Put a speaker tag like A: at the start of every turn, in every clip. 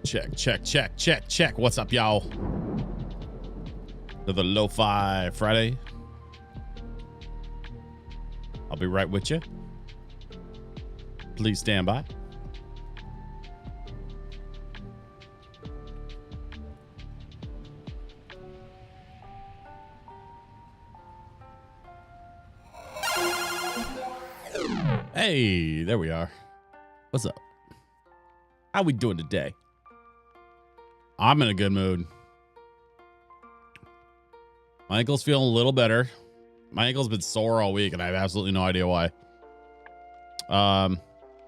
A: Check, check, check, check, check. What's up, y'all? To the Lo-Fi Friday. I'll be right with you. Please stand by. Hey, there we are. What's up? How we doing today? I'm in a good mood. My ankle's feeling a little better. My ankle's been sore all week, and I have absolutely no idea why. But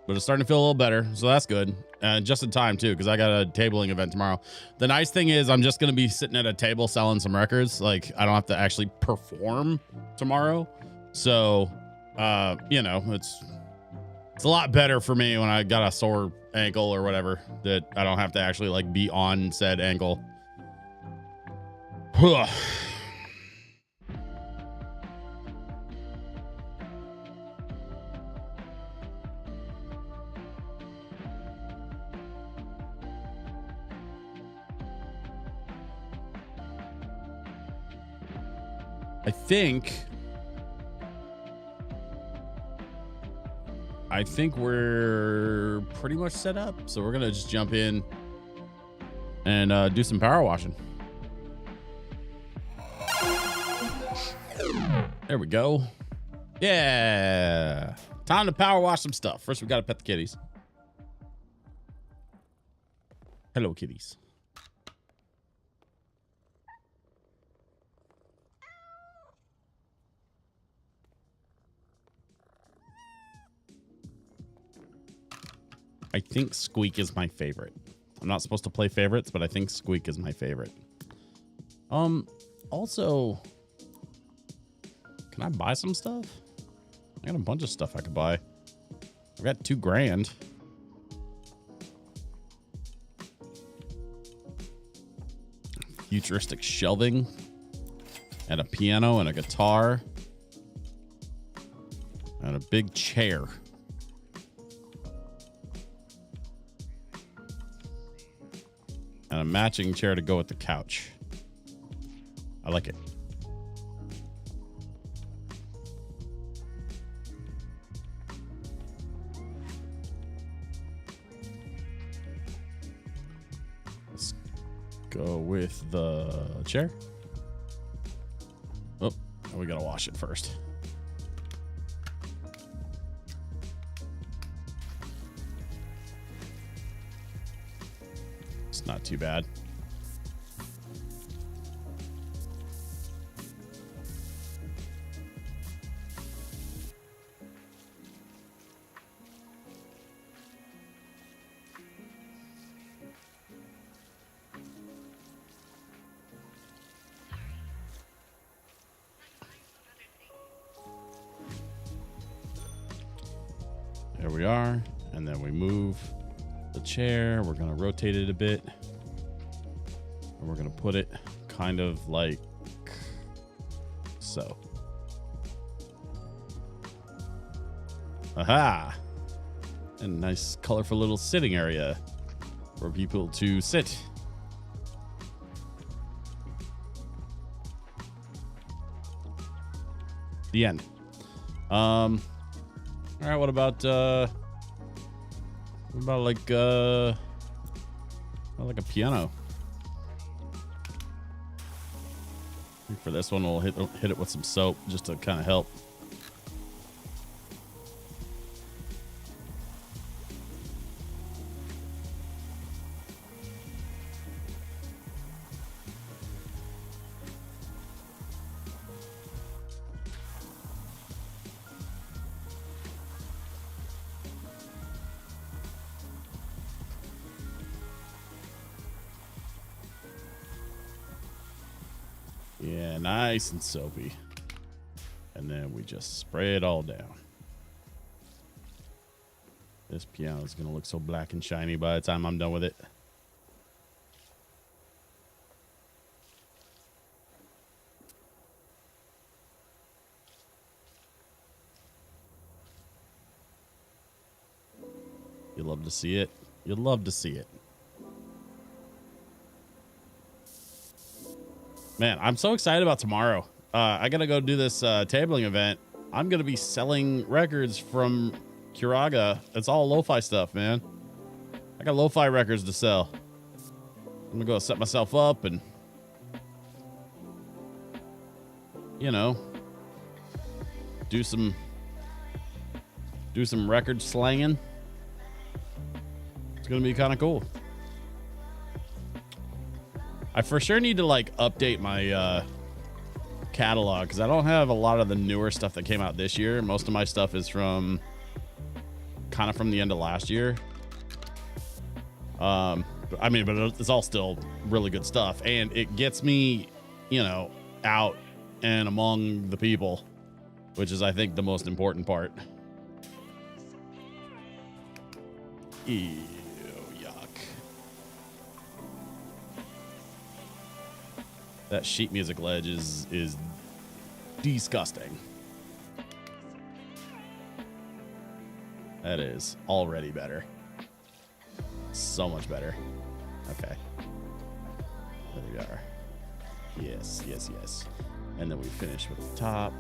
A: it's starting to feel a little better, so that's good. And just in time, too, because I got a tabling event tomorrow. The nice thing is I'm just going to be sitting at a table selling some records. Like, I don't have to actually perform tomorrow. So, you know, it's a lot better for me when I got a sore ankle or whatever, that I don't have to actually, like, be on said ankle. I think we're pretty much set up. So we're going to just jump in and do some power washing. There we go. Yeah. Time to power wash some stuff. First, we got to pet the kitties. Hello, kitties. I think Squeak is my favorite. I'm not supposed to play favorites, but I think Squeak is my favorite. Also, can I buy some stuff? I got a bunch of stuff I could buy. I've got $2 grand. Futuristic shelving and a piano and a guitar and a big chair. And a matching chair to go with the couch. I like it. Let's go with the chair. Oh, we gotta wash it first. Not too bad. There we are. And then we move the chair. We're going to rotate it a bit. And we're going to put it kind of like so. Aha! And a nice colorful little sitting area for people to sit. The end. All right, what about like a piano? I think for this one, we'll hit it with some soap just to kind of help. Yeah, nice and soapy. And then we just spray it all down. This piano is going to look so black and shiny by the time I'm done with it. You love to see it. You love to see it. Man, I'm so excited about tomorrow. I gotta go do this tabling event. I'm gonna be selling records from Curaga. It's all lo-fi stuff, man. I got lo-fi records to sell. I'm gonna go set myself up and, you know, do some record slanging. It's gonna be kind of cool. I for sure need to like update my catalog because I don't have a lot of the newer stuff that came out this year. Most of my stuff is from kind of from the end of last year. I mean, but it's all still really good stuff, and it gets me, you know, out and among the people, which is, I think, the most important part. Ew, yuck. That sheet music ledge is disgusting. That is already better. So much better. Okay. There we are. Yes, yes, yes. And then we finish with the top.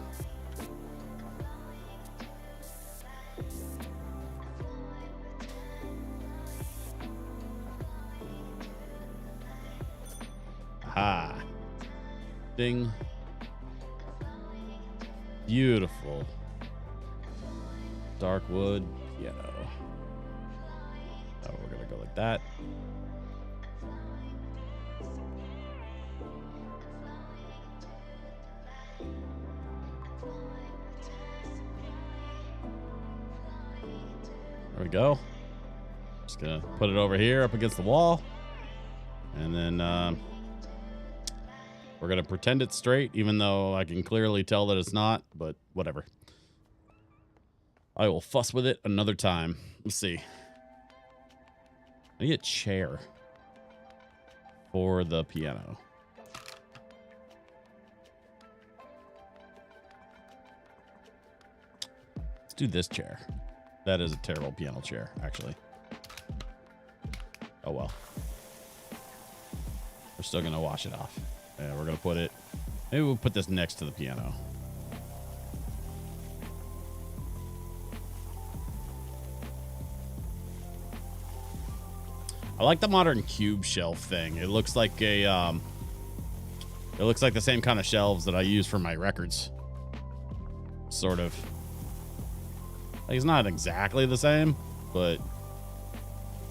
A: Aha. Ding. Beautiful. Dark wood, you know. Oh, we're gonna go like that. There we go. Just gonna put it over here up against the wall. And then we're gonna pretend it's straight, even though I can clearly tell that it's not, but whatever. I will fuss with it another time. Let's see. I need a chair for the piano. Let's do this chair. That is a terrible piano chair, actually. Oh well. We're still gonna wash it off. And we're gonna put it, maybe we'll put this next to the piano. I like the modern cube shelf thing. It looks like a it looks like the same kind of shelves that I use for my records. Sort of. Like, it's not exactly the same, but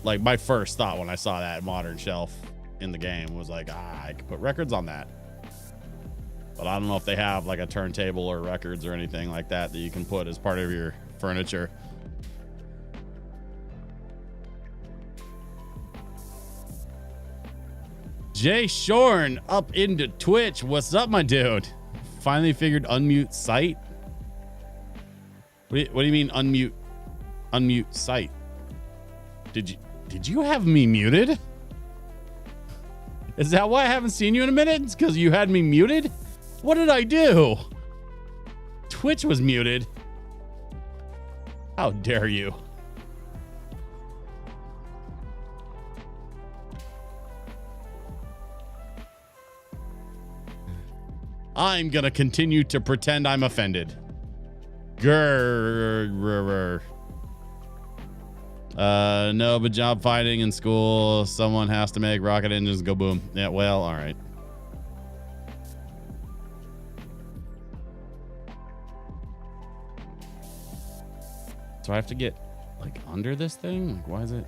A: like my first thought when I saw that modern shelf in the game was like, I could put records on that. But I don't know if they have like a turntable or records or anything like that that you can put as part of your furniture. Jay Shorn up into Twitch. What's up, my dude? Finally figured unmute site. What do you mean unmute site? Did you have me muted? Is that why I haven't seen you in a minute? It's because you had me muted? What did I do? Twitch was muted. How dare you? I'm gonna continue to pretend I'm offended. No, but job finding in school, someone has to make rocket engines go boom. Yeah, well, all right. So I have to get like under this thing? Like, why is it?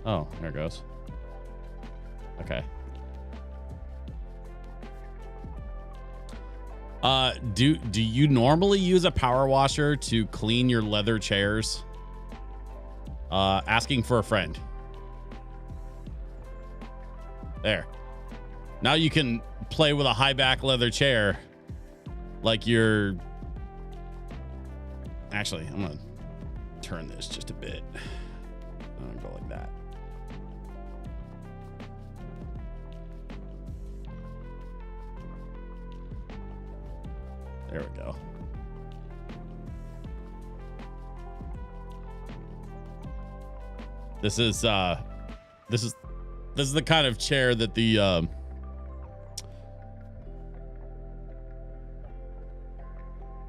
A: Oh, there it goes. Okay. Do you normally use a power washer to clean your leather chairs? Asking for a friend. There. Now you can play with a high back leather chair like you're... Actually, I'm gonna turn this just a bit. I'm gonna go like that. There we go. This is the kind of chair that the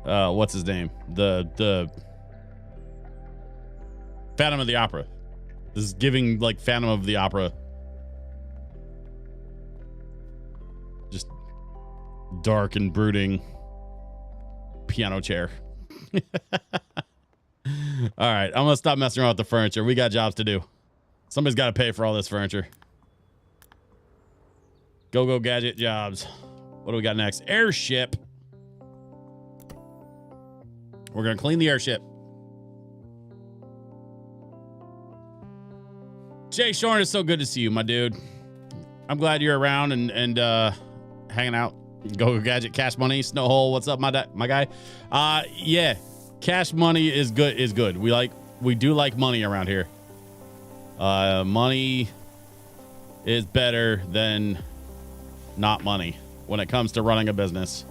A: what's his name? The Phantom of the Opera. This is giving like Phantom of the Opera. Just dark and brooding piano chair. All right, I'm gonna stop messing around with the furniture. We got jobs to do. Somebody's got to pay for all this furniture. Go gadget jobs. What do we got next? Airship. We're gonna clean the airship. Jay Shorn, it's so good to see you, my dude. I'm glad you're around and hanging out. Go gadget, cash money, Snowhole. What's up, my guy? Yeah, cash money is good. We do like money around here. Money is better than not money when it comes to running a business.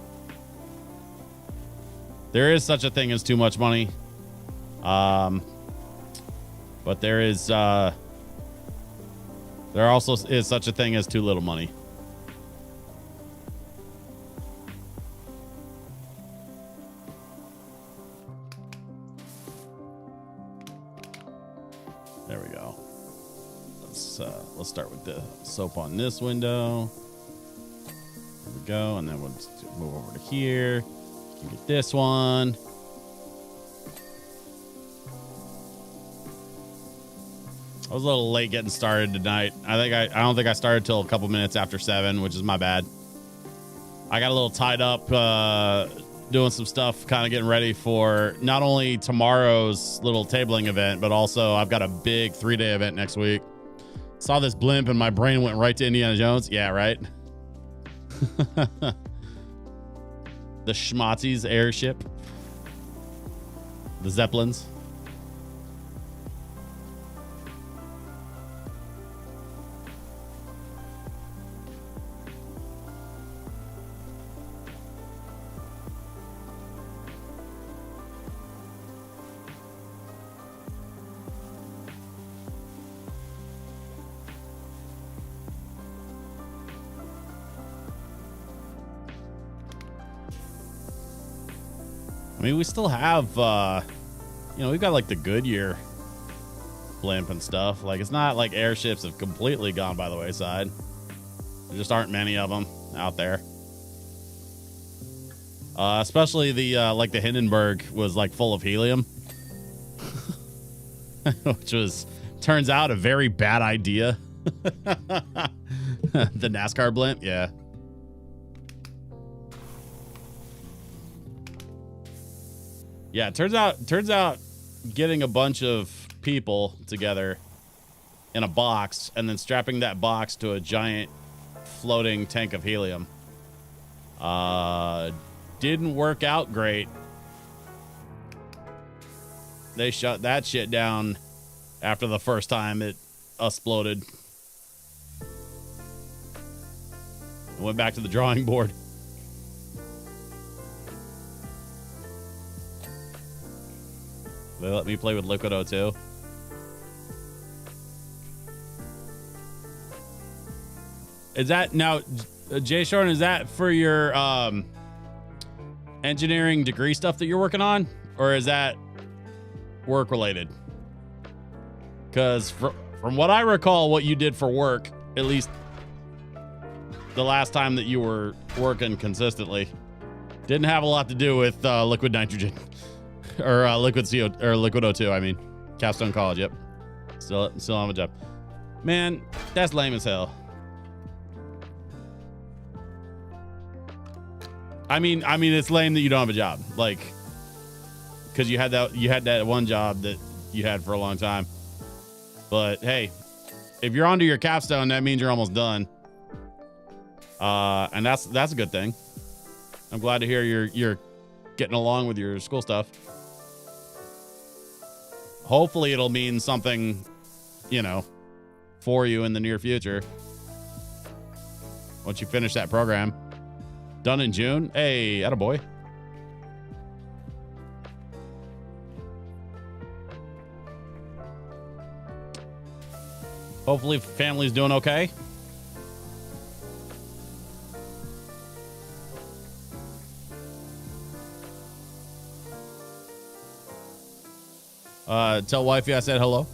A: There is such a thing as too much money. But there also is such a thing as too little money. There we go. Let's start with the soap on this window. There we go, and then we'll just move over to here. You can get this one. I was a little late getting started tonight. I don't think I started till a couple minutes after 7, which is my bad. I got a little tied up doing some stuff, kind of getting ready for not only tomorrow's little tabling event, but also I've got a big 3-day event next week. Saw this blimp and my brain went right to Indiana Jones. Yeah, right. The Schmotzi's airship. The Zeppelins. I mean, we still have, we've got like the Goodyear blimp and stuff. Like, it's not like airships have completely gone by the wayside. There just aren't many of them out there. Especially the Hindenburg was like full of helium, which turns out a very bad idea. The NASCAR blimp. Yeah. Yeah, it turns out getting a bunch of people together in a box and then strapping that box to a giant floating tank of helium didn't work out great. They shut that shit down after the first time it exploded. Went back to the drawing board. They let me play with Liquid O2. Is that now, Jay Shorn, is that for your engineering degree stuff that you're working on? Or is that work related? Because from what I recall, what you did for work, at least the last time that you were working consistently, didn't have a lot to do with liquid nitrogen. Or liquid CO or liquid O2. I mean, Capstone College. Yep. Still on a job. Man, that's lame as hell. I mean, it's lame that you don't have a job, like, because you had that one job that you had for a long time. But hey, if you're onto your capstone, that means you're almost done. And that's a good thing. I'm glad to hear you're getting along with your school stuff. Hopefully it'll mean something, for you in the near future. Once you finish that program. Done in June. Hey, attaboy. Hopefully family's doing okay. Tell wifey I said hello.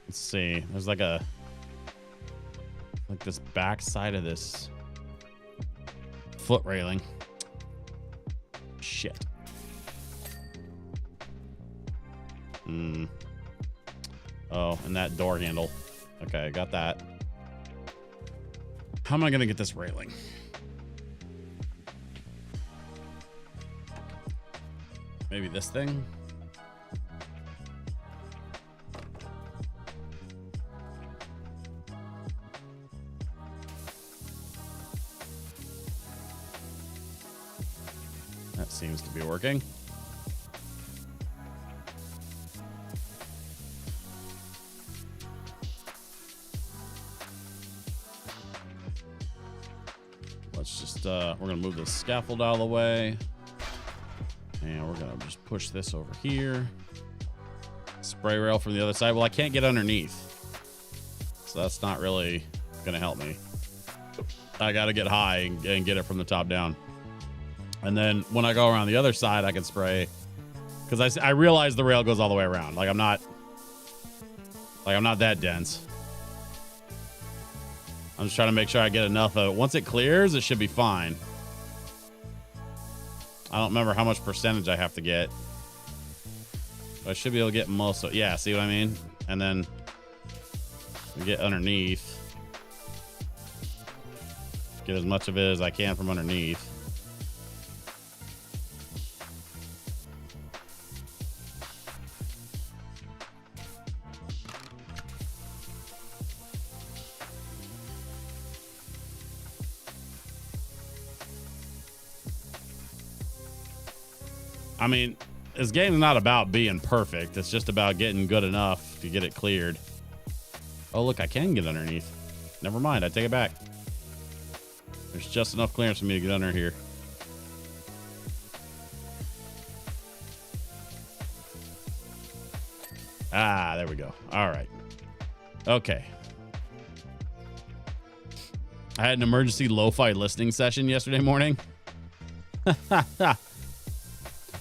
A: Let's see. There's like this back side of this foot railing. Shit. Oh, and that door handle. Okay, got that. How am I gonna get this railing? Maybe this thing? That seems to be working. Let's just, we're going to move the scaffold out of the way. And we're going to just push this over here. Spray rail from the other side. Well, I can't get underneath. So that's not really going to help me. I got to get high and get it from the top down. And then when I go around the other side, I can spray. Because I realize the rail goes all the way around. I'm not that dense. I'm just trying to make sure I get enough of it. Once it clears, it should be fine. I don't remember how much percentage I have to get. But I should be able to get most of it. Yeah, see what I mean? And then get underneath. Get as much of it as I can from underneath. I mean, this game's not about being perfect. It's just about getting good enough to get it cleared. Oh, look, I can get underneath. Never mind. I take it back. There's just enough clearance for me to get under here. Ah, there we go. All right. Okay. I had an emergency lo-fi listening session yesterday morning.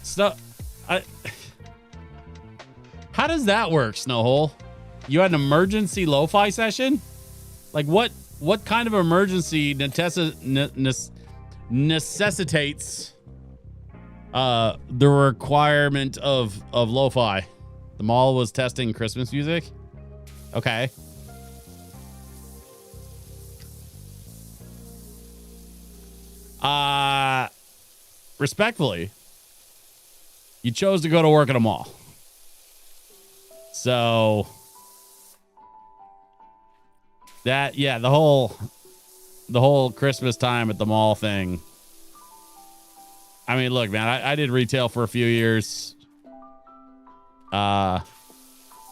A: So, how does that work, Snowhole? You had an emergency lo-fi session? Like what kind of emergency necessitates the requirement of lo-fi? The mall was testing Christmas music? Okay. Respectfully, you chose to go to work at a mall. So that, yeah, the whole Christmas time at the mall thing. I mean, look, man, I did retail for a few years. I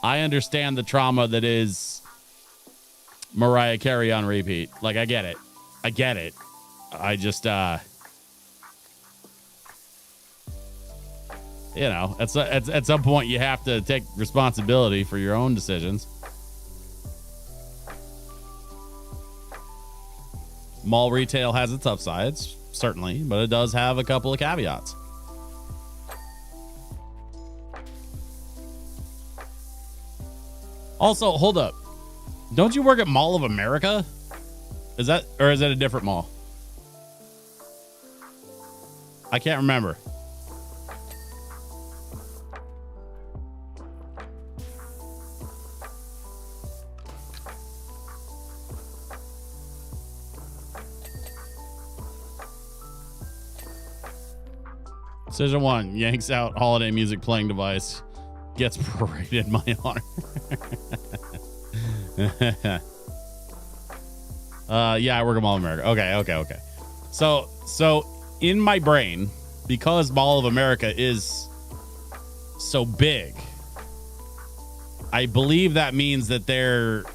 A: understand the trauma that is Mariah Carey on repeat. Like, I get it. I just, you know, at some point you have to take responsibility for your own decisions. Mall retail has its upsides, certainly, but it does have a couple of caveats. Also, hold up. Don't you work at Mall of America? Is that a different mall? I can't remember. Decision 1, yanks out holiday music playing device. Gets paraded in my honor. Yeah, I work at Mall of America. Okay. So in my brain, because Mall of America is so big, I believe that means that their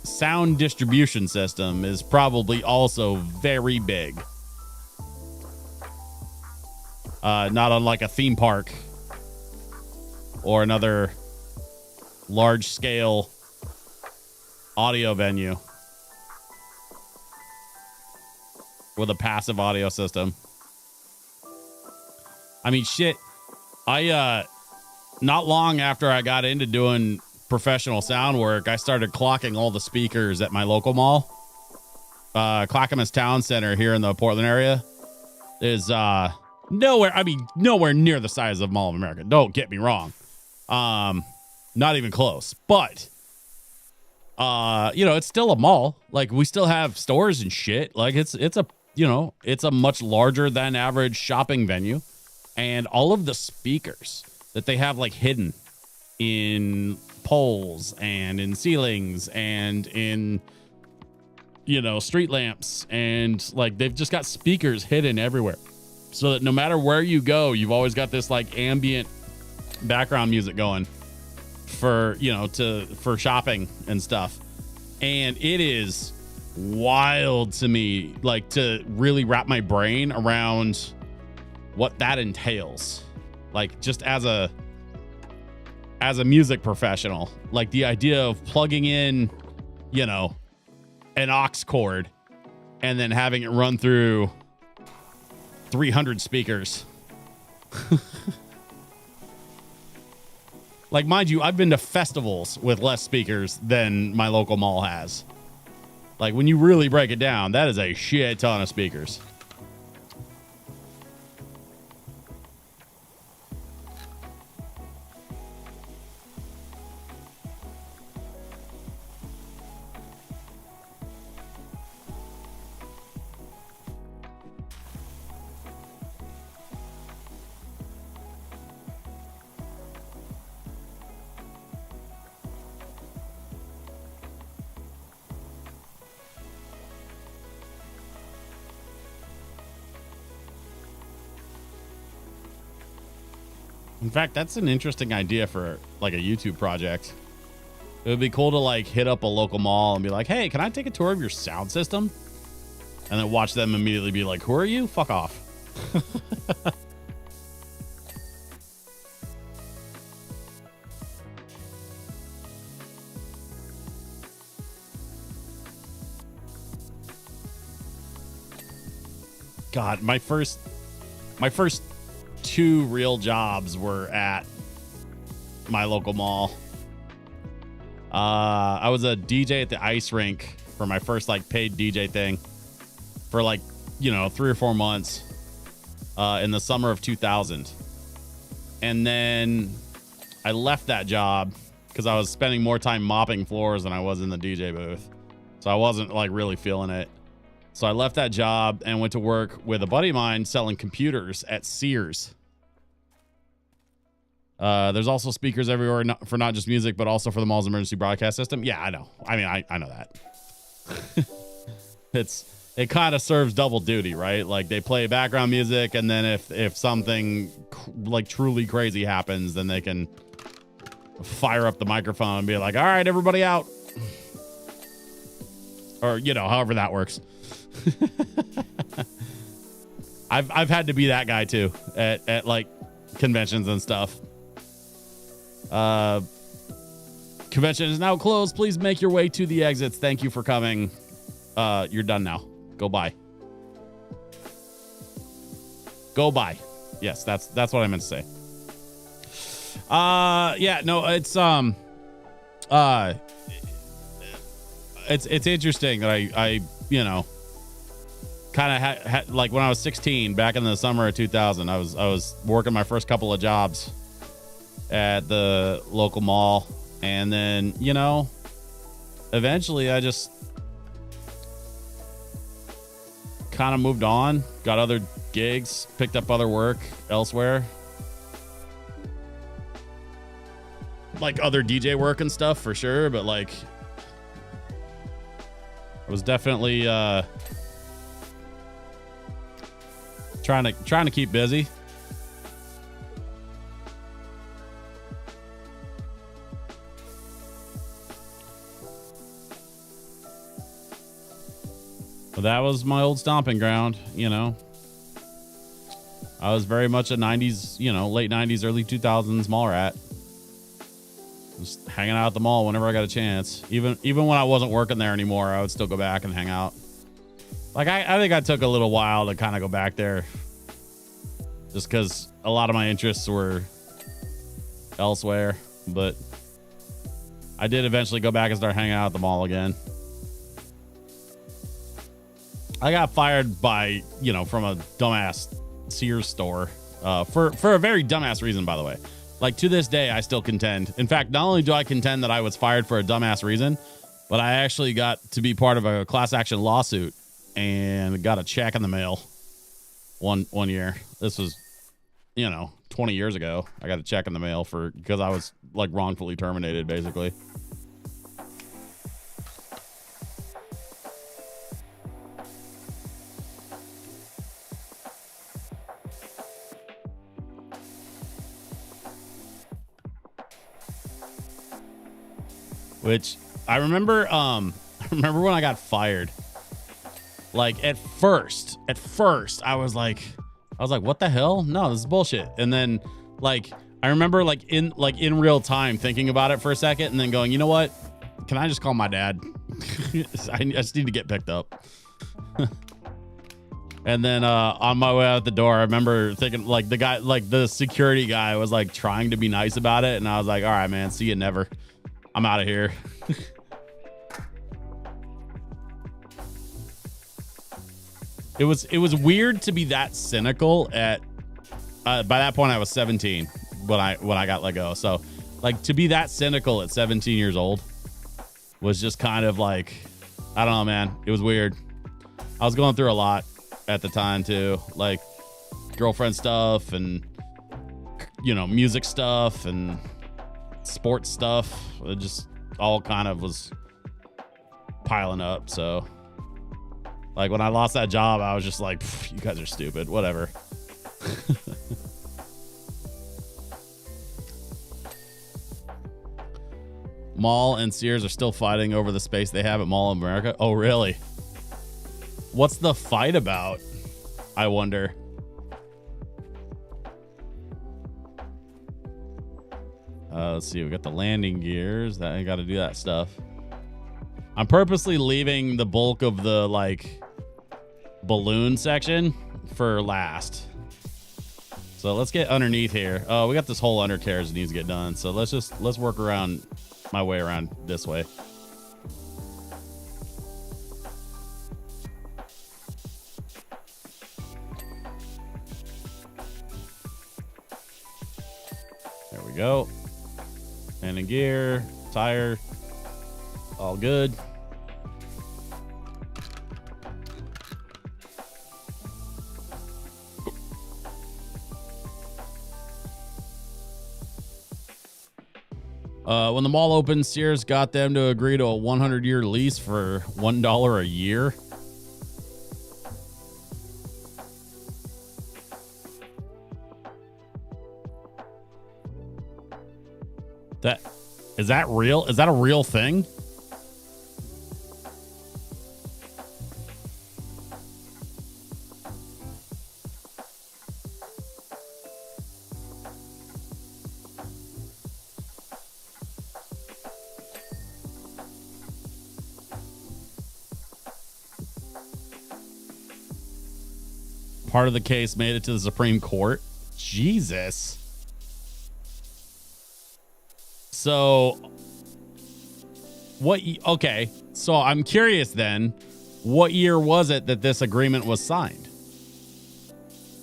A: sound distribution system is probably also very big. not on like a theme park or another large scale audio venue with a passive audio system. I mean, shit. Not long after I got into doing professional sound work, I started clocking all the speakers at my local mall. Clackamas Town Center here in the Portland area is nowhere near the size of Mall of America. Don't get me wrong. Not even close. But it's still a mall. Like, we still have stores and shit. Like, it's a much larger than average shopping venue. And all of the speakers that they have like hidden in poles and in ceilings and in street lamps, and like they've just got speakers hidden everywhere, so that no matter where you go, you've always got this like ambient background music going for shopping and stuff. And it is wild to me, like, to really wrap my brain around what that entails. Like, just as a music professional, like the idea of plugging in, an aux cord and then having it run through 300 speakers. Like, mind you, I've been to festivals with less speakers than my local mall has. Like, when you really break it down, that is a shit ton of speakers. In fact, that's an interesting idea for like a YouTube project. It would be cool to like hit up a local mall and be like, hey, can I take a tour of your sound system? And then watch them immediately be like, who are you? Fuck off. God, my first 2 real jobs were at my local mall. I was a DJ at the ice rink for my first like paid DJ thing for like 3 or 4 months in the summer of 2000. And then I left that job because I was spending more time mopping floors than I was in the DJ booth, so I wasn't like really feeling it. So I left that job and went to work with a buddy of mine selling computers at Sears. There's also speakers everywhere for not just music, but also for the mall's emergency broadcast system. Yeah, I know. I mean, I know that. It kind of serves double duty, right? Like, they play background music, and then if something like truly crazy happens, then they can fire up the microphone and be like, all right, everybody out. Or, however that works. I've had to be that guy too at like conventions and stuff. Convention is now closed. Please make your way to the exits. Thank you for coming. You're done now. Go by. Go by. Yes, that's what I meant to say. Yeah, no, it's interesting that I kind of had like when I was 16 back in the summer of 2000, I was working my first couple of jobs at the local mall, and then eventually I just kind of moved on, got other gigs, picked up other work elsewhere, like other DJ work and stuff for sure, but like I was definitely trying to keep busy. But that was my old stomping ground, I was very much a 90s, you know, late 90s, early 2000s mall rat. Just hanging out at the mall whenever I got a chance. Even when I wasn't working there anymore, I would still go back and hang out. Like, I think I took a little while to kind of go back there. Just because a lot of my interests were elsewhere. But I did eventually go back and start hanging out at the mall again. I got fired by, you know, from a dumbass Sears store for a very dumbass reason, by the way. Like, to this day, I still contend. In fact, not only do I contend that I was fired for a dumbass reason, but I actually got to be part of a class action lawsuit and got a check in the mail one year. This was, you know, 20 years ago. I got a check in the mail because I was like wrongfully terminated, basically. Which I remember when I got fired. Like, at first I was like, what the hell? No, this is bullshit. And then, like, I remember in real time thinking about it for a second and then going, you know what? Can I just call my dad? I just need to get picked up. And then on my way out the door, I remember thinking, like, the security guy was like trying to be nice about it, and I was like, all right, man, see you never. I'm out of here. It was weird to be that cynical at by that point I was 17 when I got let go. So, like, to be that cynical at 17 years old was just kind of like, I don't know, man. It was weird. I was going through a lot at the time too, like girlfriend stuff and, you know, music stuff and sports stuff. It just all kind of was piling up. So, like, when I lost that job, I was just like, you guys are stupid, whatever. Mall and Sears are still fighting over the space they have at Mall of America. Oh, really? What's the fight about? I wonder. Let's see. We got the landing gears. I got to do that stuff. I'm purposely leaving the bulk of the, like, balloon section for last. So let's get underneath here. Oh, we got this whole undercarriage that needs to get done. So let's work around my way around this way. There we go. And in gear, tire, all good. When the mall opened, Sears got them to agree to a 100-year lease for $1 a year. Is that real? Is that a real thing? Part of the case made it to the Supreme Court. Jesus. So okay, so I'm curious then, what year was it that this agreement was signed?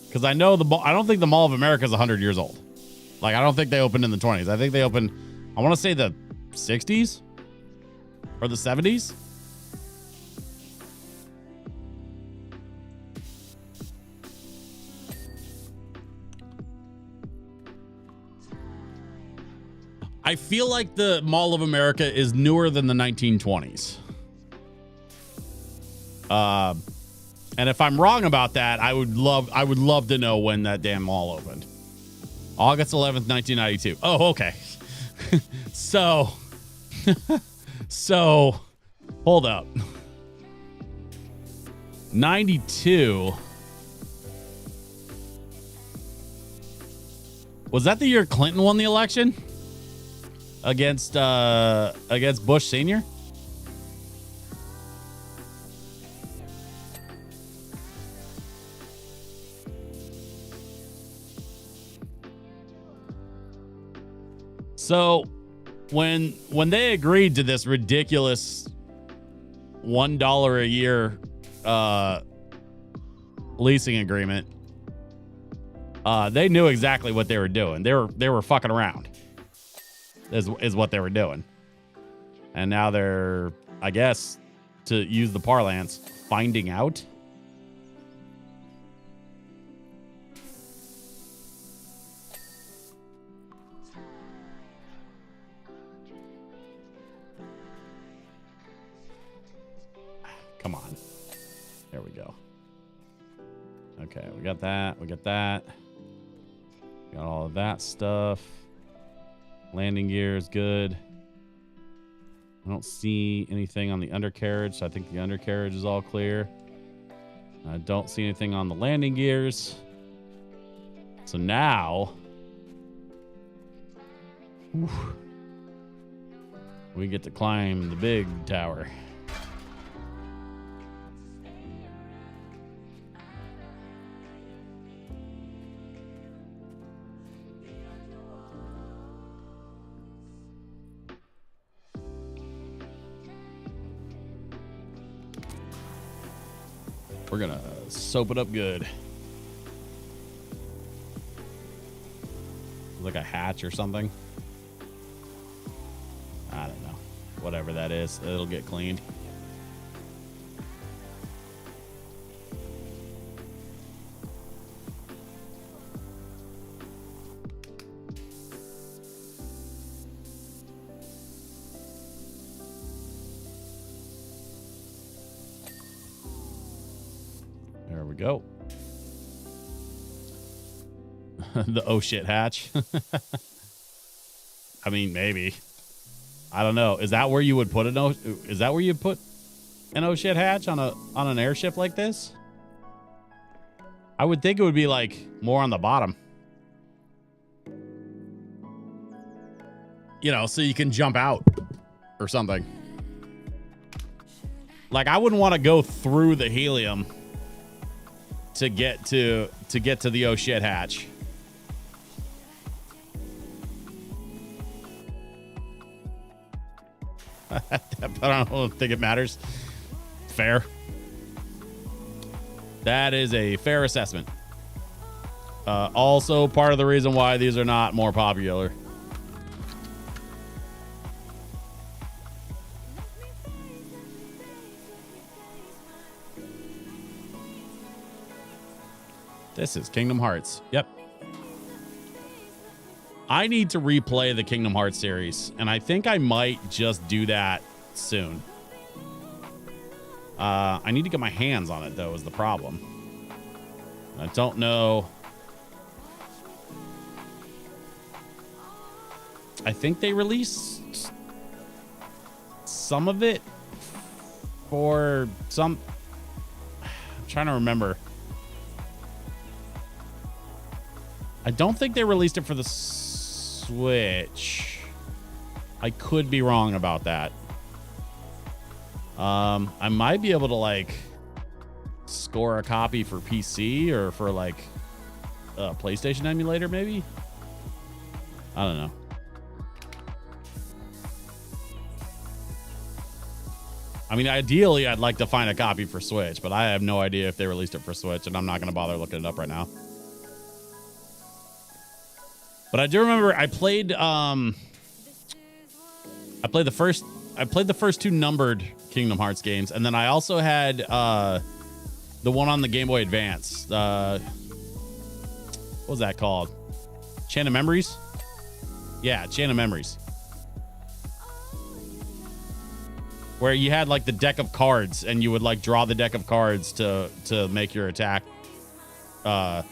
A: Because I know I don't think the Mall of America is 100 years old. Like, I don't think they opened in the 20s. I think they opened, I want to say the 60s or the 70s. I feel like the Mall of America is newer than the 1920s. And if I'm wrong about that, I would love to know when that damn mall opened. August 11th, 1992. Oh, okay. So hold up. 92. Was that the year Clinton won the election against Bush Sr.? So when they agreed to this ridiculous $1 a year leasing agreement, they knew exactly what they were doing. They were fucking around. Is what they were doing. And now they're, I guess, to use the parlance, finding out. Come on. There we go. Okay, we got that. We got that. Got all of that stuff. Landing gear is good. I don't see anything on the undercarriage, so I think the undercarriage is all clear. I don't see anything on the landing gears. So now we get to climb the big tower. We're gonna soap it up good. Like a hatch or something. I don't know. Whatever that is, it'll get cleaned. There we go. The oh shit hatch. I mean, maybe. I don't know. Is that where you would put is that where you put an oh shit hatch on an airship like this? I would think it would be like more on the bottom. You know, so you can jump out or something. Like I wouldn't want to go through the helium to get to the oh shit hatch. But I don't think it matters. Fair. That is a fair assessment. Also part of the reason why these are not more popular. This is Kingdom Hearts. Yep. I need to replay the Kingdom Hearts series, and I think I might just do that soon. I need to get my hands on it, though, is the problem. I don't know. I think they released some of it for some... I'm trying to remember. I don't think they released it for the Switch. I could be wrong about that. I might be able to like score a copy for PC or for like a PlayStation emulator, maybe. I don't know. I mean, ideally, I'd like to find a copy for Switch, but I have no idea if they released it for Switch, and I'm not going to bother looking it up right now. But I do remember I played the first two numbered Kingdom Hearts games, and then I also had the one on the Game Boy Advance. What was that called? Chain of Memories? Yeah, Chain of Memories. Where you had like the deck of cards, and you would like draw the deck of cards to make your attack, to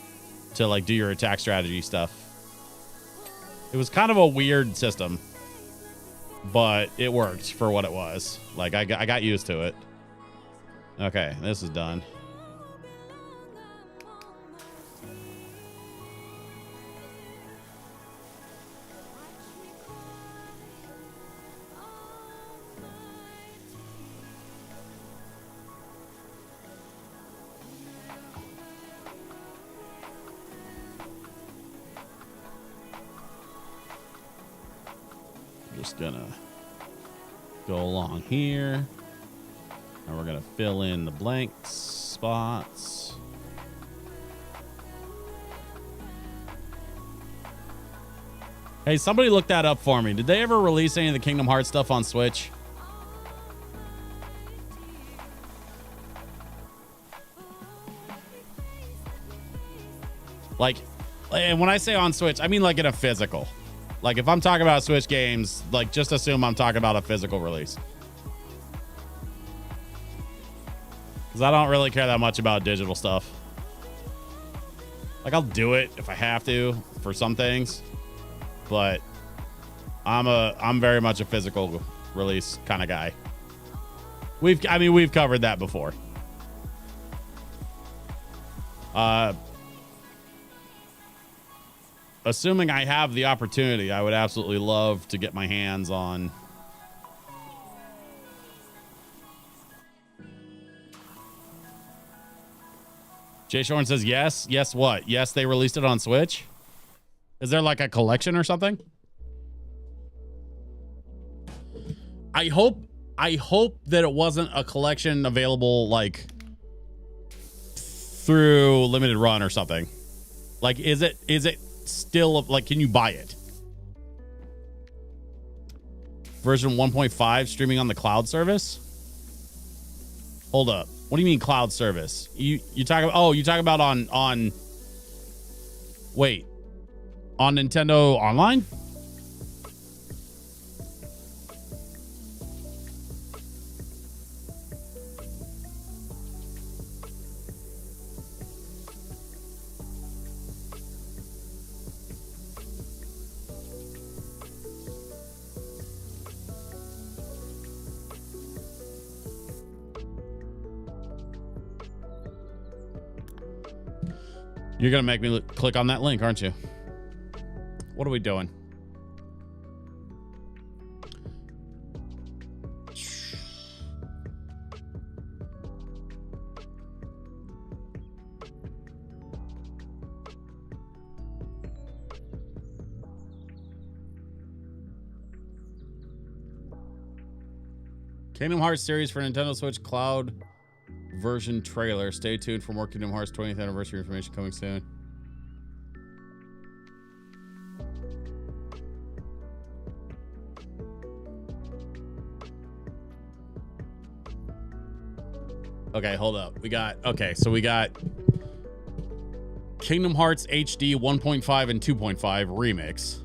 A: like do your attack strategy stuff. It was kind of a weird system, but it worked for what it was. Like I got used to it. Okay, this is done. just gonna go along here. And we're gonna fill in the blank spots. Hey, somebody look that up for me. Did they ever release any of the Kingdom Hearts stuff on Switch? Like, and when I say on Switch, I mean like in a physical. Like if I'm talking about Switch games, like just assume I'm talking about a physical release. Because I don't really care that much about digital stuff. Like I'll do it if I have to for some things, but I'm very much a physical release kind of guy. We've covered that before. Assuming I have the opportunity, I would absolutely love to get my hands on Jay Shorn says yes. Yes, what? Yes, they released it on Switch. Is there like a collection or something? I hope that it wasn't a collection available like through limited run or something. Like, is it still like, can you buy it? Version 1.5 streaming on the cloud service? Hold up. What do you mean cloud service? You talk about, you talk about on wait, on Nintendo Online? You're going to make me click on that link, aren't you? What are we doing? Kingdom Hearts series for Nintendo Switch Cloud version trailer. Stay tuned for more Kingdom Hearts 20th anniversary information coming soon. Okay, hold up. We got Kingdom Hearts HD 1.5 and 2.5 remix.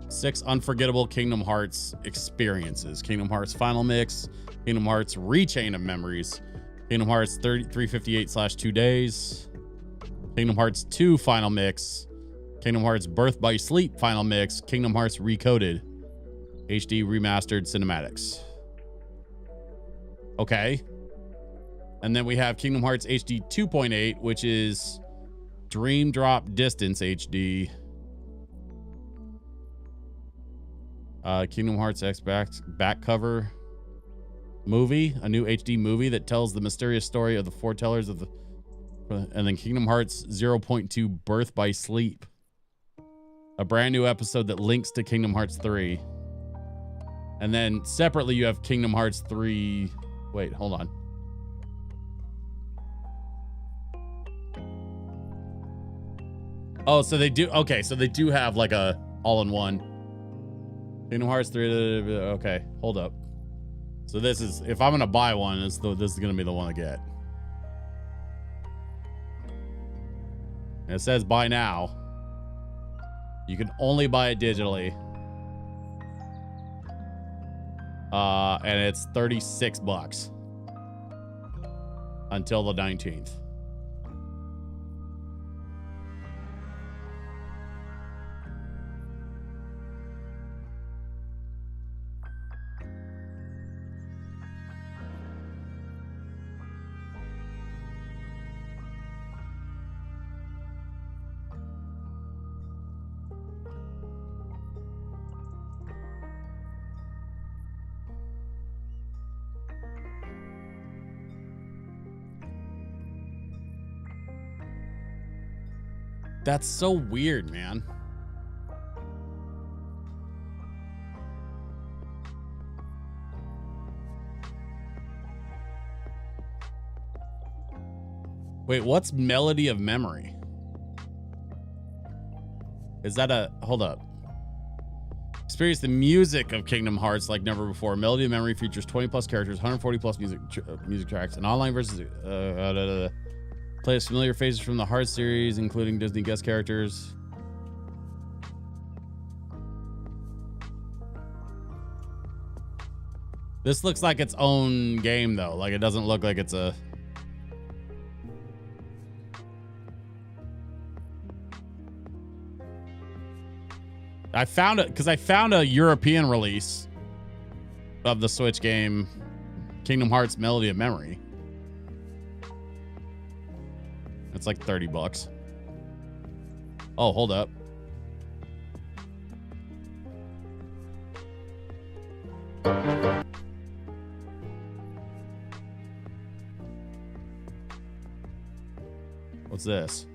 A: 6 unforgettable Kingdom Hearts experiences. Kingdom Hearts Final Mix, Kingdom Hearts Rechain of Memories, Kingdom Hearts 358/2 Days, Kingdom Hearts 2 Final Mix, Kingdom Hearts Birth by Sleep Final Mix, Kingdom Hearts Recoded, HD Remastered Cinematics. Okay. And then we have Kingdom Hearts HD 2.8, which is Dream Drop Distance HD. Kingdom Hearts X back cover movie, a new HD movie that tells the mysterious story of the foretellers of the, and then Kingdom Hearts 0.2 Birth by Sleep, a brand new episode that links to Kingdom Hearts 3. And then separately you have Kingdom Hearts 3. Wait, hold on. Oh, so they do. Okay, so they do have like a all-in-one. Kingdom Hearts 3. Okay, hold up. So this is, if I'm gonna buy one, this is gonna be the one to get. And it says buy now. You can only buy it digitally. And it's $36 until the 19th. That's so weird, man. Wait, what's Melody of Memory? Is that a... Hold up. Experience the music of Kingdom Hearts like never before. Melody of Memory features 20 plus characters, 140 plus music tracks, and online versus play as familiar faces from the Hearts series, including Disney guest characters. This looks like its own game though. Like it doesn't look like it's a... I found it because I found a European release of the Switch game Kingdom Hearts Melody of Memory. It's like $30. Oh, hold up. What's this?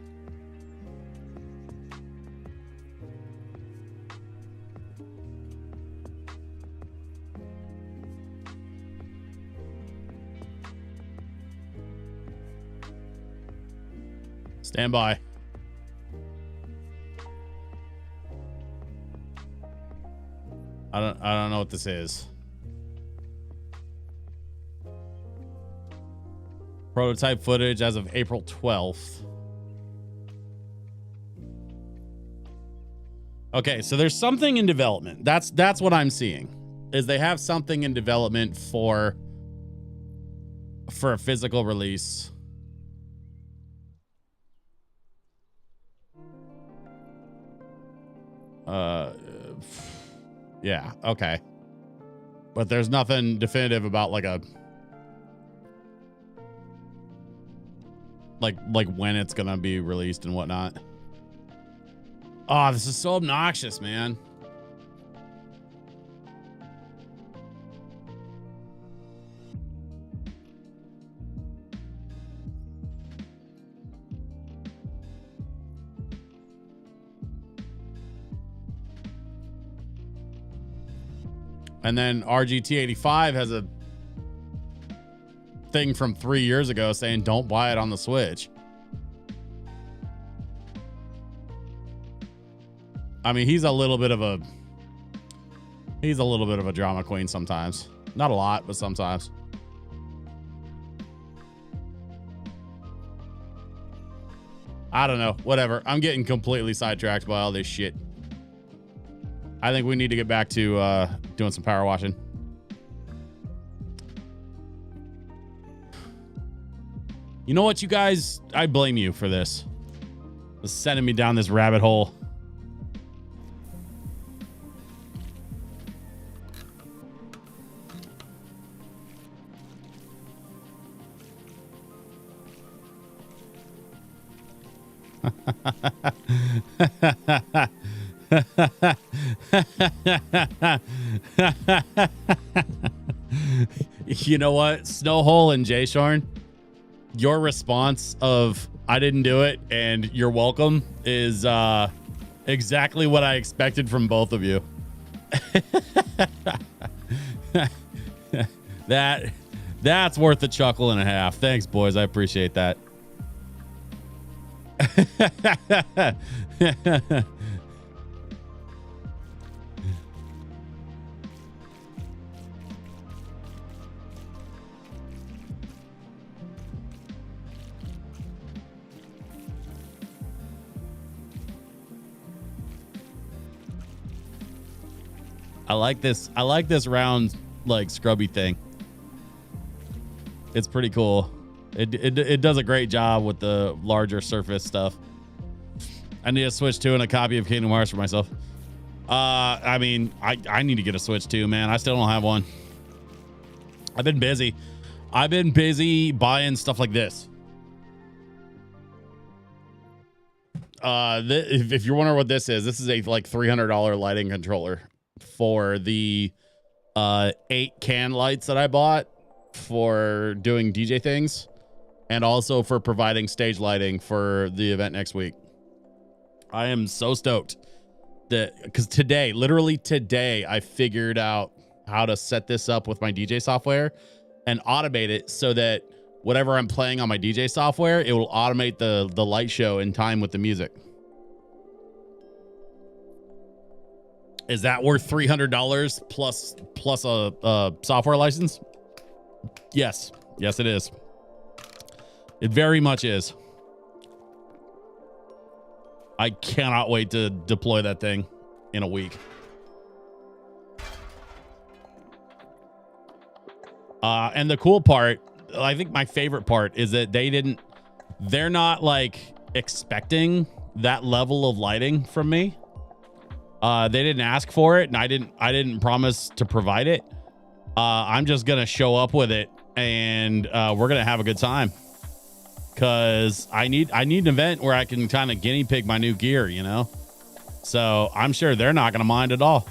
A: Stand by. I don't know what this is. Prototype footage as of April 12th. Okay, so there's something in development. That's what I'm seeing. Is they have something in development for a physical release. Yeah, okay. But there's nothing definitive about like a like when it's gonna be released and whatnot. Oh, this is so obnoxious, man. And then RGT85 has a thing from 3 years ago saying don't buy it on the Switch. I mean, he's a little bit of a drama queen sometimes. Not a lot, but sometimes. I don't know. Whatever. I'm getting completely sidetracked by all this shit. I think we need to get back to doing some power washing. You know what, you guys? I blame you for this. It's sending me down this rabbit hole. You know what, Snowhole and Jay Sharn, your response of I didn't do it and you're welcome is exactly what I expected from both of you. That's worth a chuckle and a half. Thanks, boys. I appreciate that. I like this round, like, scrubby thing. It's pretty cool. It does a great job with the larger surface stuff. I need a Switch 2 and a copy of Kingdom Hearts for myself. I mean, I need to get a Switch 2, man. I still don't have one. I've been busy buying stuff like this. If you're wondering what this is a like $300 lighting controller for the 8 can lights that I bought for doing DJ things, and also for providing stage lighting for the event next week. I am so stoked that, because literally today, I figured out how to set this up with my DJ software and automate it so that whatever I'm playing on my DJ software, it will automate the light show in time with the music. Is that worth $300 plus a software license? Yes. Yes, it is. It very much is. I cannot wait to deploy that thing in a week. And the cool part, I think my favorite part, is that they're not like expecting that level of lighting from me. They didn't ask for it, and I didn't promise to provide it. I'm just gonna show up with it, and we're gonna have a good time. Cause I need an event where I can kind of guinea pig my new gear, you know? So I'm sure they're not gonna mind at all.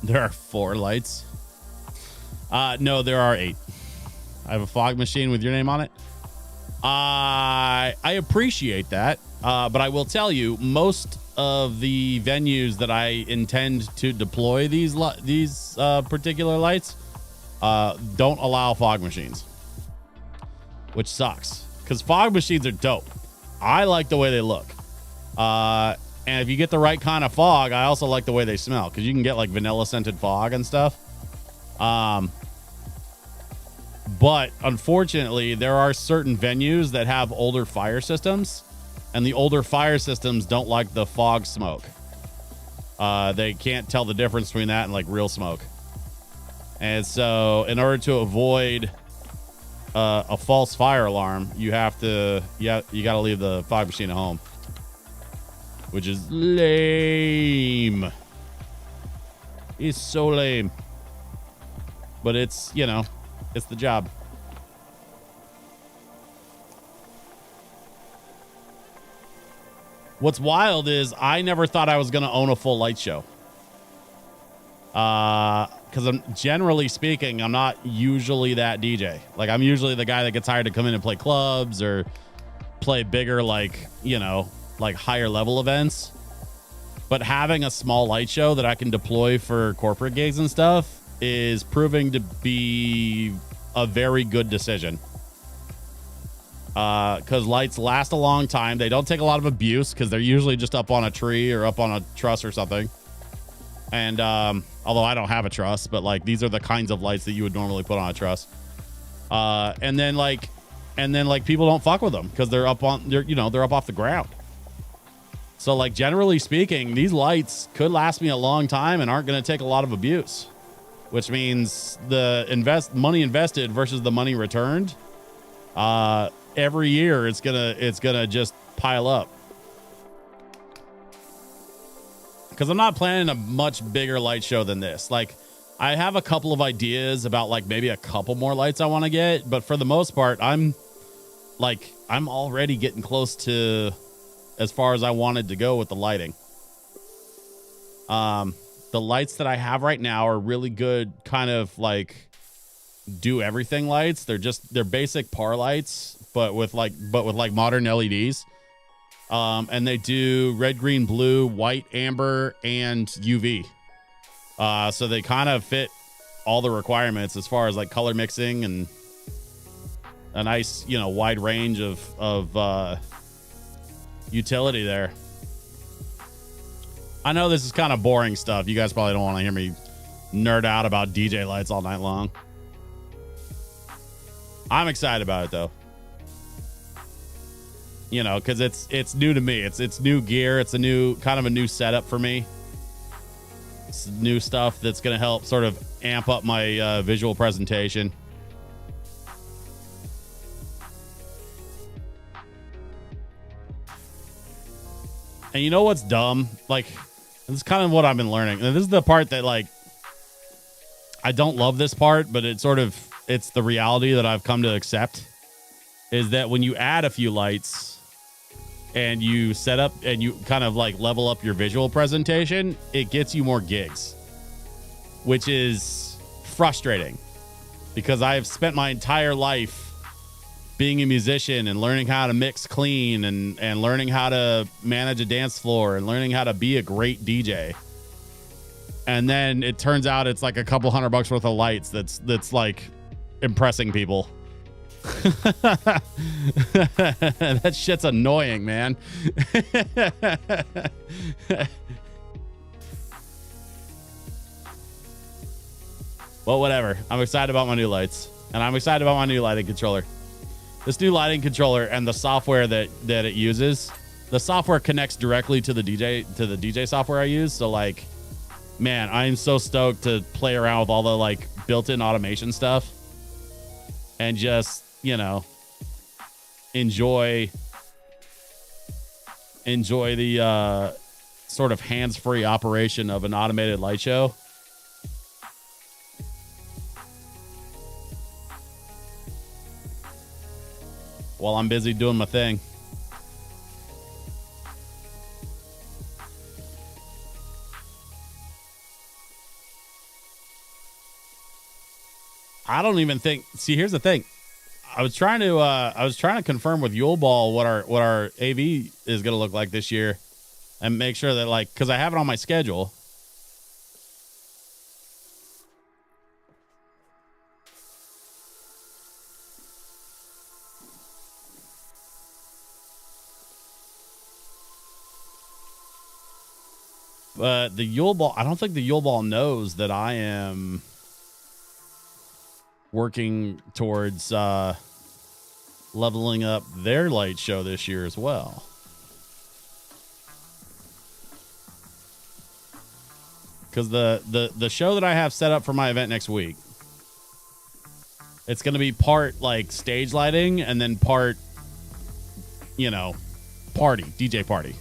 A: There are 4 lights. No, there are 8. I have a fog machine with your name on it. I appreciate that, but I will tell you, most of the venues that I intend to deploy these particular lights don't allow fog machines, which sucks because fog machines are dope. I like the way they look. And if you get the right kind of fog, I also like the way they smell because you can get like vanilla scented fog and stuff. But unfortunately, there are certain venues that have older fire systems, and the older fire systems don't like the fog smoke. They can't tell the difference between that and like real smoke. And so in order to avoid a false fire alarm, you got to leave the fog machine at home, which is lame. It's so lame. But it's, you know, it's the job. What's wild is I never thought I was going to own a full light show. Because I'm generally speaking, I'm not usually that DJ. Like I'm usually the guy that gets hired to come in and play clubs or play bigger, like, you know, like higher level events. But having a small light show that I can deploy for corporate gigs and stuff is proving to be a very good decision. Because lights last a long time. They don't take a lot of abuse because they're usually just up on a tree or up on a truss or something. And although I don't have a truss, but like these are the kinds of lights that you would normally put on a truss. And then people don't fuck with them because they're up off the ground. So like generally speaking, these lights could last me a long time and aren't going to take a lot of abuse, which means the money invested versus the money returned. Every year it's gonna just pile up. Because I'm not planning a much bigger light show than this. Like I have a couple of ideas about like maybe a couple more lights I want to get, but for the most part, I'm already getting close to as far as I wanted to go with the lighting. The lights that I have right now are really good, kind of like do everything lights. They're basic par lights, but with modern LEDs. And they do red, green, blue, white, amber, and UV. So they kind of fit all the requirements as far as like color mixing and a nice, wide range of utility there. I know this is kind of boring stuff. You guys probably don't want to hear me nerd out about DJ lights all night long. I'm excited about it though. Because it's new to me. It's new gear. It's a new setup for me. It's new stuff that's going to help sort of amp up my visual presentation. And you know what's dumb? Like, this is kind of what I've been learning. And this is the part that, like, I don't love this part, but it's the reality that I've come to accept. Is that when you add a few lights and you set up and you kind of like level up your visual presentation, it gets you more gigs, which is frustrating because I have spent my entire life being a musician and learning how to mix clean and learning how to manage a dance floor and learning how to be a great DJ. And then it turns out it's like a couple $100 worth of lights that's like impressing people. That shit's annoying, man. Well, whatever. I'm excited about my new lights, and I'm excited about my new lighting controller. This new lighting controller and the software that it uses, the software connects directly to the DJ software I use. So like, man, I'm so stoked to play around with all the like built-in automation stuff and just, you know, enjoy the sort of hands-free operation of an automated light show. While I'm busy doing my thing. I don't even think. See, here's the thing. I was trying to confirm with Yule Ball what our AV is going to look like this year, and make sure that, like, because I have it on my schedule. But the Yule Ball, I don't think the Yule Ball knows that I am working towards leveling up their light show this year as well. Because the show that I have set up for my event next week, it's going to be part like stage lighting and then part, you know, DJ party.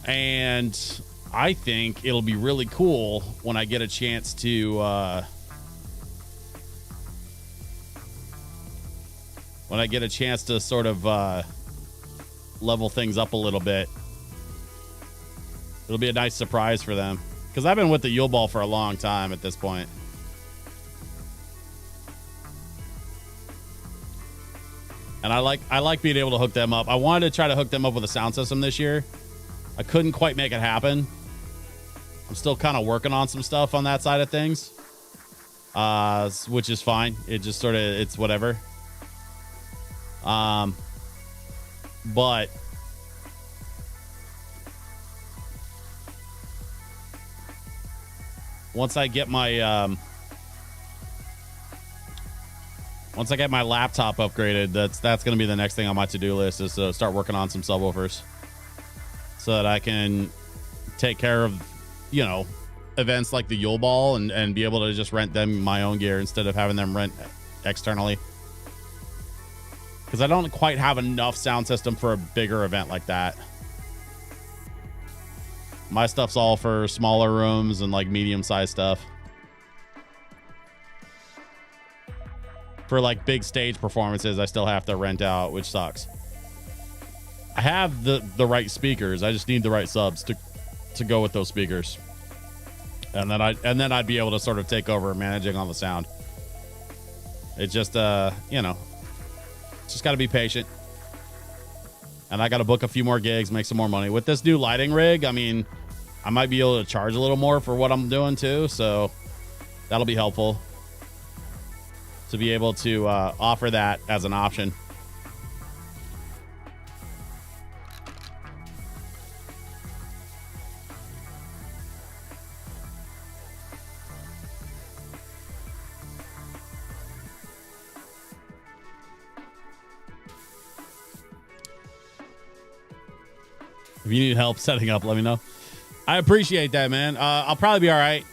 A: And I think it'll be really cool when I get a chance to sort of level things up a little bit. It'll be a nice surprise for them, because I've been with the Yule Ball for a long time at this point. And I like being able to hook them up. I wanted to try to hook them up with a sound system this year. I couldn't quite make it happen. I'm still kind of working on some stuff on that side of things, which is fine. It just sort of, it's whatever. But once I get my laptop upgraded, that's going to be the next thing on my to-do list, is to start working on some subwoofers, so that I can take care of, you know, events like the Yule Ball and be able to just rent them my own gear instead of having them rent externally. Because I don't quite have enough sound system for a bigger event like that. My stuff's all for smaller rooms and like medium-sized stuff. For like big stage performances, I still have to rent out, which sucks. I have the right speakers. I just need the right subs to go with those speakers. And then I'd be able to sort of take over managing on the sound. It just you know, just got to be patient. And I got to book a few more gigs, make some more money. With this new lighting rig, I mean, I might be able to charge a little more for what I'm doing too, so that'll be helpful to be able to offer that as an option. If you need help setting up, let me know. I appreciate that, man. I'll probably be all right.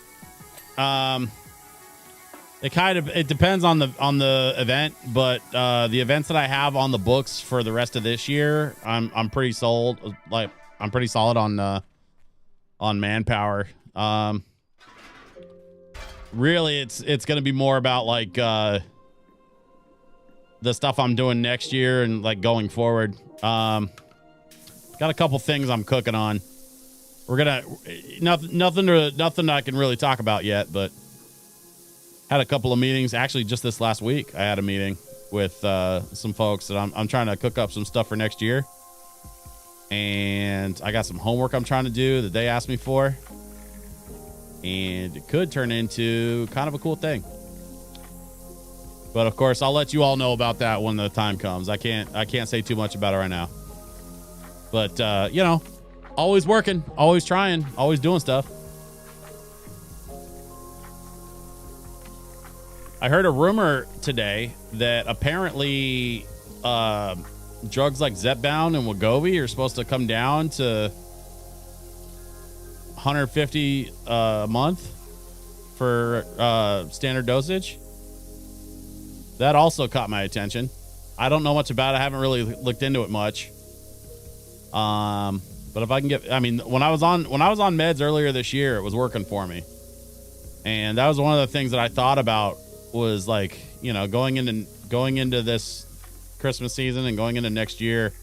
A: It depends on the event, but the events that I have on the books for the rest of this year, I'm pretty sold. Like, I'm pretty solid on manpower. Really, it's going to be more about like the stuff I'm doing next year and like going forward. Got a couple things I'm cooking on. We're gonna nothing I can really talk about yet, but Had a couple of meetings. Actually, just this last week, I had a meeting with some folks that I'm trying to cook up some stuff for next year. And I got some homework I'm trying to do that they asked me for. And it could turn into kind of a cool thing. But of course, I'll let you all know about that when the time comes. I can't say too much about it right now. But you know, always working, always trying, always doing stuff. I heard a rumor today that apparently drugs like Zepbound and Wegovy are supposed to come down to $150 a month for standard dosage. That also caught my attention. I don't know much about it. I haven't really looked into it much. But if I can get, I mean, when I was on meds earlier this year, it was working for me. And that was one of the things that I thought about was like, you know, going into this Christmas season and going into next year,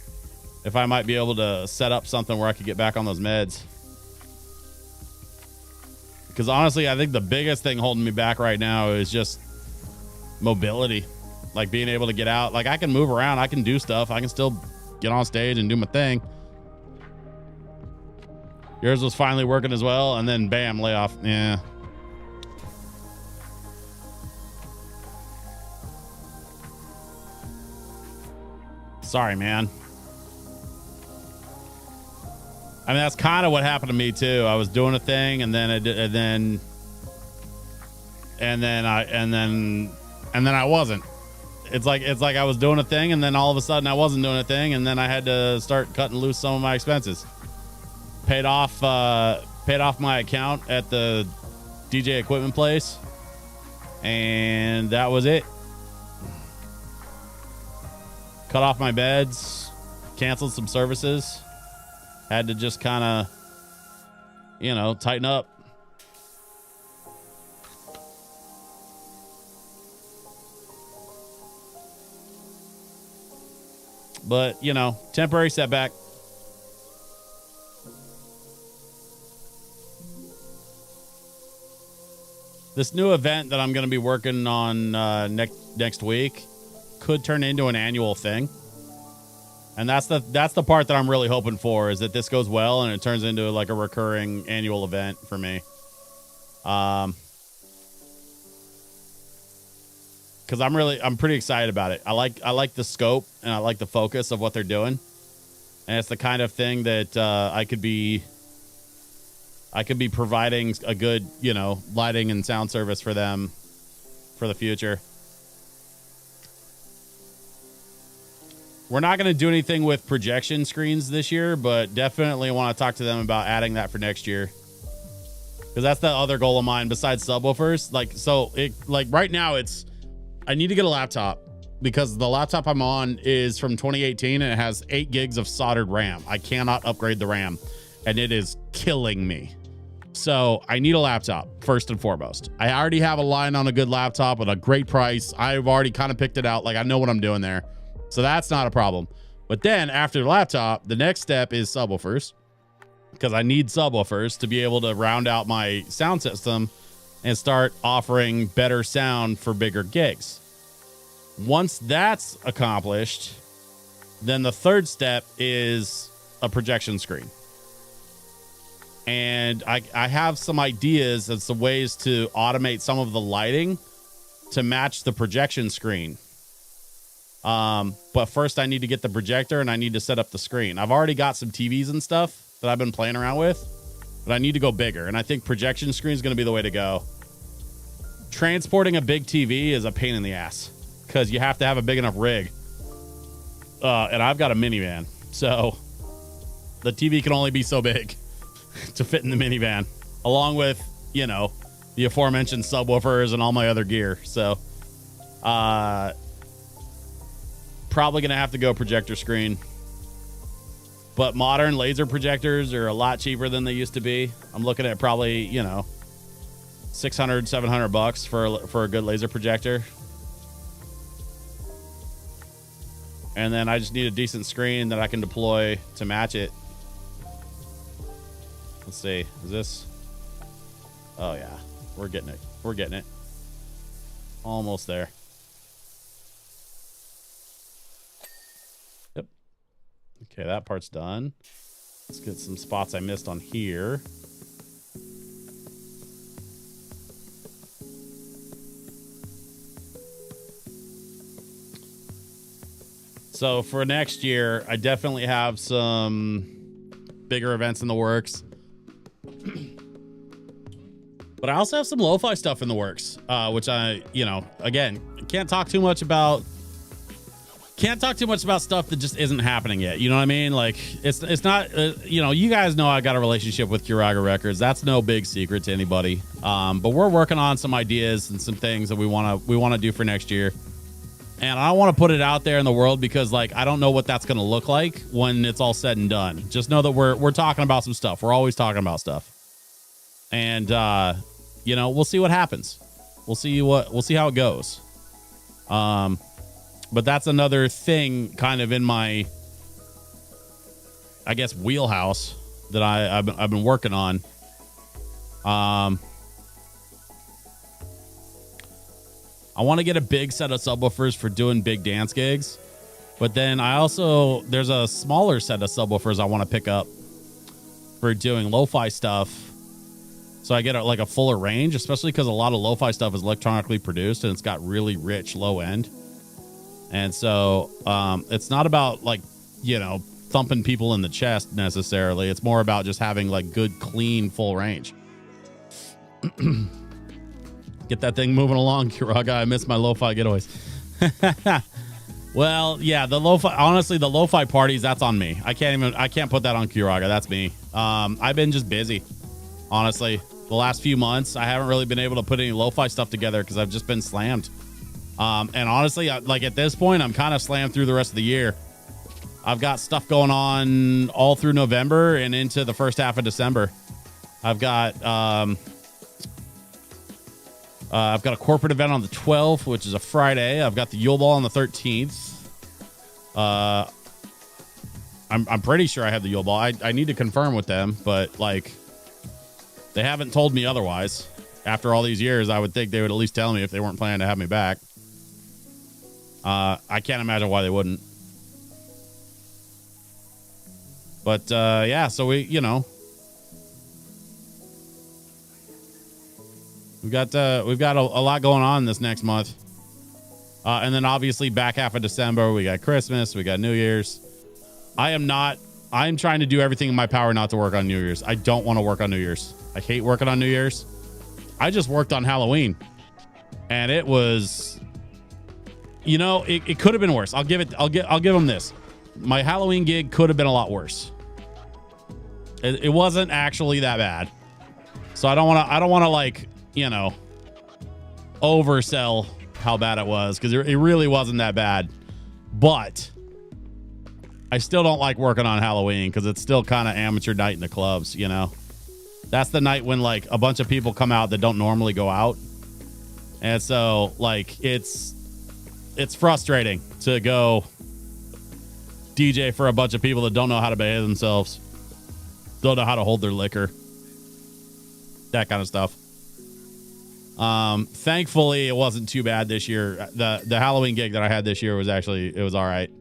A: if I might be able to set up something where I could get back on those meds. Because honestly, I think the biggest thing holding me back right now is just mobility, like being able to get out. Like I can move around, I can do stuff, I can still get on stage and do my thing. Yours was finally working as well, and then bam, layoff. Yeah. Sorry, man. I mean, that's kind of what happened to me too. I was doing a thing, and then I wasn't. It's like I was doing a thing, and then all of a sudden I wasn't doing a thing, and then I had to start cutting loose some of my expenses. Paid off my account at the DJ equipment place, and that was it. Cut off my beds, canceled some services. Had to just kind of, you know, tighten up. But, you know, temporary setback. This new event that I'm going to be working on next week could turn into an annual thing. And that's the part that I'm really hoping for, is that this goes well and it turns into like a recurring annual event for me. Because I'm pretty excited about it. I like the scope and I like the focus of what they're doing. And it's the kind of thing that I could be providing a good, you know, lighting and sound service for them for the future. We're not going to do anything with projection screens this year, but definitely want to talk to them about adding that for next year. Because that's the other goal of mine besides subwoofers. Like right now I need to get a laptop because the laptop I'm on is from 2018 and it has 8 gigs of soldered RAM. I cannot upgrade the RAM and it is killing me. So I need a laptop first and foremost. I already have a line on a good laptop at a great price. I've already kind of picked it out. Like I know what I'm doing there. So that's not a problem. But then after the laptop, the next step is subwoofers, because I need subwoofers to be able to round out my sound system and start offering better sound for bigger gigs. Once that's accomplished, then the third step is a projection screen. And I have some ideas of some ways to automate some of the lighting to match the projection screen. But first I need to get the projector and I need to set up the screen. I've already got some TVs and stuff that I've been playing around with, but I need to go bigger. And I think projection screen is going to be the way to go. Transporting a big TV is a pain in the ass because you have to have a big enough rig. And I've got a minivan, so the TV can only be so big to fit in the minivan, along with, you know, the aforementioned subwoofers and all my other gear. So, probably going to have to go projector screen. But modern laser projectors are a lot cheaper than they used to be. I'm looking at probably, you know, $600-700 for a good laser projector. And then I just need a decent screen that I can deploy to match it. Let's see. Is this? Oh yeah, we're getting it. We're getting it. Almost there. Yep. Okay, that part's done. Let's get some spots I missed on here. So for next year, I definitely have some bigger events in the works. But I also have some lo-fi stuff in the works, which I, again, can't talk too much about stuff that just isn't happening yet. You know what I mean? Like it's not, you guys know I got a relationship with Curaga Records. That's no big secret to anybody. But we're working on some ideas and some things that we want to do for next year. And I want to put it out there in the world because, like, I don't know what that's going to look like when it's all said and done. Just know that we're talking about some stuff. We're always talking about stuff. And, we'll see what happens. We'll see how it goes. But that's another thing kind of in my, I guess, wheelhouse that I've been working on. I want to get a big set of subwoofers for doing big dance gigs. But then there's a smaller set of subwoofers I want to pick up for doing lo-fi stuff. So I get a fuller range, especially because a lot of lo-fi stuff is electronically produced and it's got really rich low end. And so it's not about thumping people in the chest necessarily. It's more about just having good, clean, full range. Get that thing moving along, Curaga. I miss my lo-fi getaways. Well, yeah, the lo-fi parties, that's on me. I can't put that on Curaga. That's me. I've been just busy. Honestly, the last few months, I haven't really been able to put any lo-fi stuff together because I've just been slammed. And honestly, at this point, I'm kind of slammed through the rest of the year. I've got stuff going on all through November and into the first half of December. I've got a corporate event on the 12th, which is a Friday. I've got the Yule Ball on the 13th. I'm pretty sure I have the Yule Ball. I need to confirm with them, but they haven't told me otherwise. After all these years, I would think they would at least tell me if they weren't planning to have me back. I can't imagine why they wouldn't. But yeah, so we've got a lot going on this next month. And then obviously back half of December, we got Christmas, we got New Year's. I'm trying to do everything in my power not to work on New Year's. I don't want to work on New Year's. I hate working on New Year's. I just worked on Halloween and it was, it could have been worse. I'll give them this. My Halloween gig could have been a lot worse. It wasn't actually that bad. So I don't want to oversell how bad it was because it really wasn't that bad. But I still don't like working on Halloween because it's still kind of amateur night in the clubs, That's the night when a bunch of people come out that don't normally go out. And so it's frustrating to go DJ for a bunch of people that don't know how to behave themselves, don't know how to hold their liquor, that kind of stuff. Thankfully it wasn't too bad this year. The Halloween gig that I had this year was it was all right.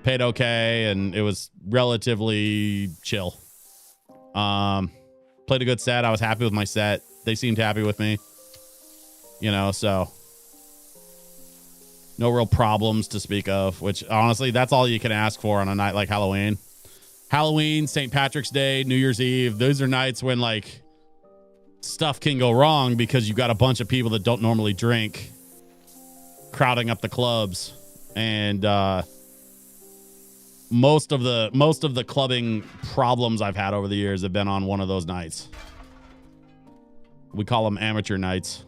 A: Paid okay, and it was relatively chill. Played a good set. I was happy with my set. They seemed happy with me. So no real problems to speak of, which honestly, that's all you can ask for on a night like Halloween. Halloween, St. Patrick's Day, New Year's Eve. Those are nights when stuff can go wrong because you've got a bunch of people that don't normally drink crowding up the clubs. And, most of the clubbing problems I've had over the years have been on one of those nights. We call them amateur nights.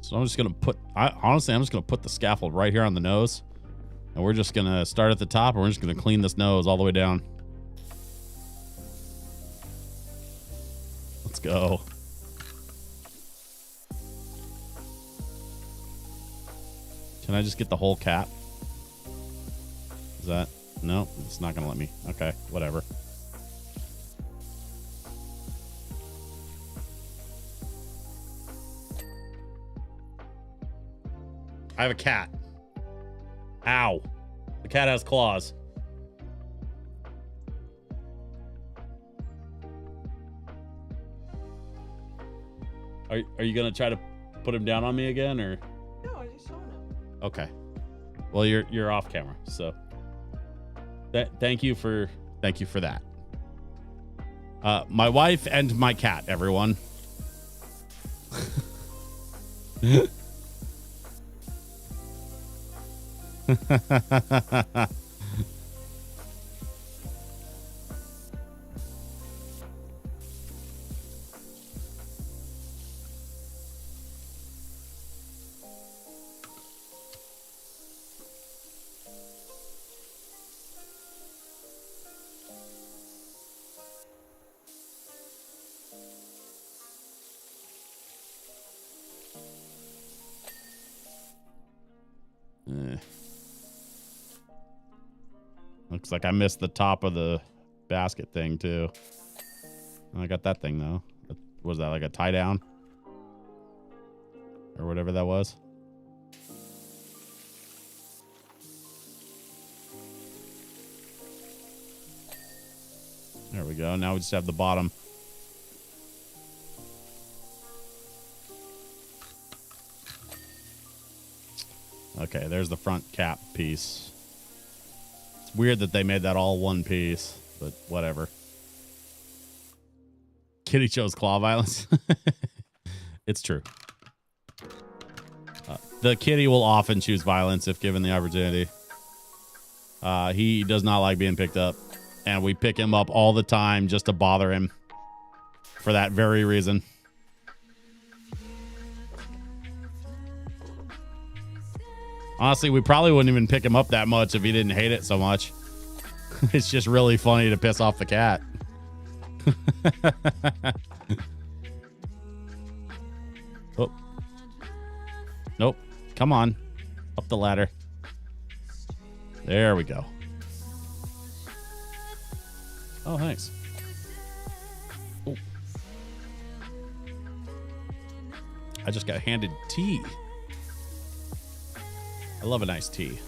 A: So I'm just going to put the scaffold right here on the nose. And we're just going to start at the top and we're just going to clean this nose all the way down. Let's go. Can I just get the whole cap? Is that? No, it's not going to let me. Okay, whatever. I have a cat. Ow. The cat has claws. Are you gonna try to put him down on me again, or?
B: No, I just showing him.
A: Okay. Well, you're off camera, so thank you for that. My wife and my cat, everyone. Looks like I missed the top of the basket thing too. I got that thing though. Was that like a tie down? Or whatever that was? There we go. Now we just have the bottom. Okay, there's the front cap piece. It's weird that they made that all one piece, but whatever. Kitty chose claw violence. It's true. The kitty will often choose violence if given the opportunity. He does not like being picked up, and we pick him up all the time just to bother him for that very reason. Honestly, we probably wouldn't even pick him up that much if he didn't hate it so much. It's just really funny to piss off the cat. Oh. Nope. Come on. Up the ladder. There we go. Oh, thanks. Oh. I just got handed tea. I love a nice tea.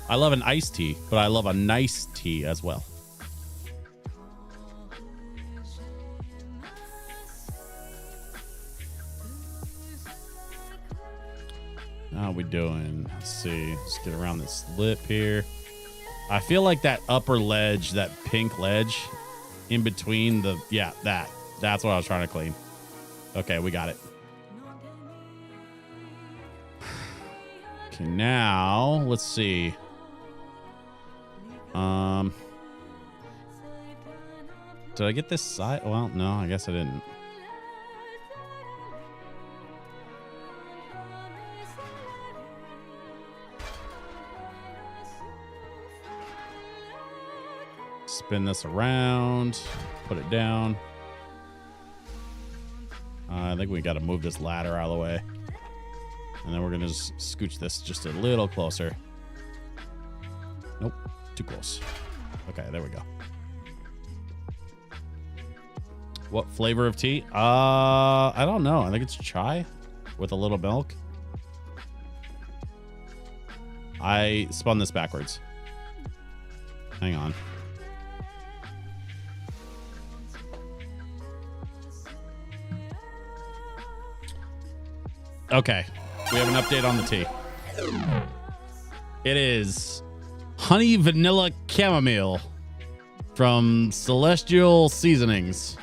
A: I love an iced tea, but I love a nice tea as well. How are we doing? Let's see. Let's get around this lip here. I feel like that upper ledge, that pink ledge in between the... Yeah, that's what I was trying to clean. Okay, we got it. Okay, now, let's see. Did I get this side? Well, no, I guess I didn't. Spin this around, put it down. I think we got to move this ladder out of the way. And then we're going to just scooch this just a little closer. Nope, too close. Okay, there we go. What flavor of tea? I don't know. I think it's chai with a little milk. I spun this backwards. Hang on. Okay, we have an update on the tea. It is honey vanilla chamomile from Celestial Seasonings.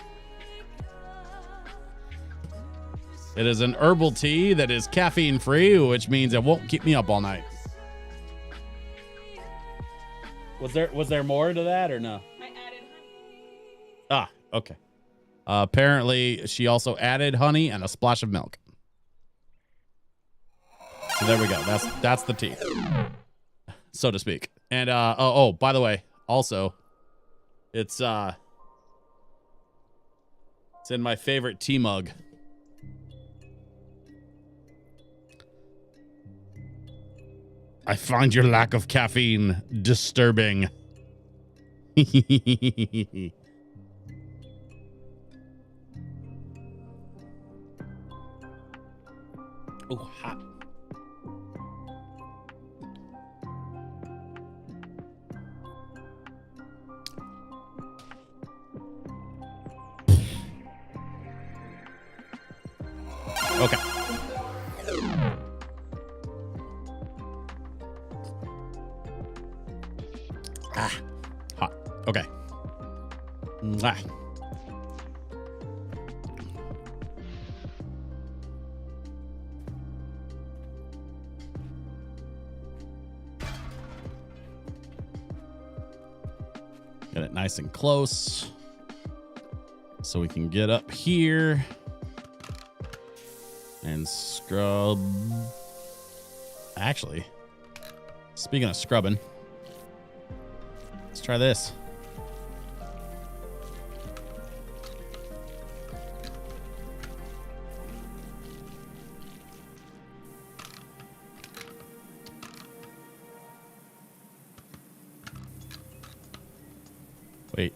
A: It is an herbal tea that is caffeine free, which means it won't keep me up all night. Was there more to that or no?
B: I added honey.
A: Ah, okay. Apparently, she also added honey and a splash of milk. So there we go. That's the tea, so to speak. And oh, by the way, also, it's in my favorite tea mug. I find your lack of caffeine disturbing. Oh, hot. Okay. Ah, hot. Okay. Mwah. Get it nice and close so we can get up here and scrub. Actually, speaking of scrubbing, let's try this. Wait.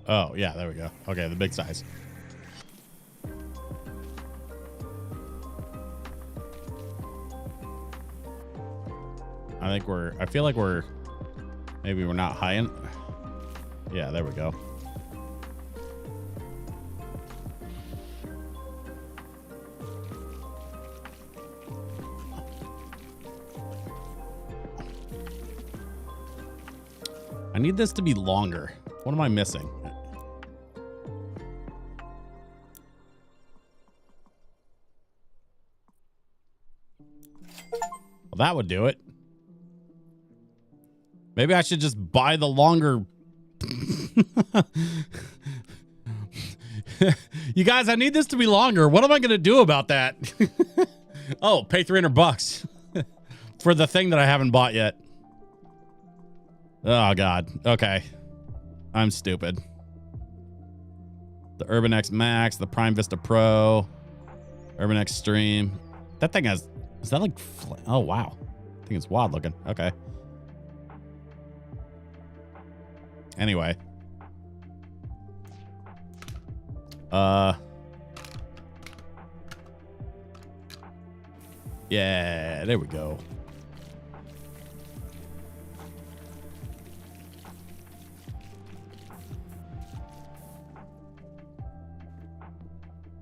A: Oh, yeah, there we go. Okay, the big size. I feel like maybe we're not high in. Yeah, there we go. I need this to be longer. What am I missing? Well, that would do it. Maybe I should just buy the longer. You guys, I need this to be longer. What am I going to do about that? Oh, pay $300 for the thing that I haven't bought yet. Oh, God. Okay. I'm stupid. The Urban X Max, the Prime Vista Pro, Urban X Stream. That thing has, is that like, oh, wow. I think it's wild looking. Okay. Anyway. Yeah, there we go.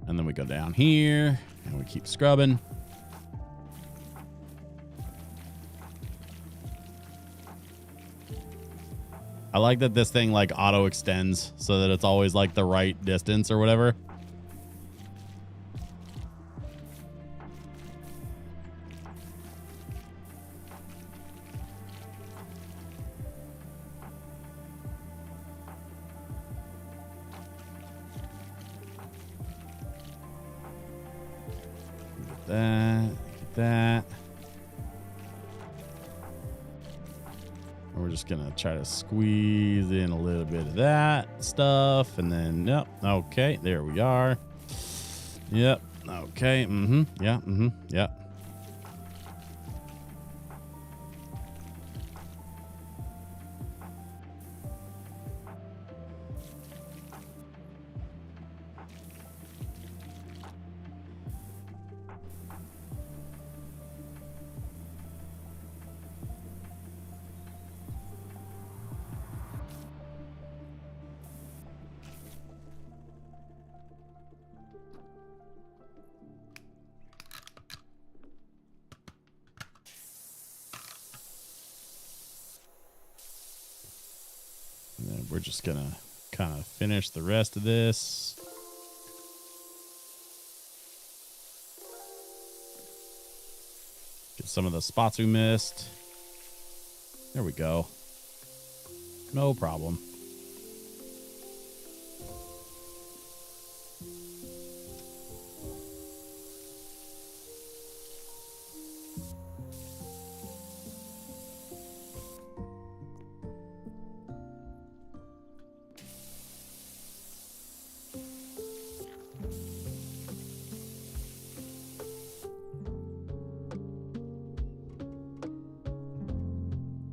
A: And then we go down here and we keep scrubbing. I like that this thing like auto extends so that it's always like the right distance or whatever. Get that. We're just gonna try to squeeze in a little bit of that stuff, and then yep, okay, there we are. Yep, okay, yep. And then we're just gonna kind of finish the rest of this. Get some of the spots we missed. There we go. No problem.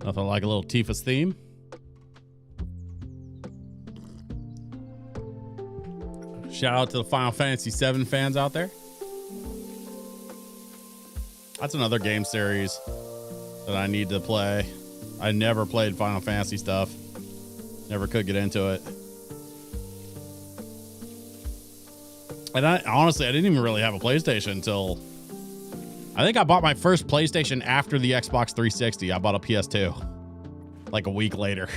A: Nothing like a little Tifa's theme. Shout out to the Final Fantasy VII fans out there. That's another game series that I need to play. I never played Final Fantasy stuff. Never could get into it. And honestly, I didn't even really have a PlayStation until... I think I bought my first PlayStation after the Xbox 360. I bought a PS2 like a week later.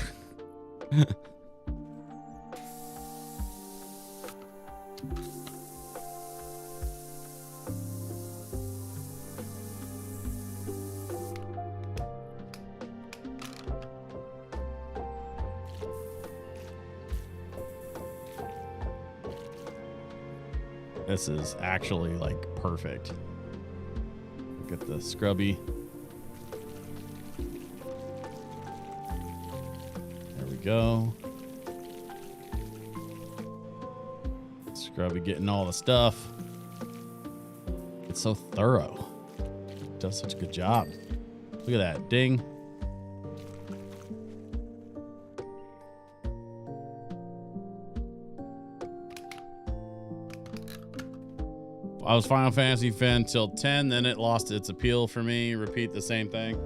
A: This is actually like perfect. Look at the scrubby. There we go. Scrubby getting all the stuff. It's so thorough. It does such a good job. Look at that. Ding. I was Final Fantasy fan till 10, then it lost its appeal for me. Repeat the same thing.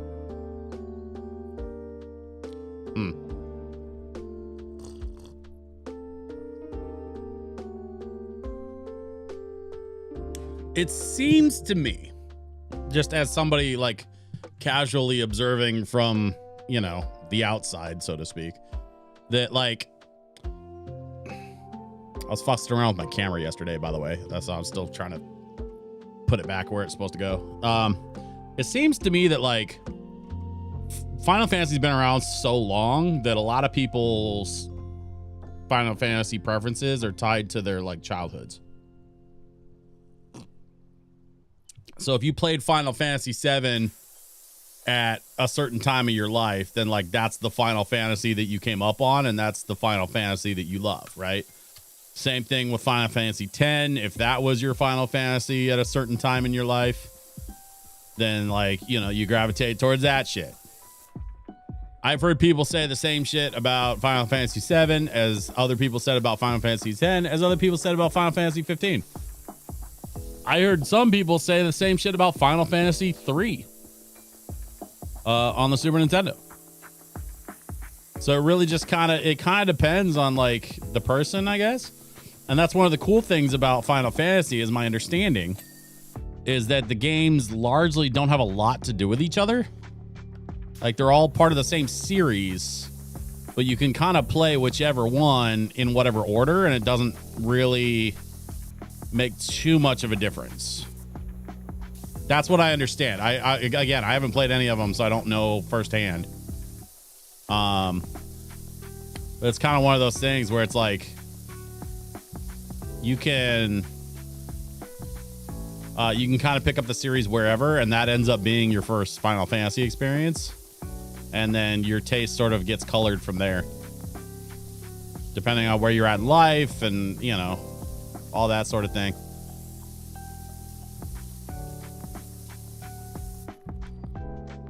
A: It seems to me, just as somebody like casually observing from, you know, the outside, so to speak, that like, I was fussing around with my camera yesterday, by the way. That's why I'm still trying to put it back where it's supposed to go. It seems to me that like Final Fantasy's been around so long that a lot of people's Final Fantasy preferences are tied to their like childhoods. So if you played Final Fantasy VII at a certain time of your life, then like that's the Final Fantasy that you came up on, and that's the Final Fantasy that you love, right? Same thing with Final Fantasy X. If that was your Final Fantasy at a certain time in your life, then like, you know, you gravitate towards that shit. I've heard people say the same shit about Final Fantasy VII as other people said about Final Fantasy X, as other people said about Final Fantasy 15. I heard some people say the same shit about Final Fantasy 3 on the Super Nintendo. So it really just kind of depends on like the person, I guess. And that's one of the cool things about Final Fantasy, is my understanding, is that the games largely don't have a lot to do with each other. Like they're all part of the same series, but you can kind of play whichever one in whatever order, and it doesn't really make too much of a difference. That's what I understand. I haven't played any of them, so I don't know firsthand. But it's kind of one of those things where it's like you can kind of pick up the series wherever, and that ends up being your first Final Fantasy experience, and then your taste sort of gets colored from there, depending on where you're at in life, and you know, all that sort of thing.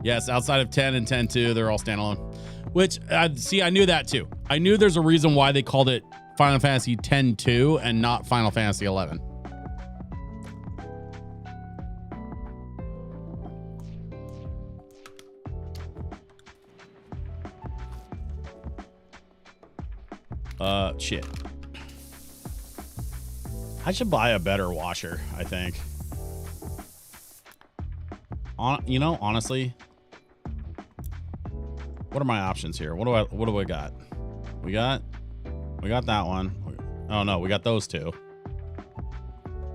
A: Yes, outside of 10 and 10-2, they're all standalone. Which, I knew that too. I knew there's a reason why they called it Final Fantasy X-2 and not Final Fantasy 11. Shit. I should buy a better washer, I think. You know, honestly, what are my options here? What do we got? We got that one. Oh no, we got those two.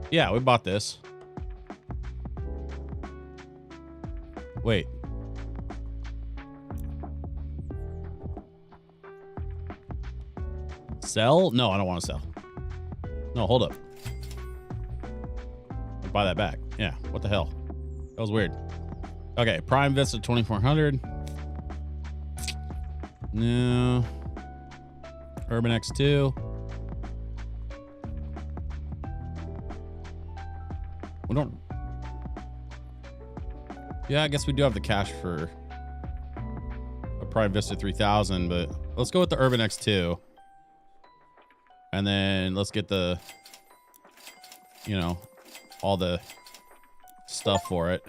A: Yeah, we bought this. Wait. Sell? No, I don't want to sell. No, hold up. I'll buy that back. Yeah, what the hell? That was weird. Okay, Prime Vista 2400. No. Urban X2. We don't. Yeah, I guess we do have the cash for a Prime Vista 3000, but let's go with the Urban X2. And then let's get the you know, all the stuff for it.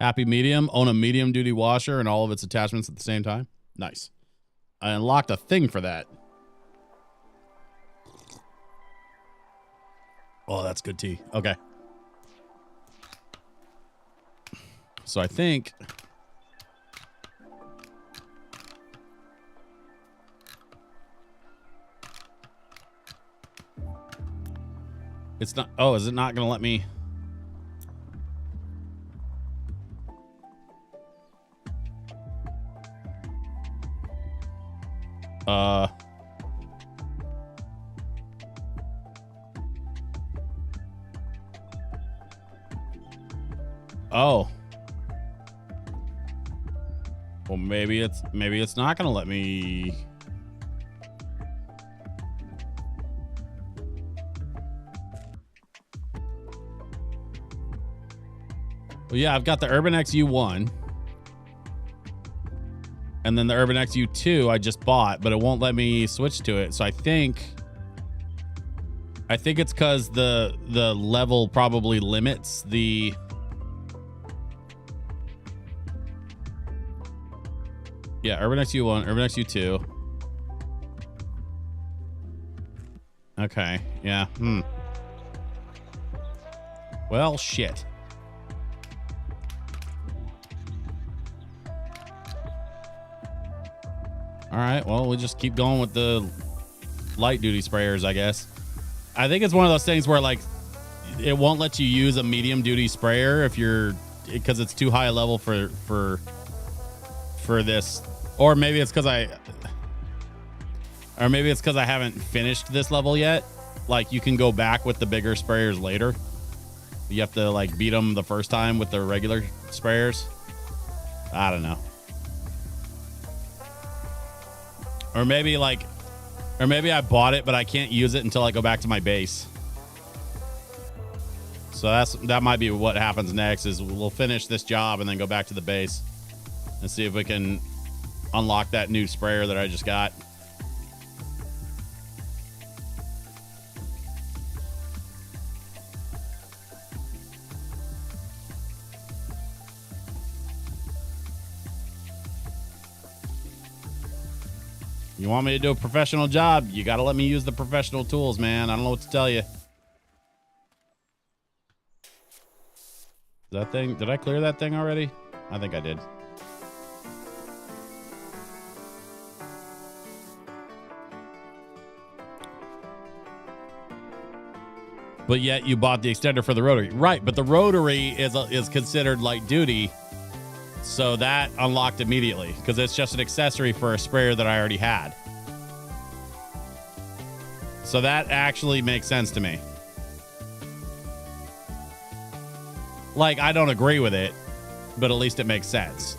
A: Happy medium. Own a medium duty washer and all of its attachments at the same time. Nice. I unlocked a thing for that. Oh, that's good tea. Okay. So I think it's not. Oh, is it not going to let me? Oh. Well, maybe it's not going to let me. Well, yeah, I've got the Urban X U1. And then the Urban X U2 I just bought, but it won't let me switch to it. So I think it's because the level probably limits the. Yeah, Urban X U1, Urban X U2. Okay, yeah. Well, shit. All right, well, we'll just keep going with the light duty sprayers, I guess. I think it's one of those things where, like, it won't let you use a medium duty sprayer if you're, because it's too high a level for this. Or maybe it's because I haven't finished this level yet. Like, you can go back with the bigger sprayers later. You have to, like, beat them the first time with the regular sprayers. I don't know. Or maybe I bought it, but I can't use it until I go back to my base. So that might be what happens next, is we'll finish this job and then go back to the base and see if we can unlock that new sprayer that I just got. You want me to do a professional job? You got to let me use the professional tools, man. I don't know what to tell you. That thing, did I clear that thing already? I think I did. But yet you bought the extender for the rotary. Right, but the rotary is considered light duty. So that unlocked immediately because it's just an accessory for a sprayer that I already had. So that actually makes sense to me. Like, I don't agree with it, but at least it makes sense.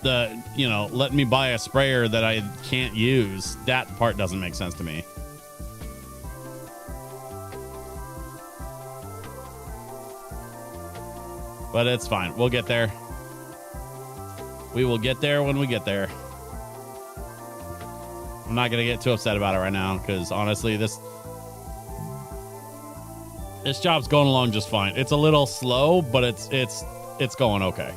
A: Let me buy a sprayer that I can't use. That part doesn't make sense to me. But it's fine. We'll get there. We will get there when we get there. I'm not going to get too upset about it right now because honestly, this job's going along just fine. It's a little slow, but it's going okay.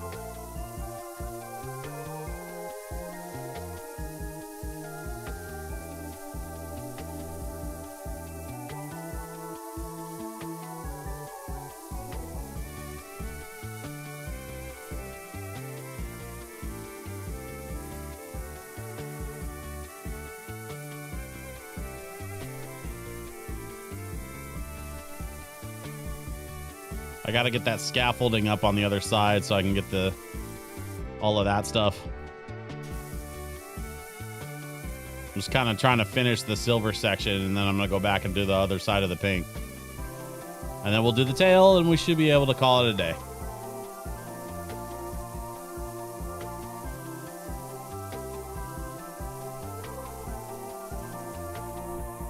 A: I got to get that scaffolding up on the other side so I can get all of that stuff. I'm just kind of trying to finish the silver section, and then I'm going to go back and do the other side of the pink. And then we'll do the tail, and we should be able to call it a day.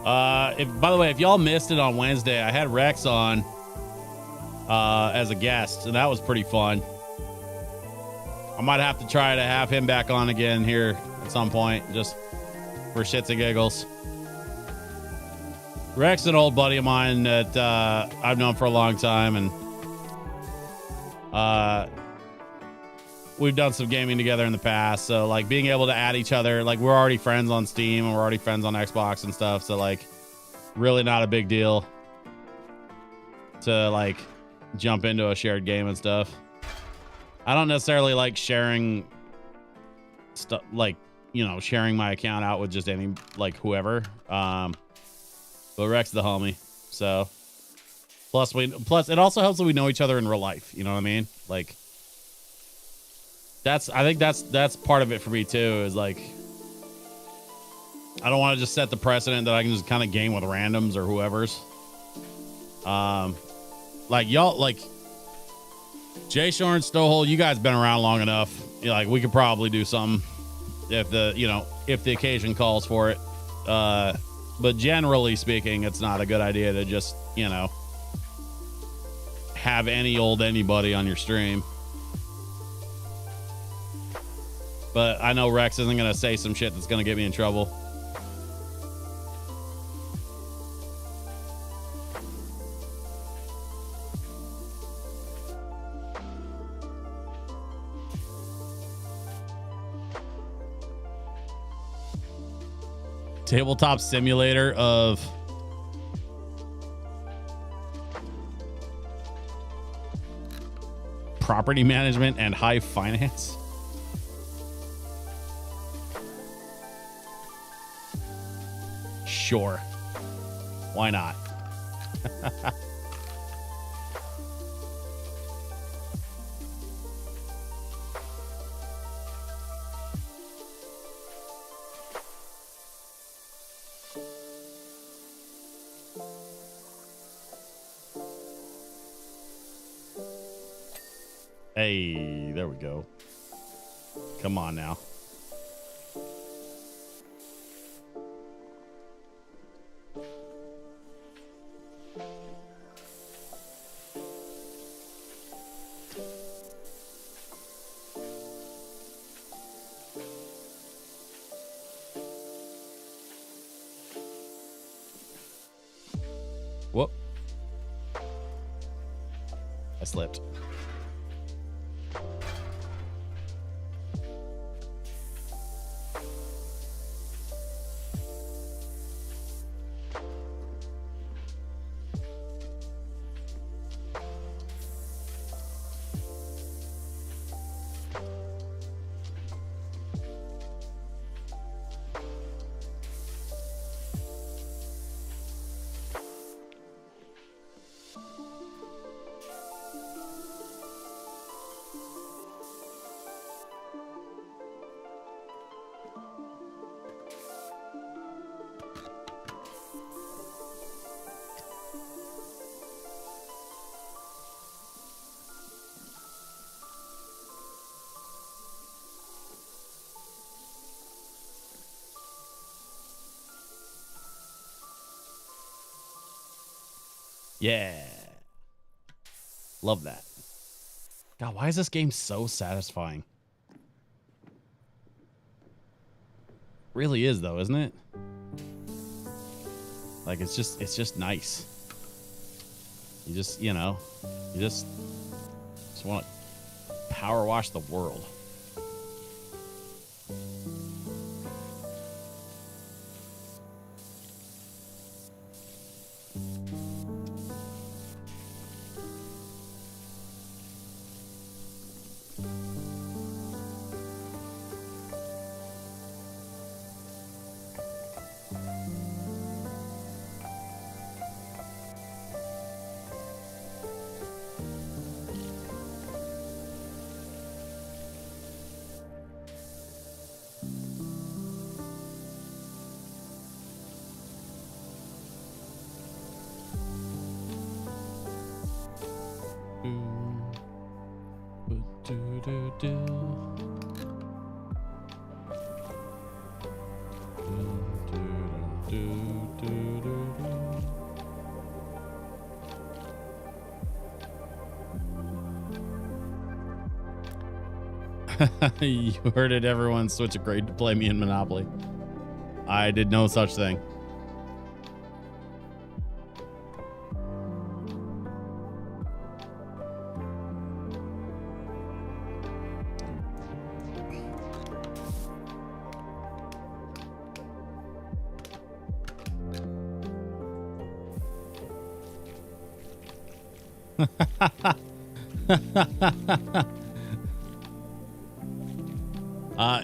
A: By the way, if y'all missed it on Wednesday, I had Rex on as a guest, and that was pretty fun. I might have to try to have him back on again here at some point, just for shits and giggles. Rex, an old buddy of mine that I've known for a long time, and we've done some gaming together in the past. So like being able to add each other, like we're already friends on Steam and we're already friends on Xbox and stuff. So like really not a big deal to like jump into a shared game and stuff. I don't necessarily like sharing stuff, like, you know, sharing my account out with just any, like whoever. But Rex the homie. So plus it also helps that we know each other in real life. You know what I mean? Like I think that's part of it for me too, is like, I don't want to just set the precedent that I can just kind of game with randoms or whoever's. Like y'all, like Jay Shore and Stowhole, you guys been around long enough. Like we could probably do something if the occasion calls for it. But generally speaking, it's not a good idea to just, you know, have anybody on your stream. But I know Rex isn't going to say some shit that's going to get me in trouble. Tabletop simulator of property management and high finance. Sure. Why not? Hey, there we go. Come on now. Whoop. I slipped. Yeah. Love that. God, why is this game so satisfying? Really is though, isn't it? Like it's just nice. You just, you know, you just want to power wash the world. You heard it, everyone. Switch a grade to play me in Monopoly. I did no such thing.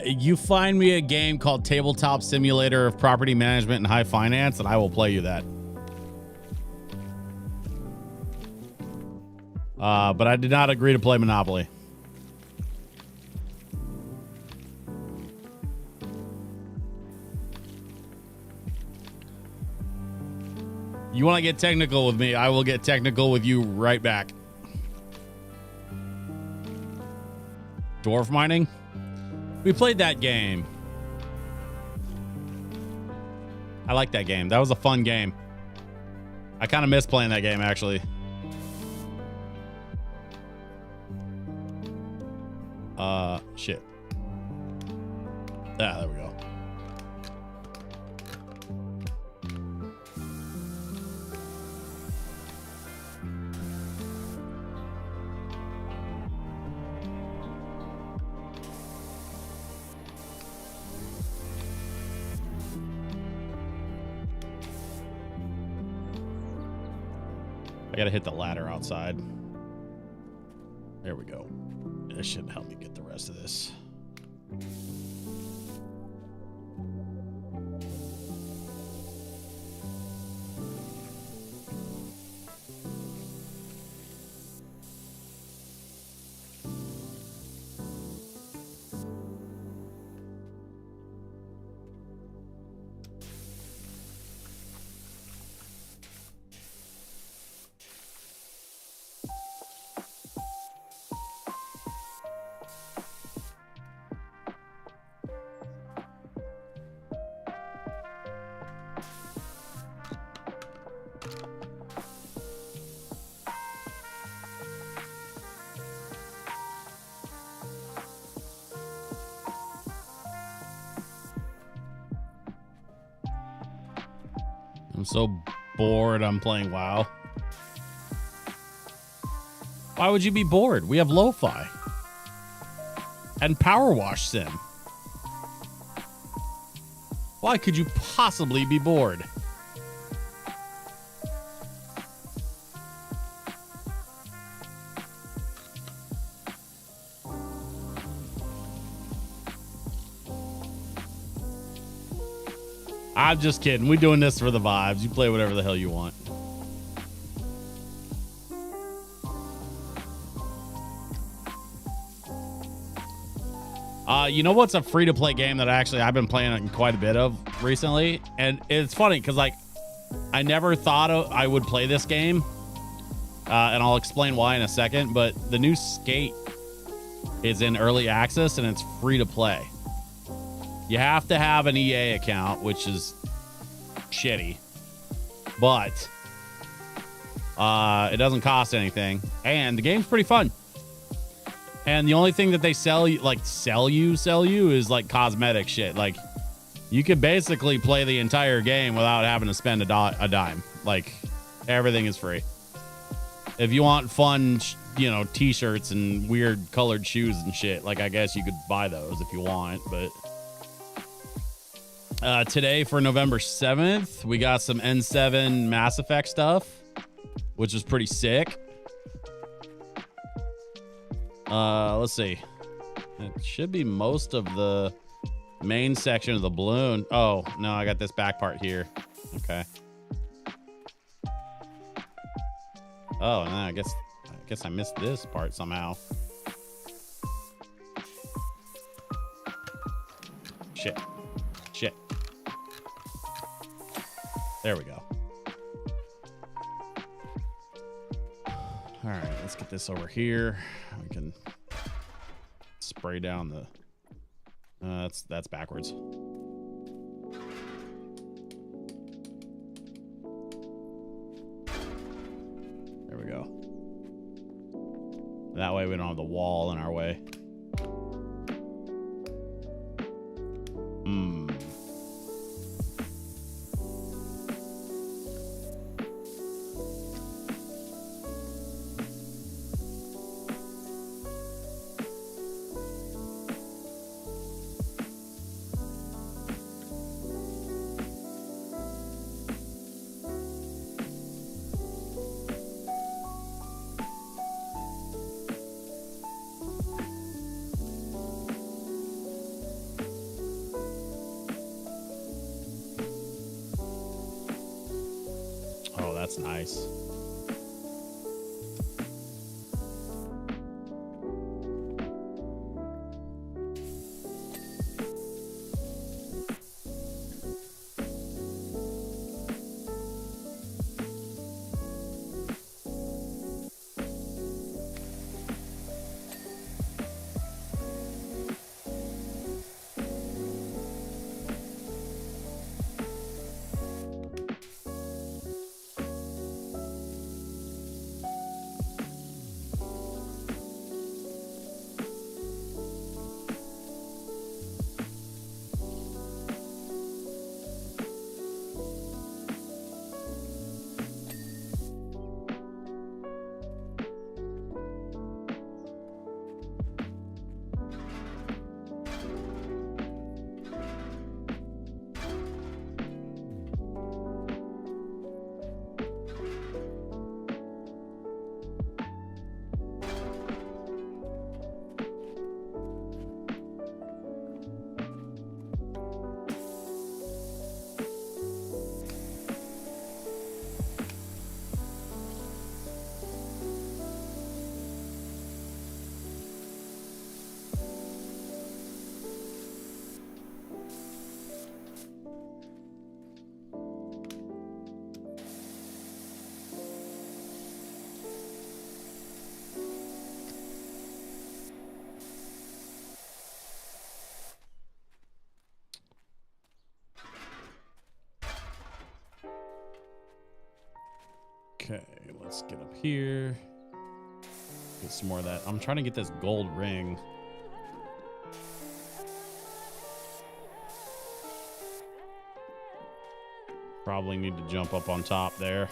A: You find me a game called Tabletop Simulator of Property Management and High Finance, and I will play you that. But I did not agree to play Monopoly. You want to get technical with me? I will get technical with you right back. Dwarf mining? We played that game. I like that game. That was a fun game. I kind of miss playing that game, actually. Shit. Ah, there we go. I gotta hit the ladder outside. There we go. This should help me get the rest of this. I'm so bored I'm playing WoW. Why would you be bored? We have LoFi and Powerwash Sim. Why could you possibly be bored? I'm just kidding. We're doing this for the vibes. You play whatever the hell you want. You know what's a free-to-play game that I've been playing quite a bit of recently? And it's funny because, like, I never thought I would play this game. And I'll explain why in a second. But the new Skate is in early access and it's free to play. You have to have an EA account, which is shitty. But it doesn't cost anything. And the game's pretty fun. And the only thing that they sell you is like cosmetic shit. Like, you could basically play the entire game without having to spend a dime. Like, everything is free. If you want fun, t-shirts and weird colored shoes and shit, like, I guess you could buy those if you want. But today for November 7th, we got some N7 Mass Effect stuff, which is pretty sick. Let's see. It should be most of the main section of the balloon. Oh, no, I got this back part here. Okay. Oh, no, I guess I missed this part somehow. Shit. There we go. All right, let's get this over here. We can spray down the... that's backwards. There we go. That way we don't have the wall in our way. that's nice. Okay, let's get up here. Get some more of that. I'm trying to get this gold ring. Probably need to jump up on top there.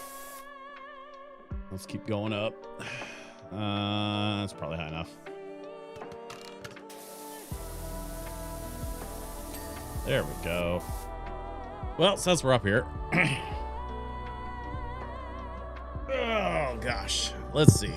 A: Let's keep going up. That's probably high enough. There we go. Well, since we're up here. Oh, gosh. Let's see.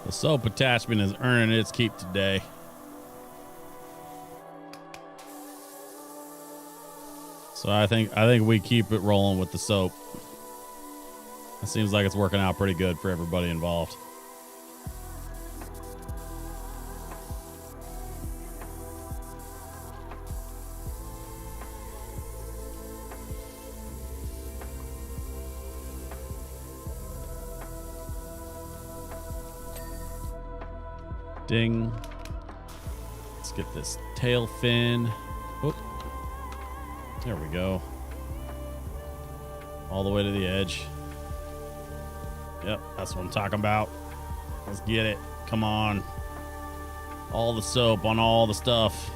A: The soap attachment is earning its keep today. So I think we keep it rolling with the soap. It seems like it's working out pretty good for everybody involved. Ding. Let's get this tail fin. Oh, there we go. All the way to the edge. Yep, that's what I'm talking about. Let's get it. Come on. All the soap on all the stuff.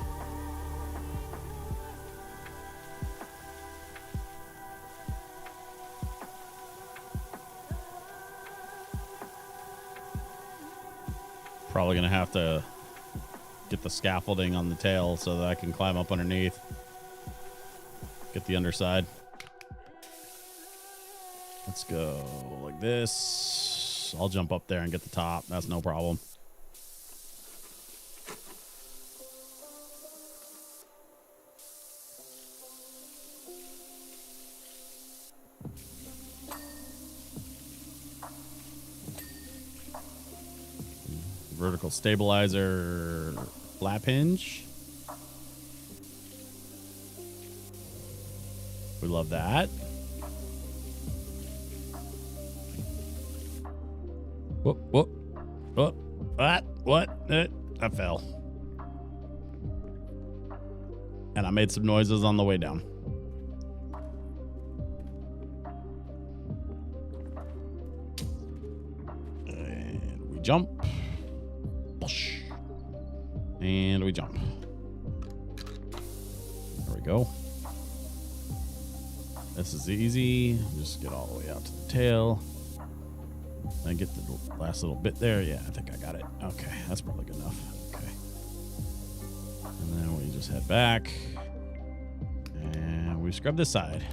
A: Probably gonna have to get the scaffolding on the tail so that I can climb up underneath. Get the underside. Let's go like this. I'll jump up there and get the top. That's no problem. Vertical stabilizer flap hinge. We love that. Whoop, whoop, whoop. What? I fell. And I made some noises on the way down. And we jump. And we jump. There we go. This is easy. Just get all the way out to the tail. And get the last little bit there. Yeah, I think I got it. Okay, that's probably good enough. Okay. And then we just head back. And we scrub this side.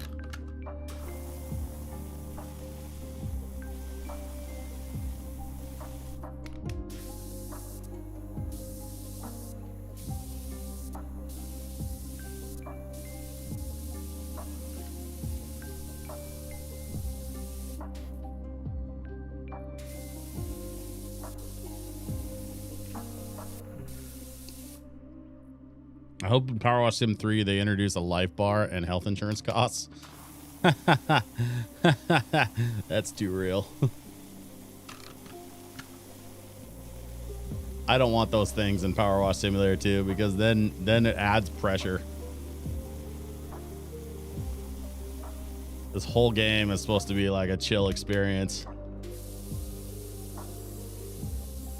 A: I hope in Power Wash Sim 3 they introduce a life bar and health insurance costs. That's too real. I don't want those things in Power Wash Simulator 2 because then it adds pressure. This whole game is supposed to be like a chill experience.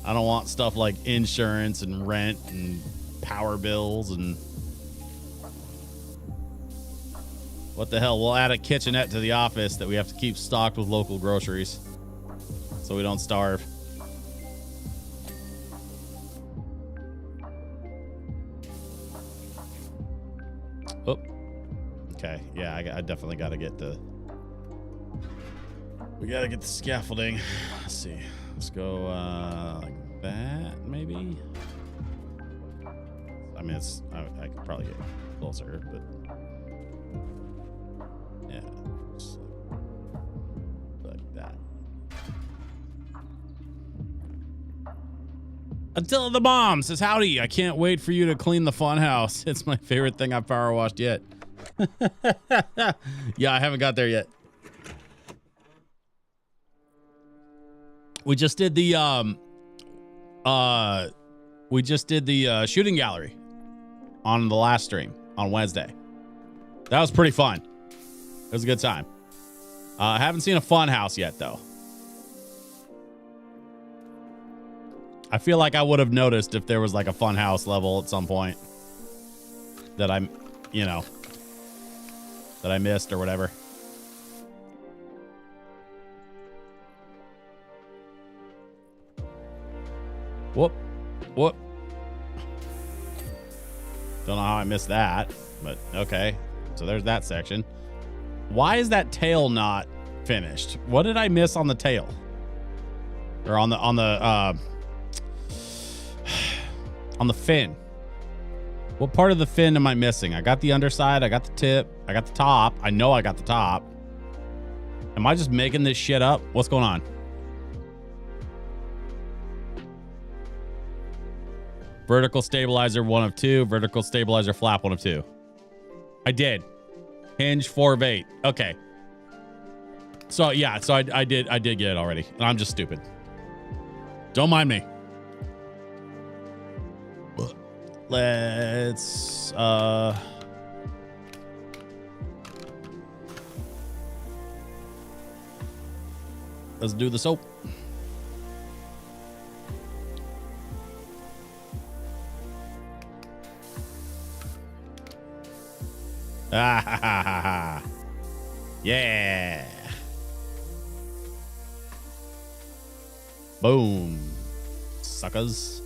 A: I don't want stuff like insurance and rent and power bills and what the hell. We'll add a kitchenette to the office that we have to keep stocked with local groceries so we don't starve. Oh, okay. Yeah, I definitely got to get we got to get the scaffolding. Let's see. Let's go like that maybe. I mean, I could probably get closer, but yeah, just like that. Until the Mom says, howdy, I can't wait for you to clean the fun house. It's my favorite thing I've power washed yet. Yeah, I haven't got there yet. We just did the shooting gallery on the last stream on Wednesday. That was pretty fun. It was a good time. I haven't seen a fun house yet though. I feel like I would have noticed if there was like a fun house level at some point that that I missed or whatever. Whoop. Don't know how I missed that, but okay. So there's that section. Why is that tail not finished? What did I miss on the tail? Or on the fin? What part of the fin am I missing? I got the underside, I got the tip, I got the top. I know I got the top. Am I just making this shit up? What's going on? Vertical stabilizer 1 of 2. Vertical stabilizer flap 1 of 2. I did. Hinge 4 of 8. Okay. So yeah, so I did get it already. And I'm just stupid. Don't mind me. Let's do the soap. Ah, ha, ha, ha, ha. Yeah. Boom. Suckers.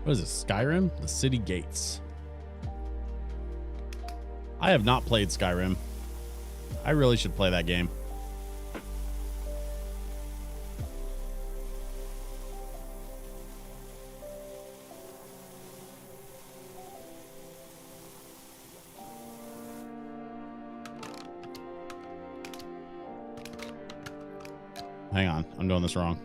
A: What is this? Skyrim? The city gates. I have not played Skyrim. I really should play that game. Hang on, I'm doing this wrong.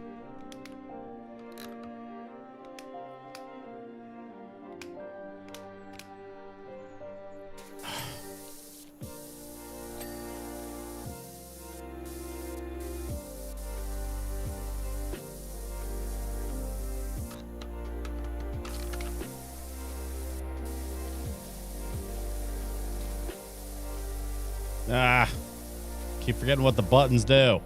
A: Keep forgetting what the buttons do.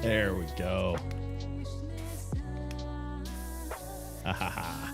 A: There we go. Ha ha ha.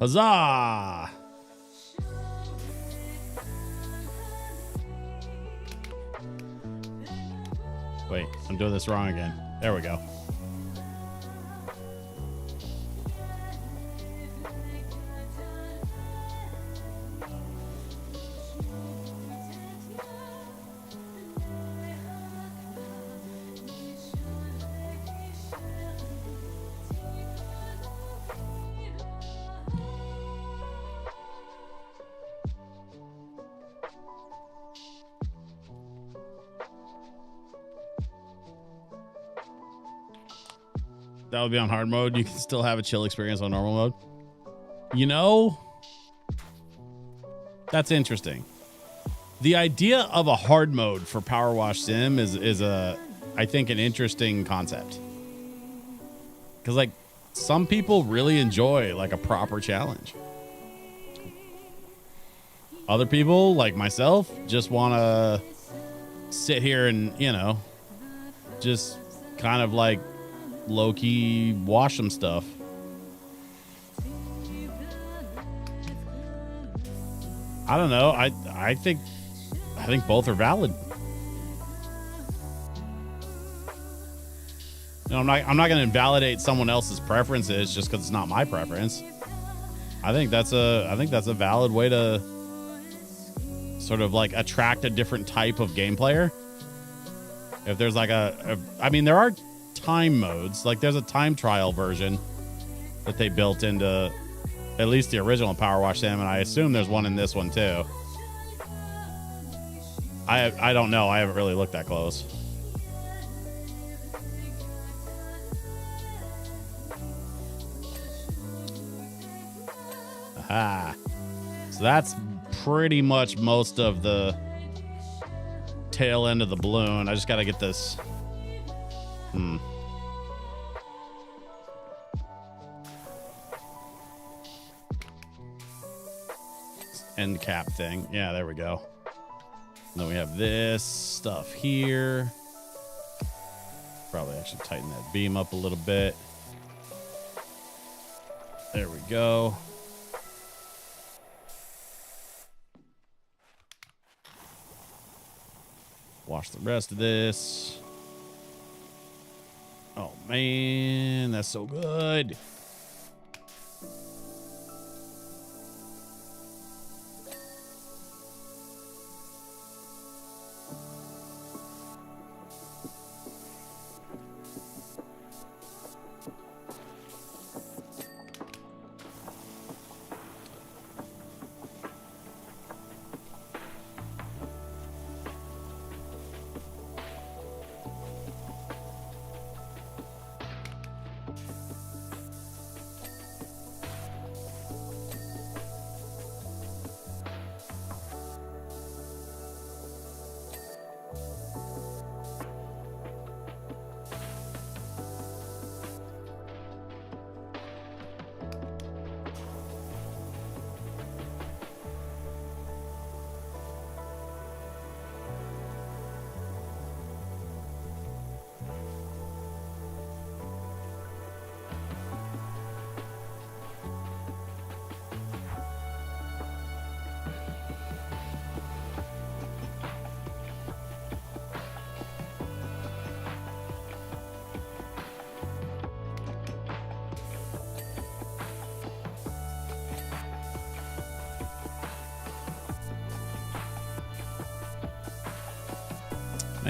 A: Huzzah! Wait, I'm doing this wrong again. There we go. That would be on hard mode. You can still have a chill experience on normal mode. You know, that's interesting. The idea of a hard mode for Power Wash Sim is I think an interesting concept. Because like some people really enjoy like a proper challenge. Other people like myself just want to sit here and, you know, just kind of like low-key wash some stuff. I don't know. I think both are valid. You know, I'm not going to invalidate someone else's preferences just because it's not my preference. I think that's a valid way to sort of like attract a different type of game player. If there's like I mean, there are time modes. Like there's a time trial version that they built into at least the original Power Wash Sim, and I assume there's one in this one too. I don't know. I haven't really looked that close. Aha. So that's pretty much most of the tail end of the balloon. I just got to get this. End cap thing. Yeah, there we go. And then we have this stuff here. Probably actually tighten that beam up a little bit. There we go. Wash the rest of this. Oh man, that's so good.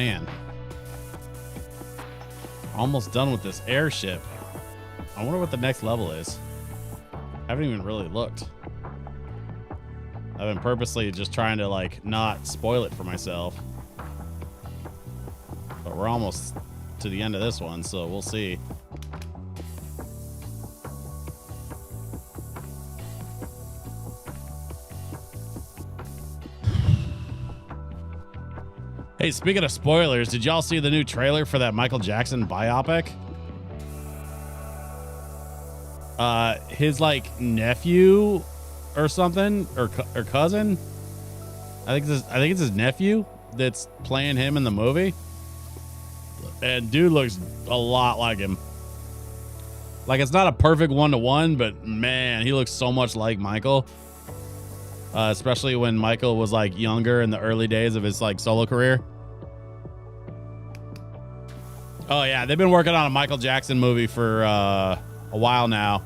A: Man. Almost done with this airship. I wonder what the next level is. I haven't even really looked. I've been purposely just trying to like not spoil it for myself. But we're almost to the end of this one, so we'll see. Hey, speaking of spoilers, did y'all see the new trailer for that Michael Jackson biopic? His like nephew or something or cousin. I think it's his nephew that's playing him in the movie. And dude looks a lot like him. Like it's not a perfect 1-to-1, but man, he looks so much like Michael. Especially when Michael was like younger in the early days of his like solo career. Oh yeah, they've been working on a Michael Jackson movie for a while now,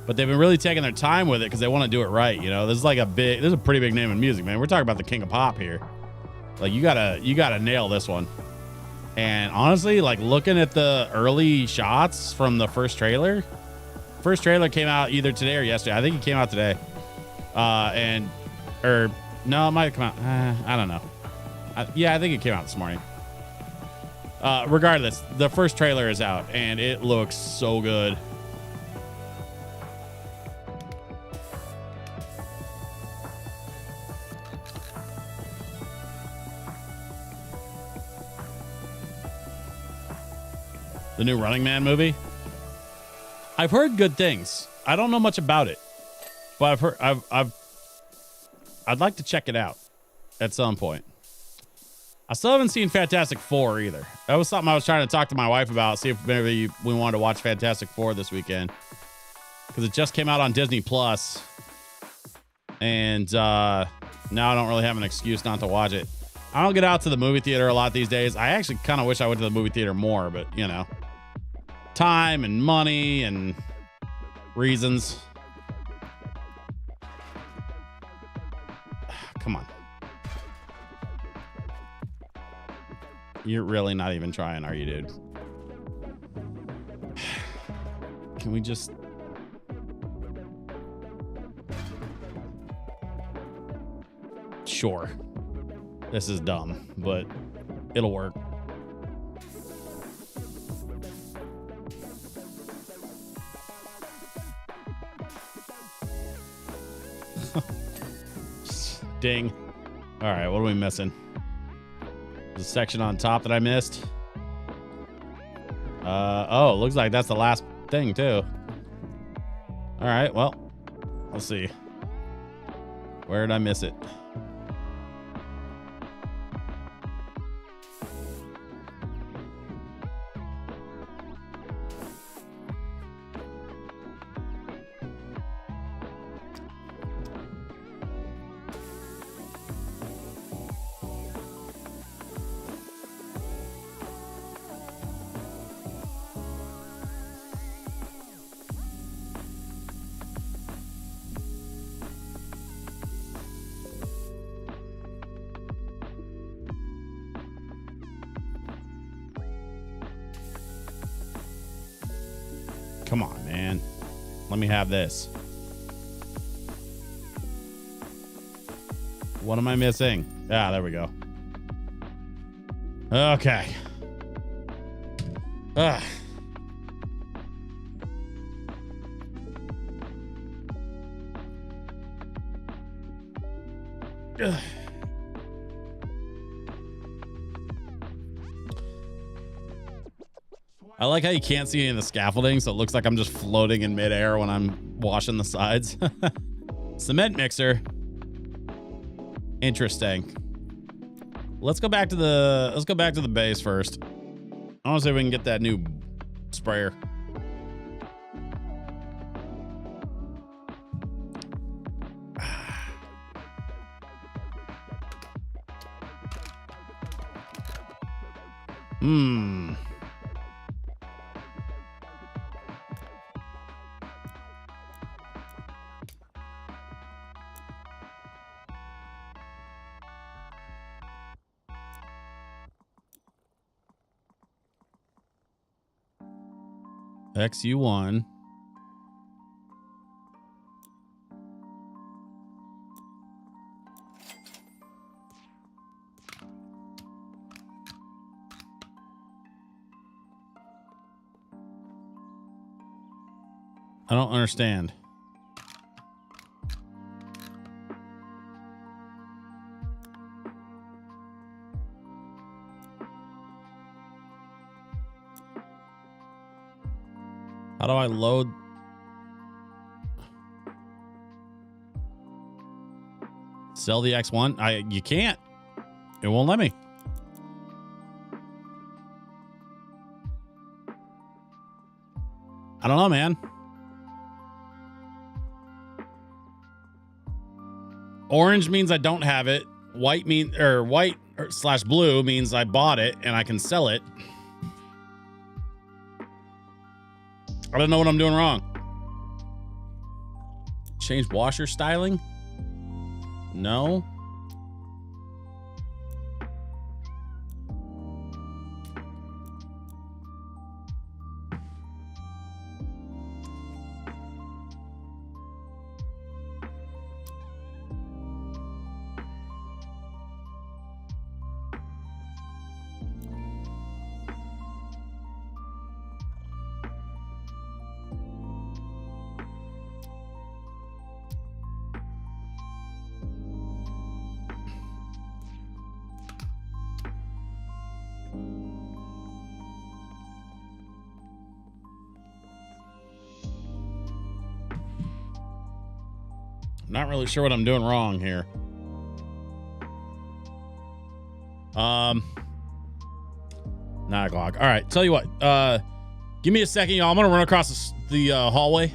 A: but they've been really taking their time with it because they want to do it right. You know, this is a pretty big name in music, man. We're talking about the king of pop here. Like you gotta nail this one. And honestly, like looking at the early shots from the first trailer came out either today or yesterday. I think it came out today. No, it might have come out. I don't know. I think it came out this morning. Regardless, the first trailer is out and it looks so good. The new Running Man movie. I've heard good things. I don't know much about it, but I'd like to check it out at some point. I still haven't seen Fantastic Four either. That was something I was trying to talk to my wife about, see if maybe we wanted to watch Fantastic Four this weekend. Because it just came out on Disney Plus. And now I don't really have an excuse not to watch it. I don't get out to the movie theater a lot these days. I actually kind of wish I went to the movie theater more, but you know, time and money and reasons. Come on. You're really not even trying, are you, dude? Can we just... Sure. This is dumb, but it'll work. Ding. All right, what are we missing? The section on top that I missed. Oh, looks like that's the last thing too. All right, well, let's see. Where did I miss it? Come on, man. Let me have this. What am I missing? Ah, there we go. Okay. Ugh. Ugh. I like how you can't see any of the scaffolding, so it looks like I'm just floating in midair when I'm washing the sides. Cement mixer. Interesting. Let's go back to the base first. I want to see if we can get that new sprayer. XU1. I don't understand. How do I load? Sell the X1? You can't. It won't let me. I don't know, man. Orange means I don't have it. White slash blue means I bought it and I can sell it. I don't know what I'm doing wrong. Change washer styling? No. Not really sure what I'm doing wrong here. 9 o'clock. All right. Tell you what. Give me a second, y'all. I'm gonna run across the hallway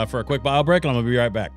A: for a quick bio break, and I'm gonna be right back.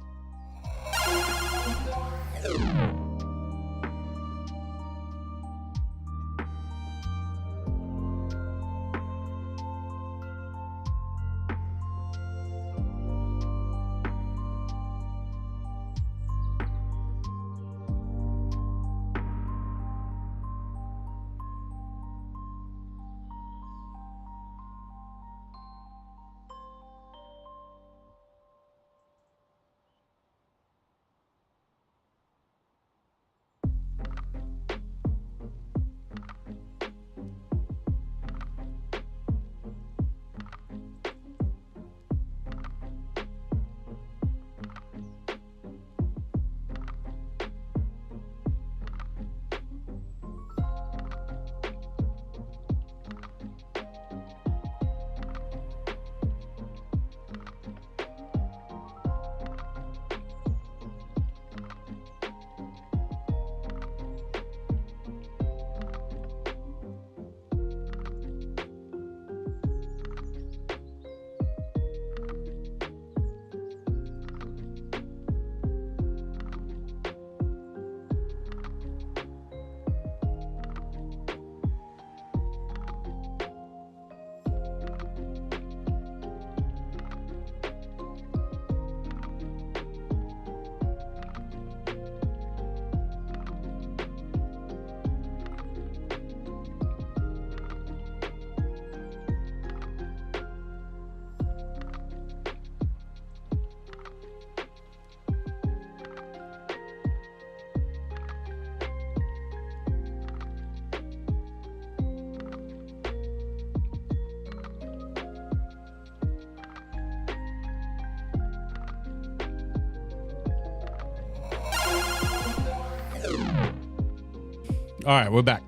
A: All right, we're back.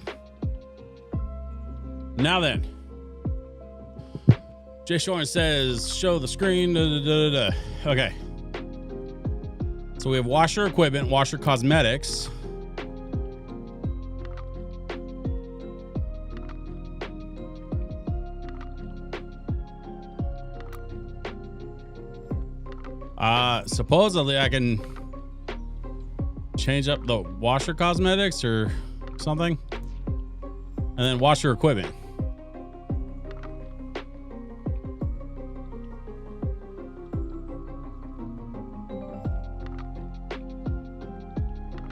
A: Now then, Jay Shorn says, show the screen. Okay. So we have washer equipment, washer cosmetics. Supposedly I can change up the washer cosmetics or something, and then washer equipment.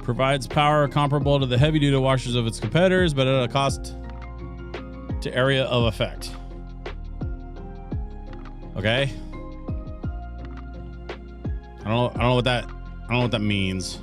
A: Provides power comparable to the heavy-duty washers of its competitors, but at a cost to area of effect. Okay. I don't know what that means.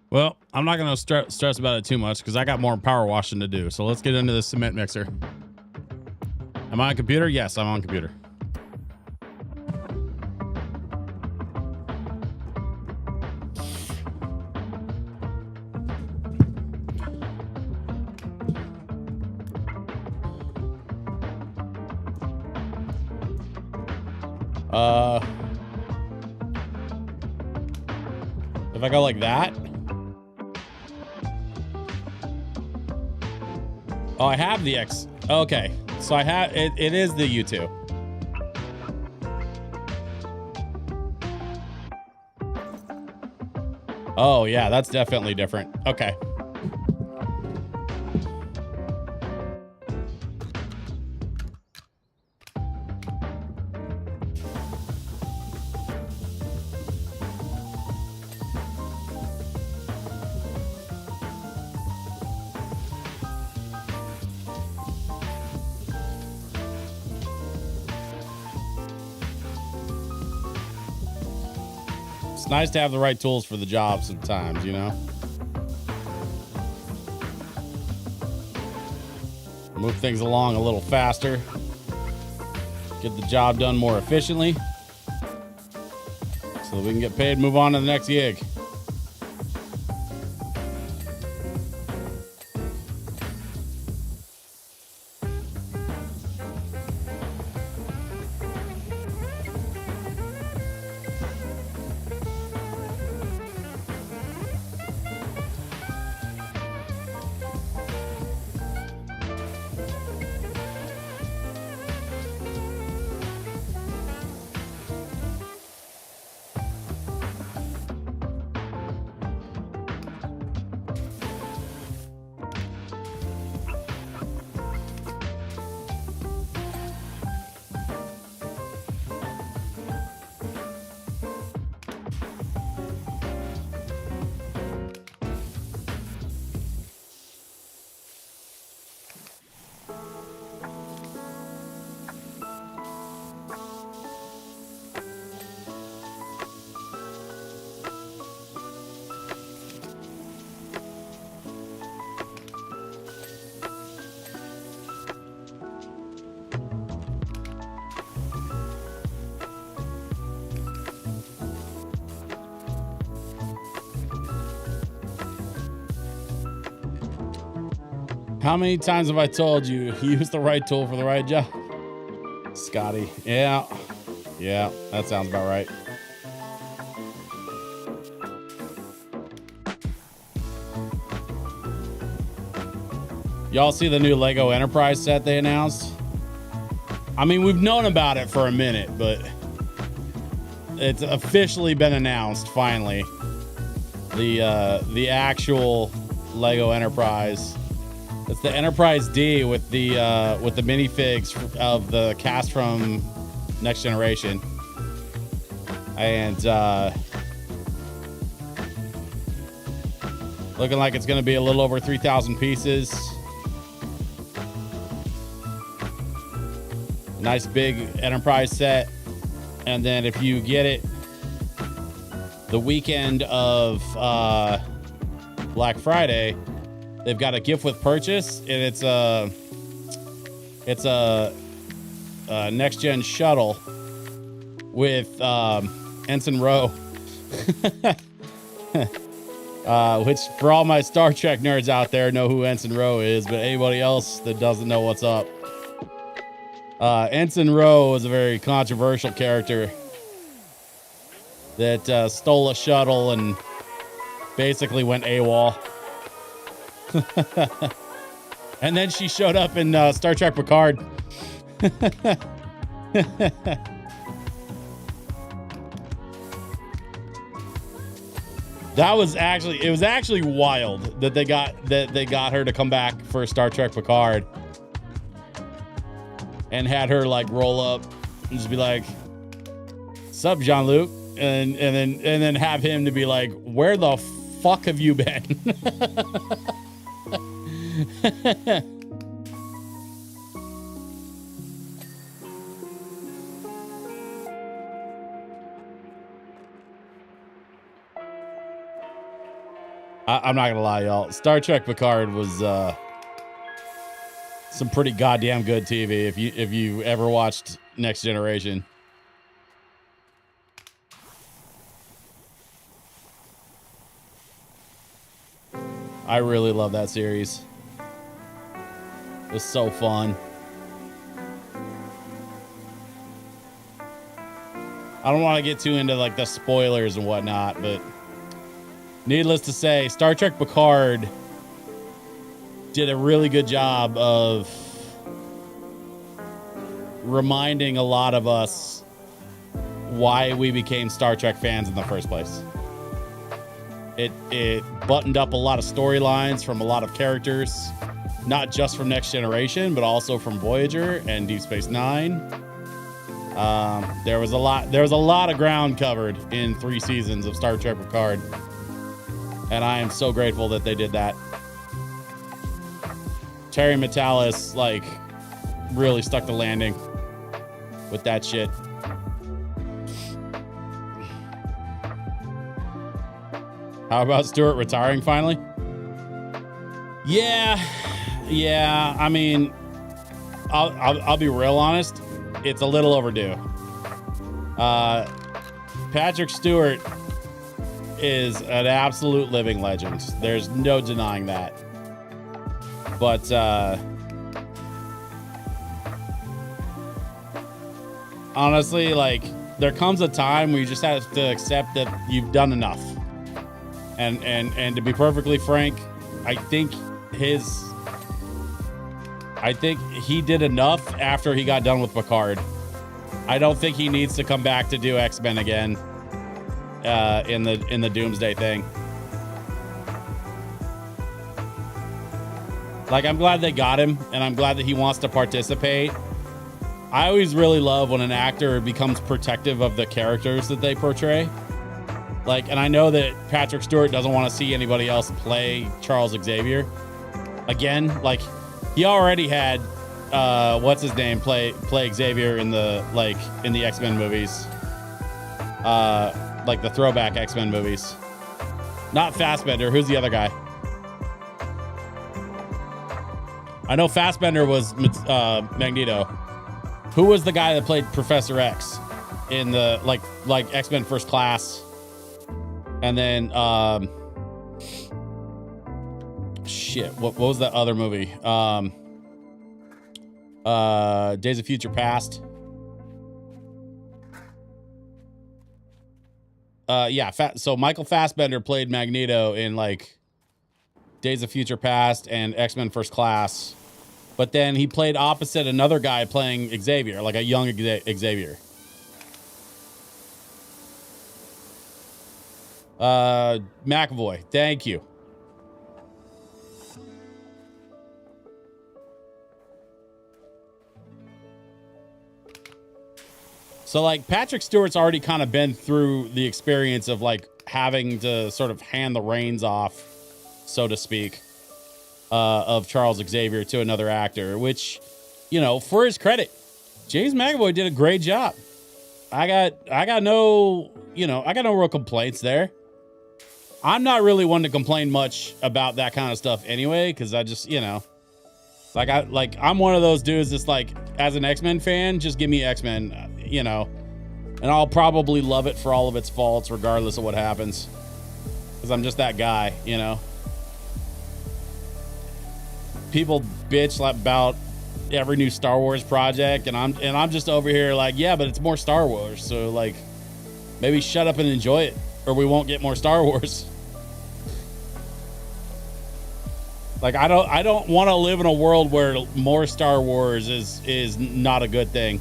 A: Well, I'm not going to stress about it too much because I got more power washing to do. So let's get into the cement mixer. Am I on computer? Yes, I'm on computer. If I go like that. Oh, I have the X. Okay. So I have it. It is the U2. Oh, yeah, that's definitely different. Okay. It's nice to have the right tools for the job sometimes, you know? Move things along a little faster. Get the job done more efficiently. So that we can get paid and move on to the next gig. How many times have I told you use the right tool for the right job? Scotty. Yeah. Yeah, that sounds about right. Y'all see the new Lego Enterprise set they announced? I mean, we've known about it for a minute, but it's officially been announced finally. The actual Lego Enterprise. It's the Enterprise D with the minifigs of the cast from Next Generation, and looking like it's going to be a little over 3,000 pieces. Nice big Enterprise set, and then if you get it the weekend of Black Friday, they've got a gift with purchase, and it's a next gen shuttle with Ensign Rowe, which for all my Star Trek nerds out there know who Ensign Rowe is, but anybody else that doesn't know what's up, Ensign Rowe is a very controversial character that stole a shuttle and basically went AWOL. And then she showed up in Star Trek Picard. It was actually wild that they got her to come back for Star Trek Picard. and had her like roll up and just be like, "Sup, Jean-Luc," and then have him to be like, "Where the fuck have you been?" I'm not gonna lie, y'all. Star Trek Picard was some pretty goddamn good TV. If you ever watched Next Generation, I really love that series. It's so fun. I don't want to get too into like the spoilers and whatnot, but needless to say, Star Trek Picard did a really good job of reminding a lot of us why we became Star Trek fans in the first place. It buttoned up a lot of storylines from a lot of characters, not just from Next Generation, but also from Voyager and Deep Space Nine. There was a lot of ground covered in 3 seasons of Star Trek Picard, and I am so grateful that they did that. Terry Metalis like really stuck the landing with that shit. How about Stewart retiring finally? Yeah. I mean, I'll be real honest. It's a little overdue. Patrick Stewart is an absolute living legend. There's no denying that. But honestly, like, there comes a time where you just have to accept that you've done enough. And to be perfectly frank, I think he did enough after he got done with Picard. I don't think he needs to come back to do X-Men again in the Doomsday thing. Like, I'm glad they got him, and I'm glad that he wants to participate. I always really love when an actor becomes protective of the characters that they portray. Like, and I know that Patrick Stewart doesn't want to see anybody else play Charles Xavier again. Like, he already had what's his name play Xavier in the X-Men movies, like the throwback X-Men movies. Not Fassbender. Who's the other guy? I know Fassbender was Magneto. Who was the guy that played Professor X in the like X-Men First Class? And then shit, what was that other movie? Days of Future Past. So Michael Fassbender played Magneto in like Days of Future Past and X-Men First Class, but then he played opposite another guy playing Xavier, like a young Xavier. McAvoy, thank you. So like Patrick Stewart's already kind of been through the experience of like having to sort of hand the reins off, so to speak, of Charles Xavier to another actor, which, you know, for his credit, James McAvoy did a great job. I got no real complaints there. I'm not really one to complain much about that kind of stuff anyway, because I just, you know, I'm one of those dudes that's like, as an X-Men fan, just give me X-Men, you know, and I'll probably love it for all of its faults, regardless of what happens, because I'm just that guy, you know. People bitch about every new Star Wars project, and I'm just over here like, yeah, but it's more Star Wars, so like, maybe shut up and enjoy it, or we won't get more Star Wars. Like, I don't want to live in a world where more Star Wars is not a good thing.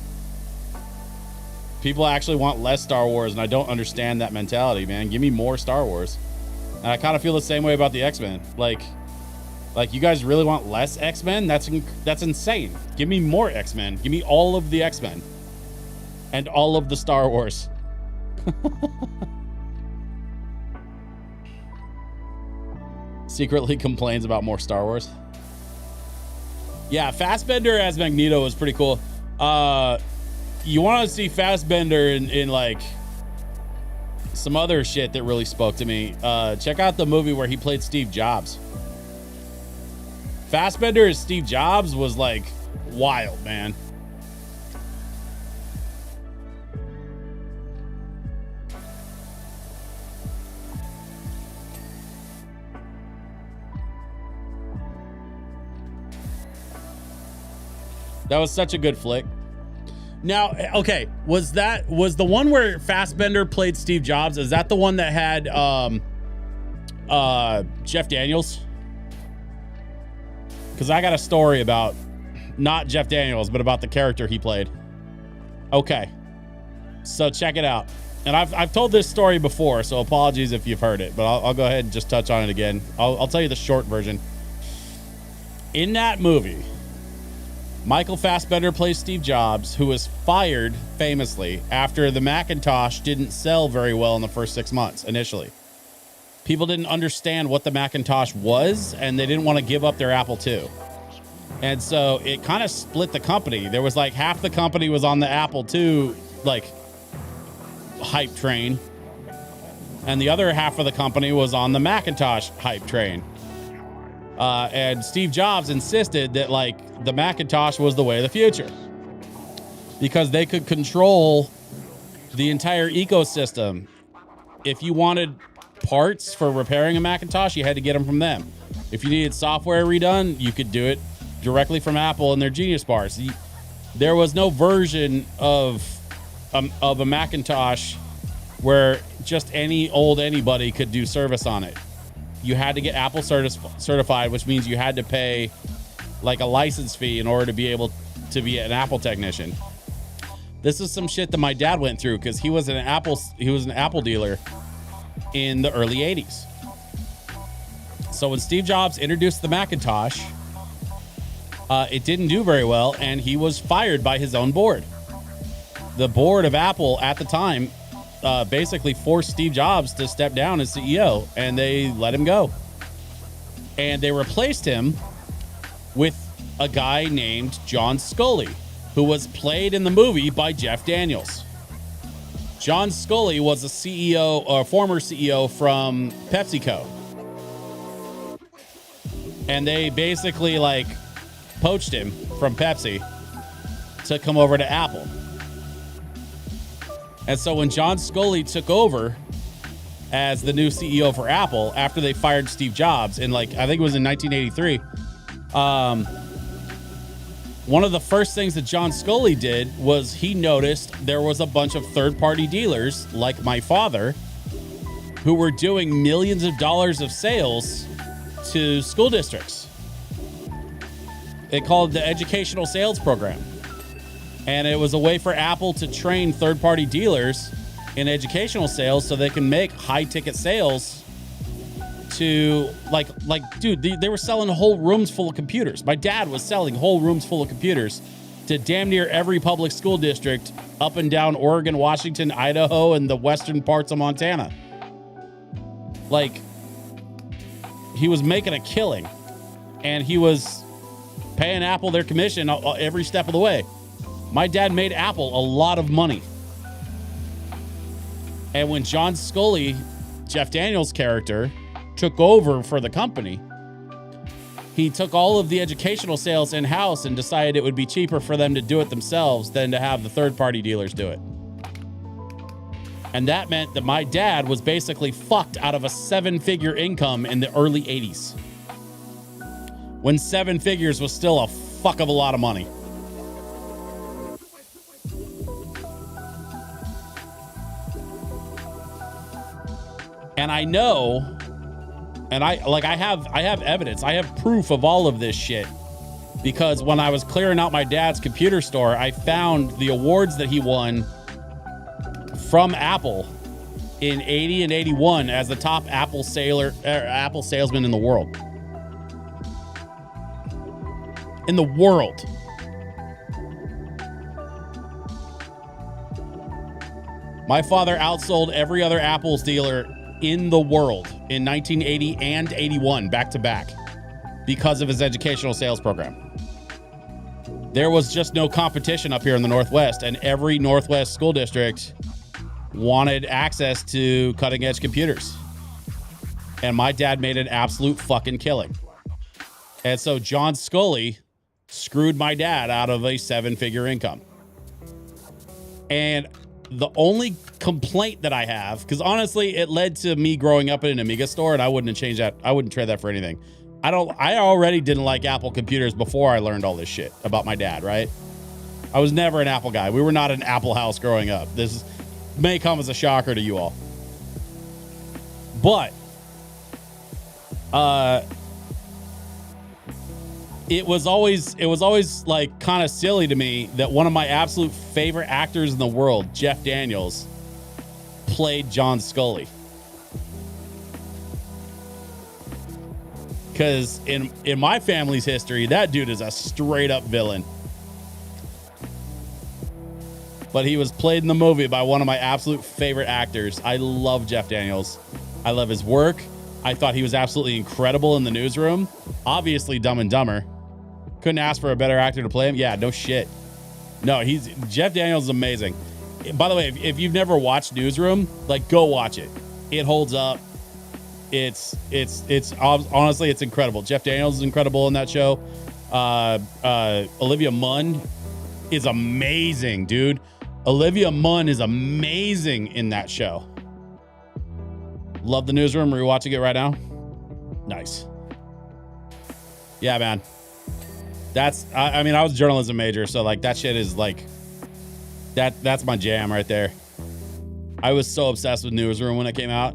A: People actually want less Star Wars, and I don't understand that mentality, man. Give me more Star Wars. And I kind of feel the same way about the X-Men. Like, Like, you guys really want less X-Men? That's insane. Give me more X-Men. Give me all of the X-Men. And all of the Star Wars. Secretly complains about more Star Wars. Yeah, Fassbender as Magneto was pretty cool. You want to see Fassbender in like some other shit that really spoke to me. Check out the movie where he played Steve Jobs. Fassbender as Steve Jobs was like wild, man. That was such a good flick. Now, okay, was the one where Fassbender played Steve Jobs? Is that the one that had Jeff Daniels? Because I got a story about not Jeff Daniels, but about the character he played. Okay, so check it out. And I've told this story before, so apologies if you've heard it, but I'll go ahead and just touch on it again. I'll tell you the short version. In that movie, Michael Fassbender plays Steve Jobs, who was fired famously after the Macintosh didn't sell very well in the first 6 months initially. People didn't understand what the Macintosh was, and they didn't want to give up their Apple II. And so it kind of split the company. There was like half the company was on the Apple II, like, hype train, and the other half of the company was on the Macintosh hype train. And Steve Jobs insisted that like the Macintosh was the way of the future because they could control the entire ecosystem. If you wanted parts for repairing a Macintosh, you had to get them from them. If you needed software redone, you could do it directly from Apple and their Genius Bars. There was no version of a Macintosh where just anybody could do service on it. You had to get Apple certified, which means you had to pay like a license fee in order to be able to be an Apple technician. This is some shit that my dad went through because he was an Apple dealer in the early 80s. So when Steve Jobs introduced the Macintosh, it didn't do very well, and he was fired by his own board. The board of Apple at the time basically forced Steve Jobs to step down as CEO, and they let him go. And they replaced him with a guy named John Sculley, who was played in the movie by Jeff Daniels. John Sculley was a CEO, or former CEO from PepsiCo. And they basically like poached him from Pepsi to come over to Apple. And so when John Sculley took over as the new CEO for Apple after they fired Steve Jobs in like, I think it was in 1983, one of the first things that John Sculley did was he noticed there was a bunch of third-party dealers like my father who were doing millions of dollars of sales to school districts. They called it the Educational Sales Program. And it was a way for Apple to train third-party dealers in educational sales so they can make high-ticket sales to, like, dude, they were selling whole rooms full of computers. My dad was selling whole rooms full of computers to damn near every public school district up and down Oregon, Washington, Idaho, and the western parts of Montana. Like, he was making a killing, and he was paying Apple their commission every step of the way. My dad made Apple a lot of money. And when John Sculley, Jeff Daniels' character, took over for the company, he took all of the educational sales in-house and decided it would be cheaper for them to do it themselves than to have the third-party dealers do it. And that meant that my dad was basically fucked out of a 7-figure income in the early 80s. When 7 figures was still a fuck of a lot of money. And I know, and I have evidence. I have proof of all of this shit because when I was clearing out my dad's computer store, I found the awards that he won from Apple in 80 and 81 as the top Apple salesman in the world. in the world. My father outsold every other Apple's dealer in the world in 1980 and 81 back to back because of his educational sales program. There was just no competition up here in the Northwest, and every Northwest school district wanted access to cutting edge computers. And my dad made an absolute fucking killing. And so John Scully screwed my dad out of a 7-figure income. And the only complaint that I have, because honestly, it led to me growing up in an Amiga store, and I wouldn't have changed that. I wouldn't trade that for anything. I already didn't like Apple computers before I learned all this shit about my dad, right? I was never an Apple guy. We were not an Apple house growing up. This may come as a shocker to you all. But it was always like kind of silly to me that one of my absolute favorite actors in the world, Jeff Daniels, played John Scully. Because in my family's history, that dude is a straight up villain. But he was played in the movie by one of my absolute favorite actors. I love Jeff Daniels. I love his work. I thought he was absolutely incredible in the newsroom. Obviously Dumb and Dumber. Couldn't ask for a better actor to play him. Yeah, no shit. No, Jeff Daniels is amazing. By the way, if you've never watched Newsroom, like, go watch it. It holds up. It's honestly, it's incredible. Jeff Daniels is incredible in that show. Olivia Munn is amazing, dude. Olivia Munn is amazing in that show. Love the Newsroom. Rewatching it right now. Nice. Yeah, man. I mean, I was a journalism major, so like that shit is like, that's my jam right there. I was so obsessed with Newsroom when it came out.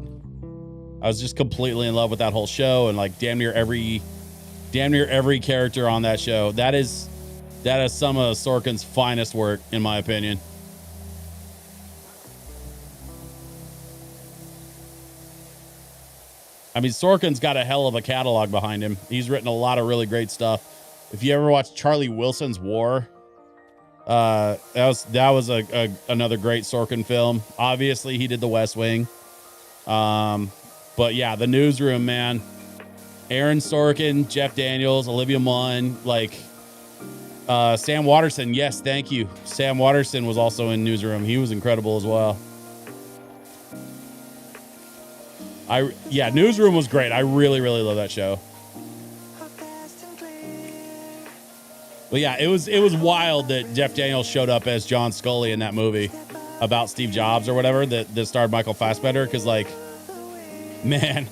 A: I was just completely in love with that whole show, and like damn near every character on that show. That is some of Sorkin's finest work, in my opinion. I mean, Sorkin's got a hell of a catalog behind him. He's written a lot of really great stuff. If you ever watched Charlie Wilson's War, that was another great Sorkin film. Obviously, he did The West Wing. But yeah, the Newsroom, man. Aaron Sorkin, Jeff Daniels, Olivia Munn, like Sam Waterston. Yes, thank you. Sam Waterston was also in Newsroom. He was incredible as well. Newsroom was great. I really, really love that show. But yeah, it was wild that Jeff Daniels showed up as John Scully in that movie about Steve Jobs or whatever that starred Michael Fassbender. Because like, man,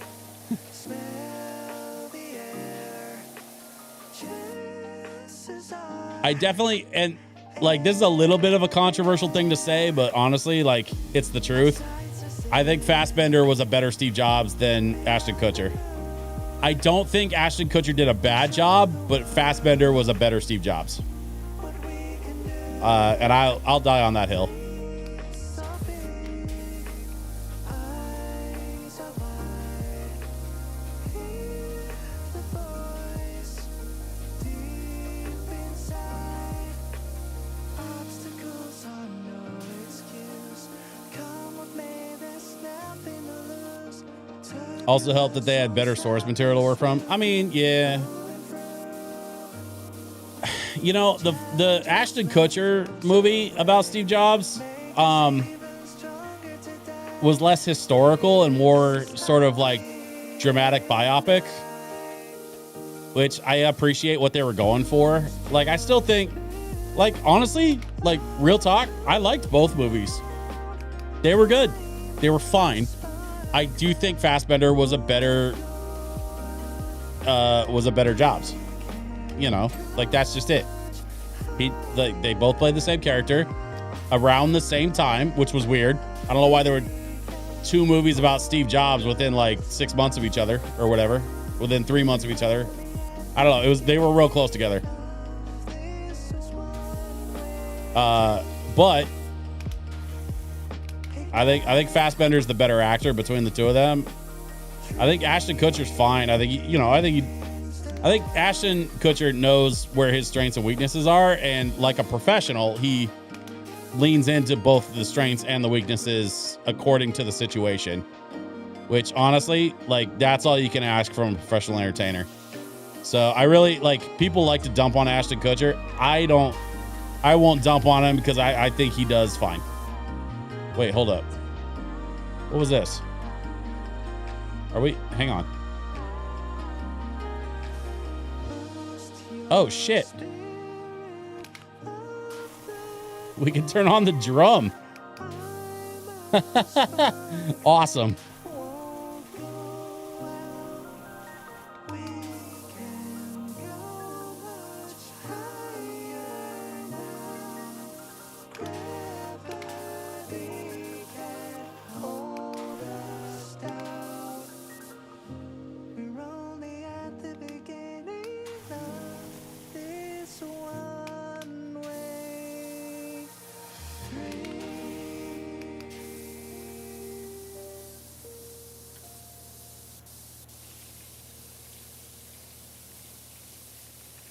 A: I definitely, and like, this is a little bit of a controversial thing to say, but honestly, like, it's the truth. I think Fassbender was a better Steve Jobs than Ashton Kutcher. I don't think Ashton Kutcher did a bad job, but Fassbender was a better Steve Jobs. And I'll die on that hill. Also helped that they had better source material to work from. I mean, yeah. You know, the Ashton Kutcher movie about Steve Jobs was less historical and more sort of like dramatic biopic, which I appreciate what they were going for. Like, I still think, like, honestly, like, real talk, I liked both movies. They were good. They were fine. I do think Fassbender was a better Jobs. You know, like, that's just it. They both played the same character around the same time, which was weird. I don't know why there were two movies about Steve Jobs within like 6 months of each other or whatever, within 3 months of each other. I don't know. They were real close together. But I think Fassbender's the better actor between the two of them. I think Ashton Kutcher's fine. I think I think Ashton Kutcher knows where his strengths and weaknesses are, and like a professional, he leans into both the strengths and the weaknesses according to the situation. Which honestly, like, that's all you can ask from a professional entertainer. So I really like, people like to dump on Ashton Kutcher. I won't dump on him because I think he does fine. Wait, hold up. What was this? Hang on. Oh shit. We can turn on the drum. Awesome.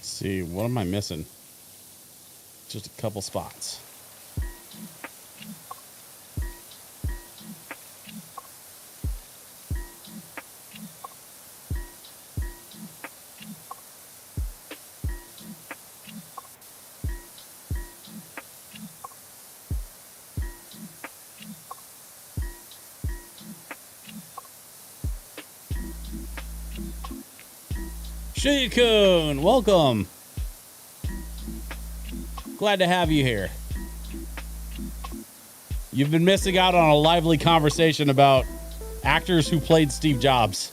A: See, what am I missing? Just a couple spots. Shiyakun, welcome. Glad to have you here. You've been missing out on a lively conversation about actors who played Steve Jobs.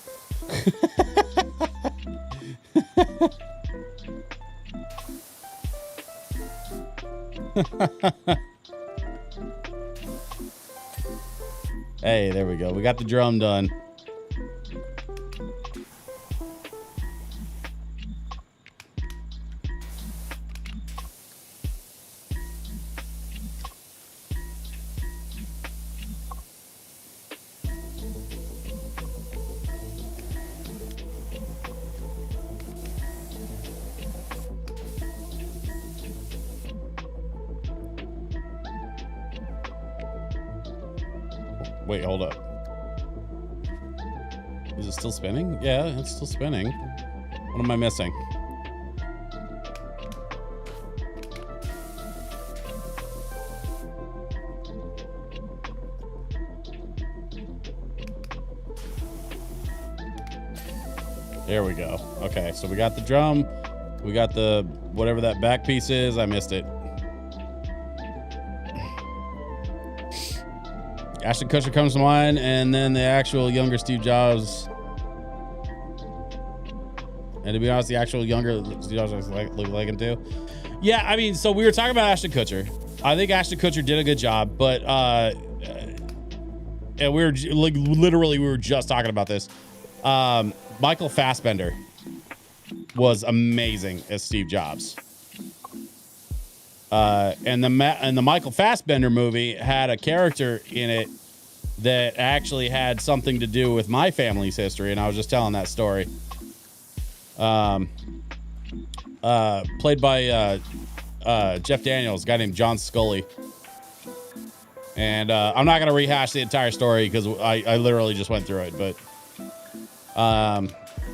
A: Hey, there we go. We got the drum done. Wait, hold up. Is it still spinning? Yeah, it's still spinning. What am I missing? There we go. Okay, so we got the drum. We got the whatever that back piece is. I missed it. Ashton Kutcher comes to mind, and then the actual younger Steve Jobs. And to be honest, the actual younger Steve Jobs look like him too. Yeah, I mean, so we were talking about Ashton Kutcher. I think Ashton Kutcher did a good job, but and we were like literally we were just talking about this. Michael Fassbender was amazing as Steve Jobs. And the Michael Fassbender movie had a character in it that actually had something to do with my family's history, and I was just telling that story. Played by Jeff Daniels, a guy named John Scully. And I'm not going to rehash the entire story because I literally just went through it, but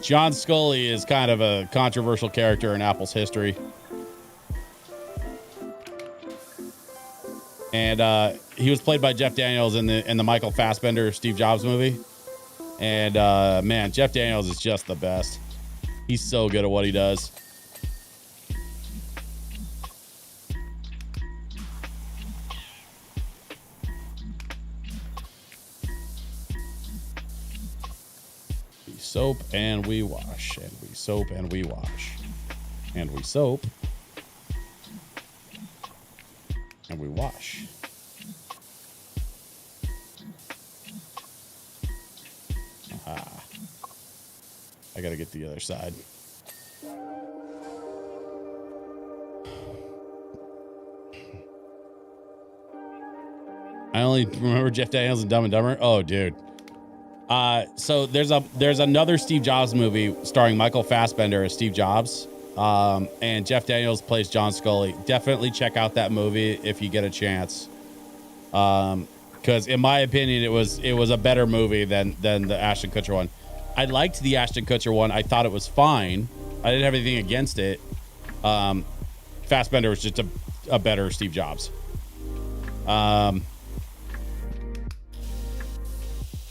A: John Scully is kind of a controversial character in Apple's history. And he was played by Jeff Daniels in the Michael Fassbender Steve Jobs movie. And man, Jeff Daniels is just the best. He's so good at what he does. We soap and we wash, and we soap and we wash, and we soap and we wash. Aha. I gotta get the other side. I only remember Jeff Daniels and Dumb and Dumber. Oh, dude. So there's another Steve Jobs movie starring Michael Fassbender as Steve Jobs, and Jeff Daniels plays John Scully. Definitely check out that movie if you get a chance, because in my opinion, it was a better movie than the Ashton Kutcher one. I liked the Ashton Kutcher one. I thought it was fine. I didn't have anything against it. Fassbender was just a better Steve Jobs.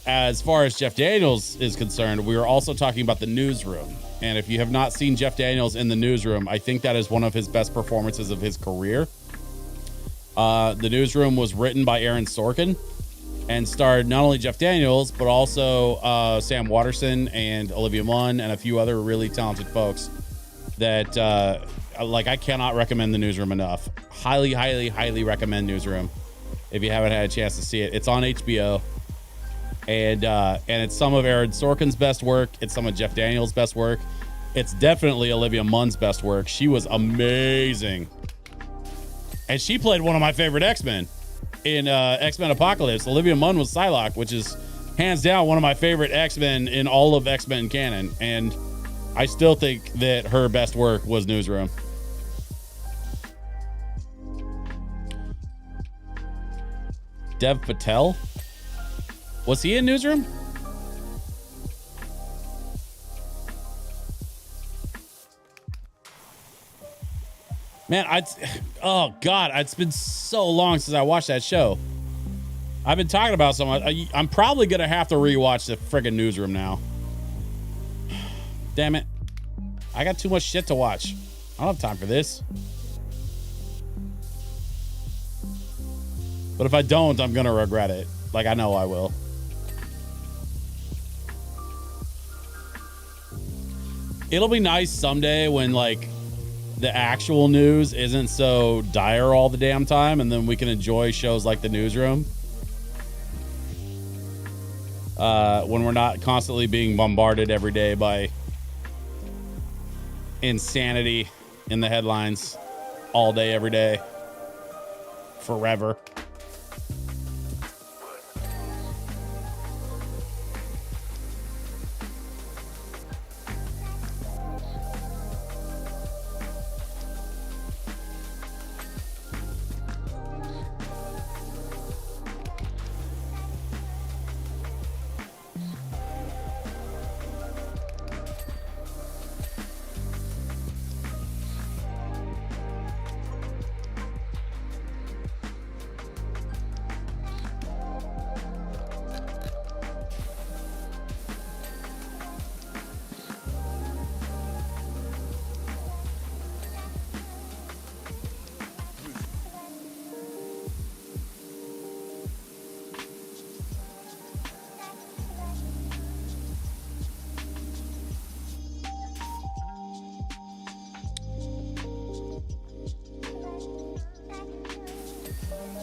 A: As far as Jeff Daniels is concerned, we were also talking about The Newsroom. And if you have not seen Jeff Daniels in The Newsroom, I think that is one of his best performances of his career. The Newsroom was written by Aaron Sorkin and starred not only Jeff Daniels, but also Sam Waterston and Olivia Munn and a few other really talented folks that, I cannot recommend The Newsroom enough. Highly, highly, highly recommend Newsroom if you haven't had a chance to see it. It's on HBO. And it's some of Aaron Sorkin's best work. It's some of Jeff Daniels' best work. It's definitely Olivia Munn's best work. She was amazing. And she played one of my favorite X-Men in X-Men Apocalypse. Olivia Munn was Psylocke, which is hands down one of my favorite X-Men in all of X-Men canon. And I still think that her best work was Newsroom. Dev Patel? Was he in Newsroom? Man, oh God, it's been so long since I watched that show. I've been talking about so much. I'm probably going to have to rewatch the friggin' Newsroom now. Damn it. I got too much shit to watch. I don't have time for this. But if I don't, I'm going to regret it. Like, I know I will. It'll be nice someday when, like, the actual news isn't so dire all the damn time, and then we can enjoy shows like The Newsroom. When we're not constantly being bombarded every day by insanity in the headlines all day, every day, forever.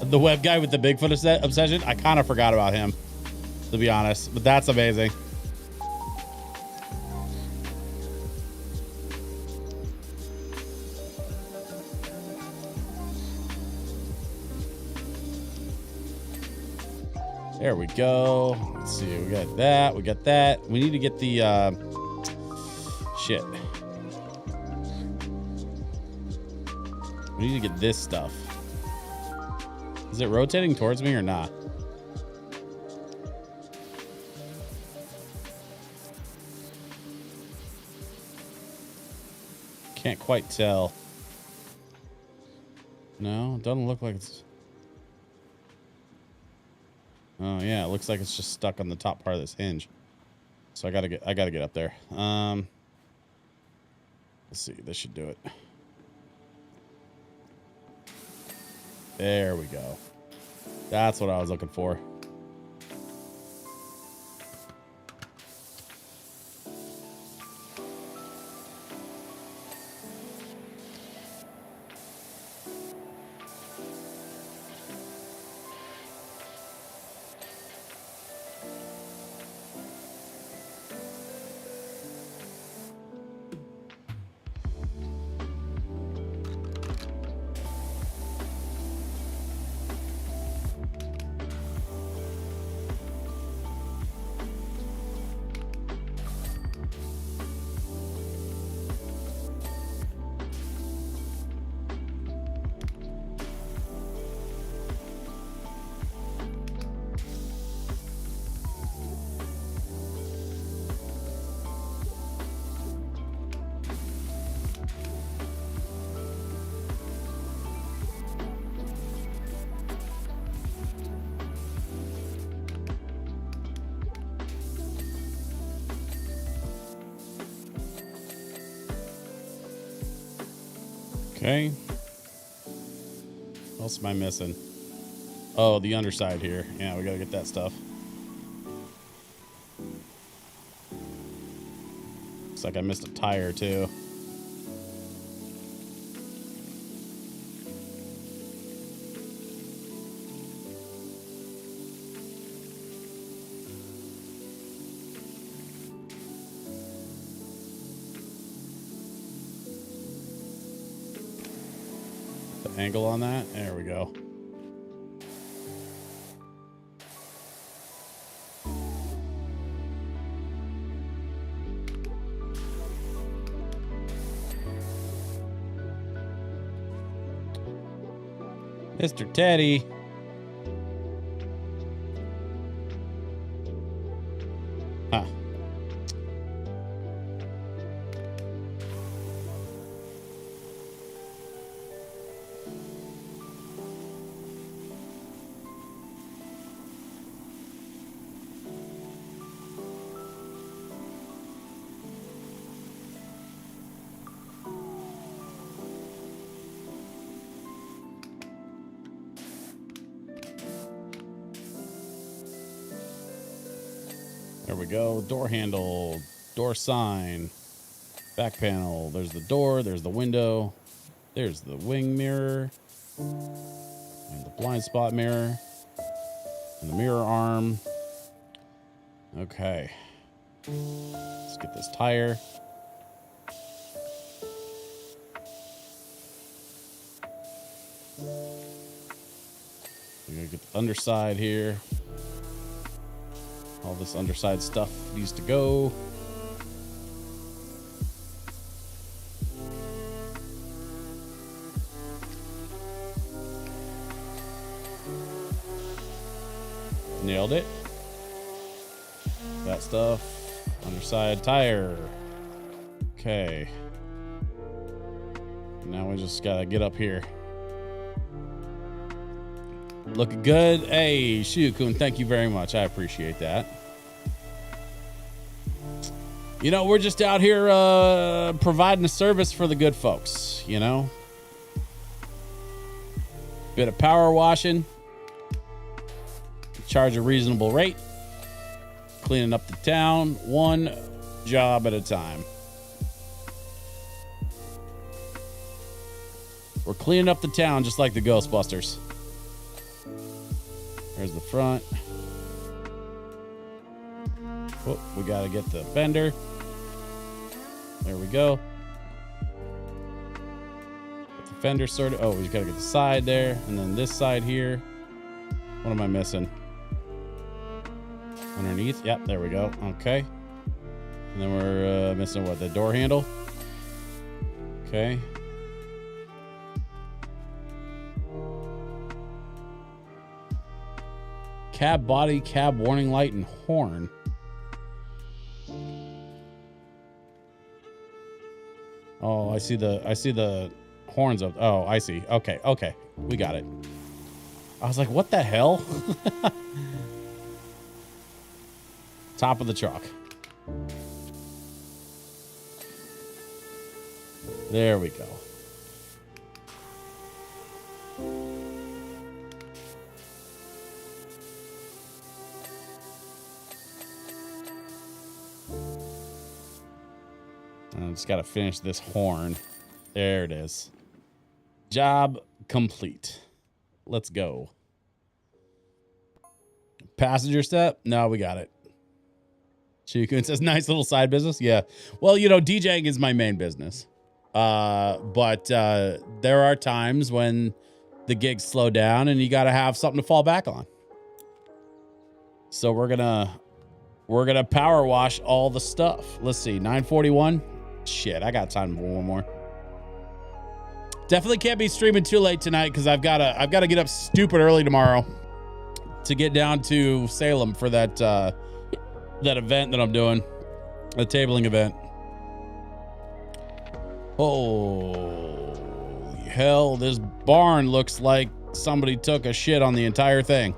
A: The web guy with the Bigfoot obsession, I kind of forgot about him, to be honest, but that's amazing. There we go. Let's see. We got that. We got that. We need to get the shit. We need to get this stuff. Is it rotating towards me or not? Can't quite tell. No, it doesn't look like it's... Oh yeah, it looks like it's just stuck on the top part of this hinge. So I gotta get up there. Let's see, this should do it. There we go. That's what I was looking for. Okay. What else am I missing? Oh, the underside here. Yeah, we gotta get that stuff. Looks like I missed a tire too. The angle on that. There we go. Mr. Teddy. Huh. There we go. Door handle, door sign, back panel. There's the door. There's the window. There's the wing mirror. And the blind spot mirror. And the mirror arm. Okay. Let's get this tire. We gotta get the underside here. All this underside stuff needs to go. Nailed it. That stuff. Underside tire. Okay. Now we just gotta get up here. Looking good. Hey, Shukun, thank you very much. I appreciate that. You know, we're just out here providing a service for the good folks, you know. Bit of power washing. Charge a reasonable rate. Cleaning up the town, one job at a time. We're cleaning up the town just like the Ghostbusters. There's the front. Oh, we got to get the fender. There we go. Get the fender sorted. Oh, we got to get the side there. And then this side here. What am I missing? Underneath. Yep, there we go. Okay. And then we're missing what? The door handle. Okay. Cab body, cab warning light, and horn. Oh, I see the horns of. Oh, I see. Okay, okay, we got it. I was like, what the hell? Top of the truck. There we go. I just got to finish this horn. There it is. Job complete. Let's go. Passenger step? No, we got it. Chikun says, nice little side business. Yeah. Well, you know, DJing is my main business. But there are times when the gigs slow down and you got to have something to fall back on. So we're going to power wash all the stuff. Let's see. 9:41. Shit, I got time for one more. Definitely can't be streaming too late tonight because I've got to get up stupid early tomorrow to get down to Salem for that event that I'm doing, the tabling event. Holy hell, this barn looks like somebody took a shit on the entire thing.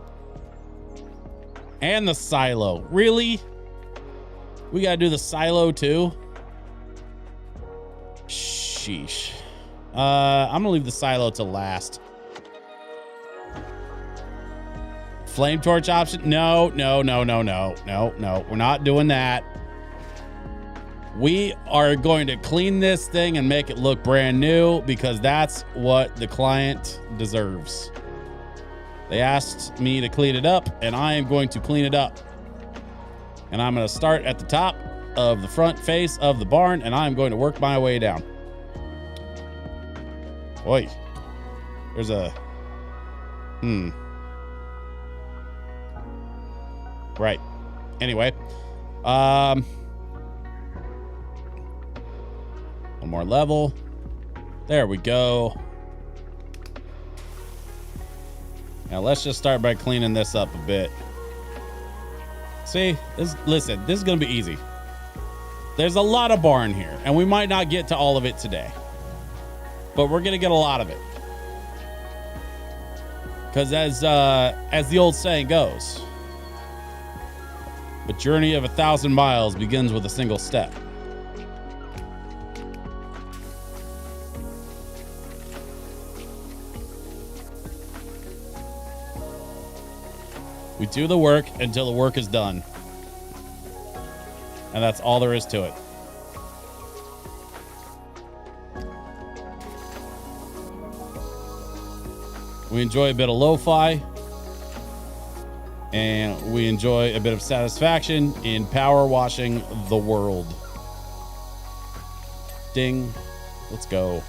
A: And the silo. Really? We got to do the silo too? Sheesh. I'm gonna leave the silo to last. Flame torch option? No. We're not doing that. We are going to clean this thing and make it look brand new because that's what the client deserves. They asked me to clean it up, and I am going to clean it up. And I'm going to start at the top of the front face of the barn, and I'm going to work my way down. Oi. There's a... Right. Anyway. One more level. There we go. Now let's just start by cleaning this up a bit. See, listen, this is going to be easy. There's a lot of barn here, and we might not get to all of it today. But we're going to get a lot of it. Because as the old saying goes, a journey of 1,000 miles begins with a single step. We do the work until the work is done. And that's all there is to it. We enjoy a bit of lo-fi. And we enjoy a bit of satisfaction in power washing the world. Ding. Let's go.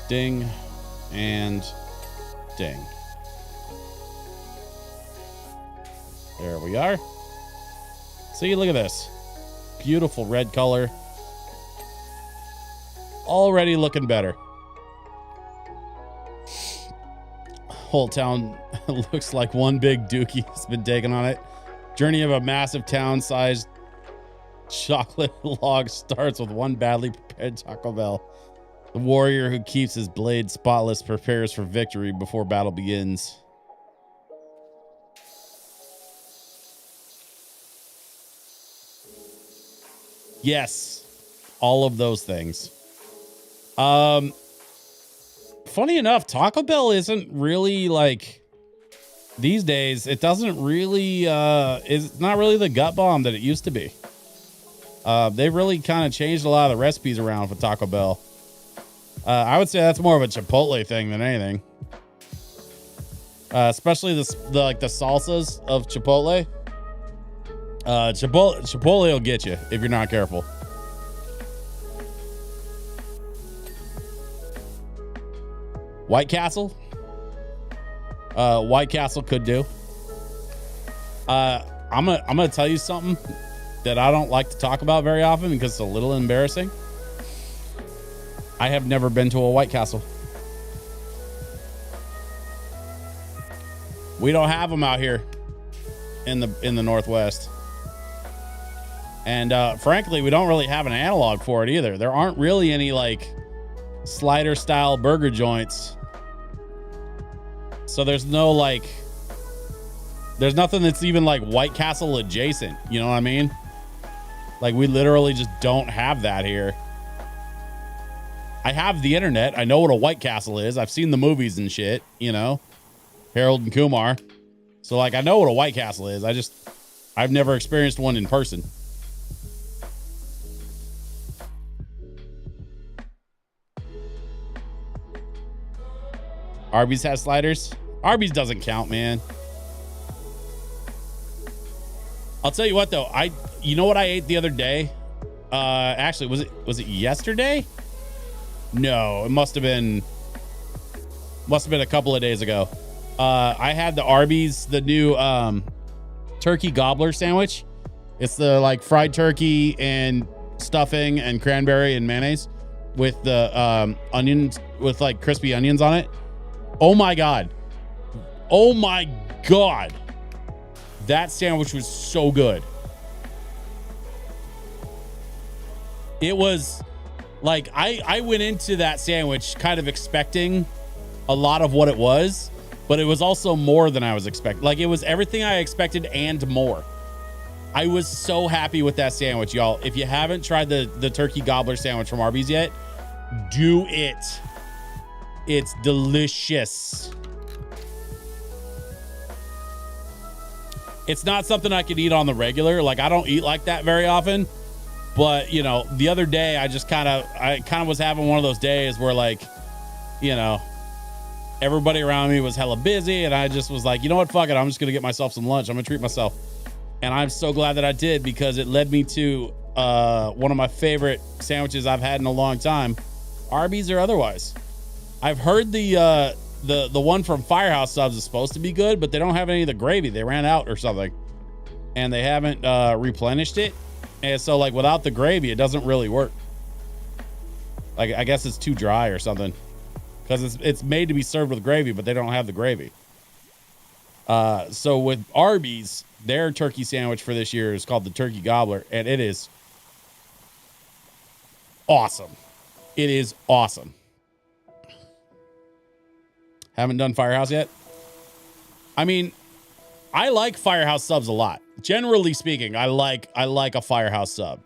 A: Ding. And ding. There we are. See, look at this. Beautiful red color. Already looking better. Whole town looks like one big dookie has been taken on it. Journey of a massive town-sized chocolate log starts with one badly prepared Taco Bell. The warrior who keeps his blade spotless prepares for victory before battle begins. Yes, all of those things. Funny enough, Taco Bell isn't really like these days. It doesn't really it's not really the gut bomb that it used to be. They really kind of changed a lot of the recipes around for Taco Bell. I would say that's more of a Chipotle thing than anything. Especially the salsas of Chipotle. Chipotle will get you if you're not careful. White Castle. White Castle could do. I'm gonna tell you something that I don't like to talk about very often because it's a little embarrassing. I have never been to a White Castle. We don't have them out here in the Northwest. And frankly, we don't really have an analog for it either. There aren't really any like slider style burger joints. So there's no like, there's nothing that's even like White Castle adjacent. You know what I mean? Like we literally just don't have that here. I have the internet. I know what a White Castle is. I've seen the movies and shit, you know, Harold and Kumar. So like, I know what a White Castle is. I've never experienced one in person. Arby's has sliders. Arby's doesn't count, man. I'll tell you what though. You know what I ate the other day? Actually, was it yesterday? No, it must have been a couple of days ago. I had the Arby's, the new turkey gobbler sandwich. It's the like fried turkey and stuffing and cranberry and mayonnaise with the onions, with like crispy onions on it. Oh my God. Oh my God. That sandwich was so good. It was like, I went into that sandwich kind of expecting a lot of what it was, but it was also more than I was expecting. Like it was everything I expected and more. I was so happy with that sandwich, y'all. If you haven't tried the turkey gobbler sandwich from Arby's yet, do it. It's delicious. It's not something I could eat on the regular. Like, I don't eat like that very often. But, you know, the other day I kind of was having one of those days where, like, you know, everybody around me was hella busy, and I just was like, you know what, fuck it, I'm just gonna get myself some lunch. I'm gonna treat myself. And I'm so glad that I did, because it led me to one of my favorite sandwiches I've had in a long time, Arby's or otherwise. I've heard the one from Firehouse Subs is supposed to be good, but they don't have any of the gravy. They ran out or something, and they haven't replenished it. And so, like, without the gravy, it doesn't really work. Like, I guess it's too dry or something, because it's made to be served with gravy, but they don't have the gravy. So with Arby's, their turkey sandwich for this year is called the Turkey Gobbler, and it is awesome. It is awesome. Haven't done Firehouse yet. I mean, I like Firehouse subs a lot. Generally speaking, I like a Firehouse sub.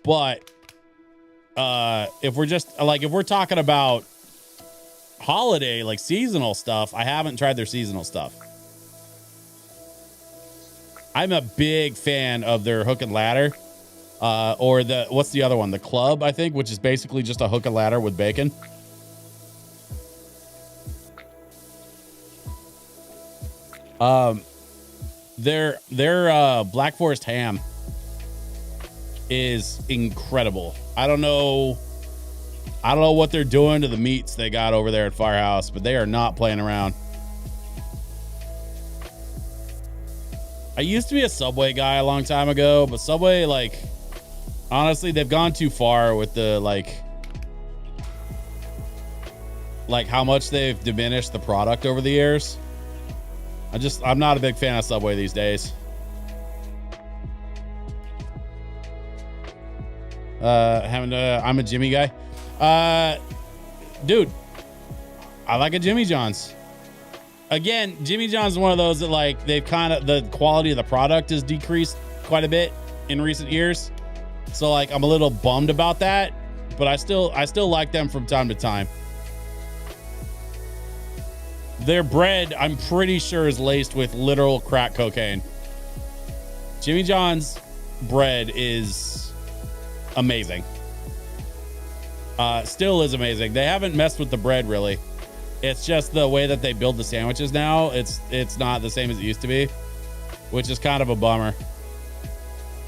A: But if we're talking about holiday, like seasonal stuff, I haven't tried their seasonal stuff. I'm a big fan of their hook and ladder, or what's the other one? The club, I think, which is basically just a hook and ladder with bacon. Their Black Forest ham is incredible. I don't know what they're doing to the meats they got over there at Firehouse, but they are not playing around. I used to be a Subway guy a long time ago, but Subway, like, honestly, they've gone too far with the, like how much they've diminished the product over the years. I'm not a big fan of Subway these days. I'm a Jimmy guy. Dude, I like a Jimmy John's. Again, Jimmy John's is one of those that, like, the quality of the product has decreased quite a bit in recent years. So, like, I'm a little bummed about that, but I still like them from time to time. Their bread, I'm pretty sure, is laced with literal crack cocaine. Jimmy John's bread is amazing. Still is amazing. They haven't messed with the bread, really. It's just the way that they build the sandwiches now. It's not the same as it used to be, which is kind of a bummer.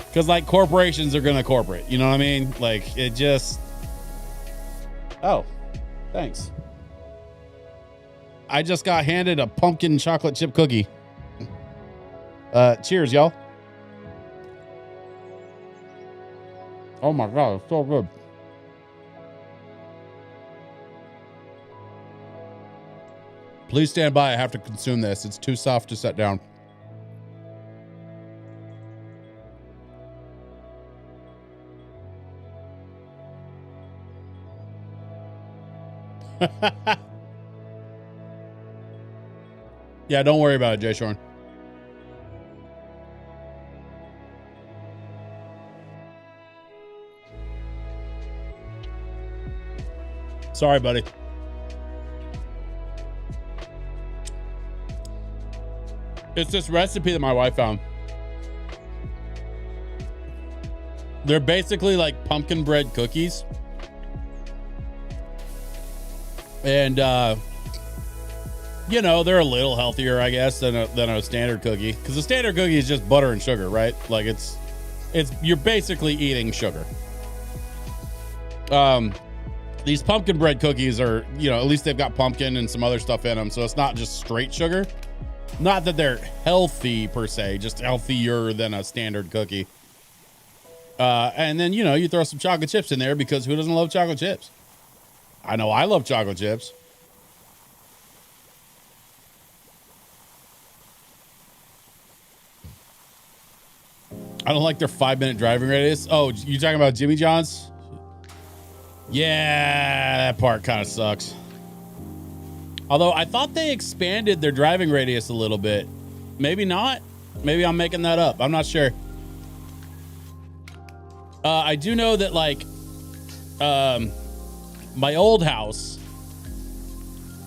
A: Because, like, corporations are going to corporate. You know what I mean? Like, it just... Oh, thanks. I just got handed a pumpkin chocolate chip cookie. Cheers, y'all. Oh my God, it's so good. Please stand by. I have to consume this. It's too soft to set down. Yeah, don't worry about it, Jay Shorn. Sorry, buddy. It's this recipe that my wife found. They're basically like pumpkin bread cookies. And, you know, they're a little healthier, I guess, than a standard cookie. Because a standard cookie is just butter and sugar, right? Like, you're basically eating sugar. These pumpkin bread cookies are, you know, at least they've got pumpkin and some other stuff in them. So it's not just straight sugar. Not that they're healthy per se, just healthier than a standard cookie. And then, you know, you throw some chocolate chips in there, because who doesn't love chocolate chips? I know I love chocolate chips. I don't like their 5-minute driving radius. Oh, you talking about Jimmy John's? Yeah, that part kind of sucks. Although I thought they expanded their driving radius a little bit. Maybe not. Maybe I'm making that up. I'm not sure. I do know that like my old house,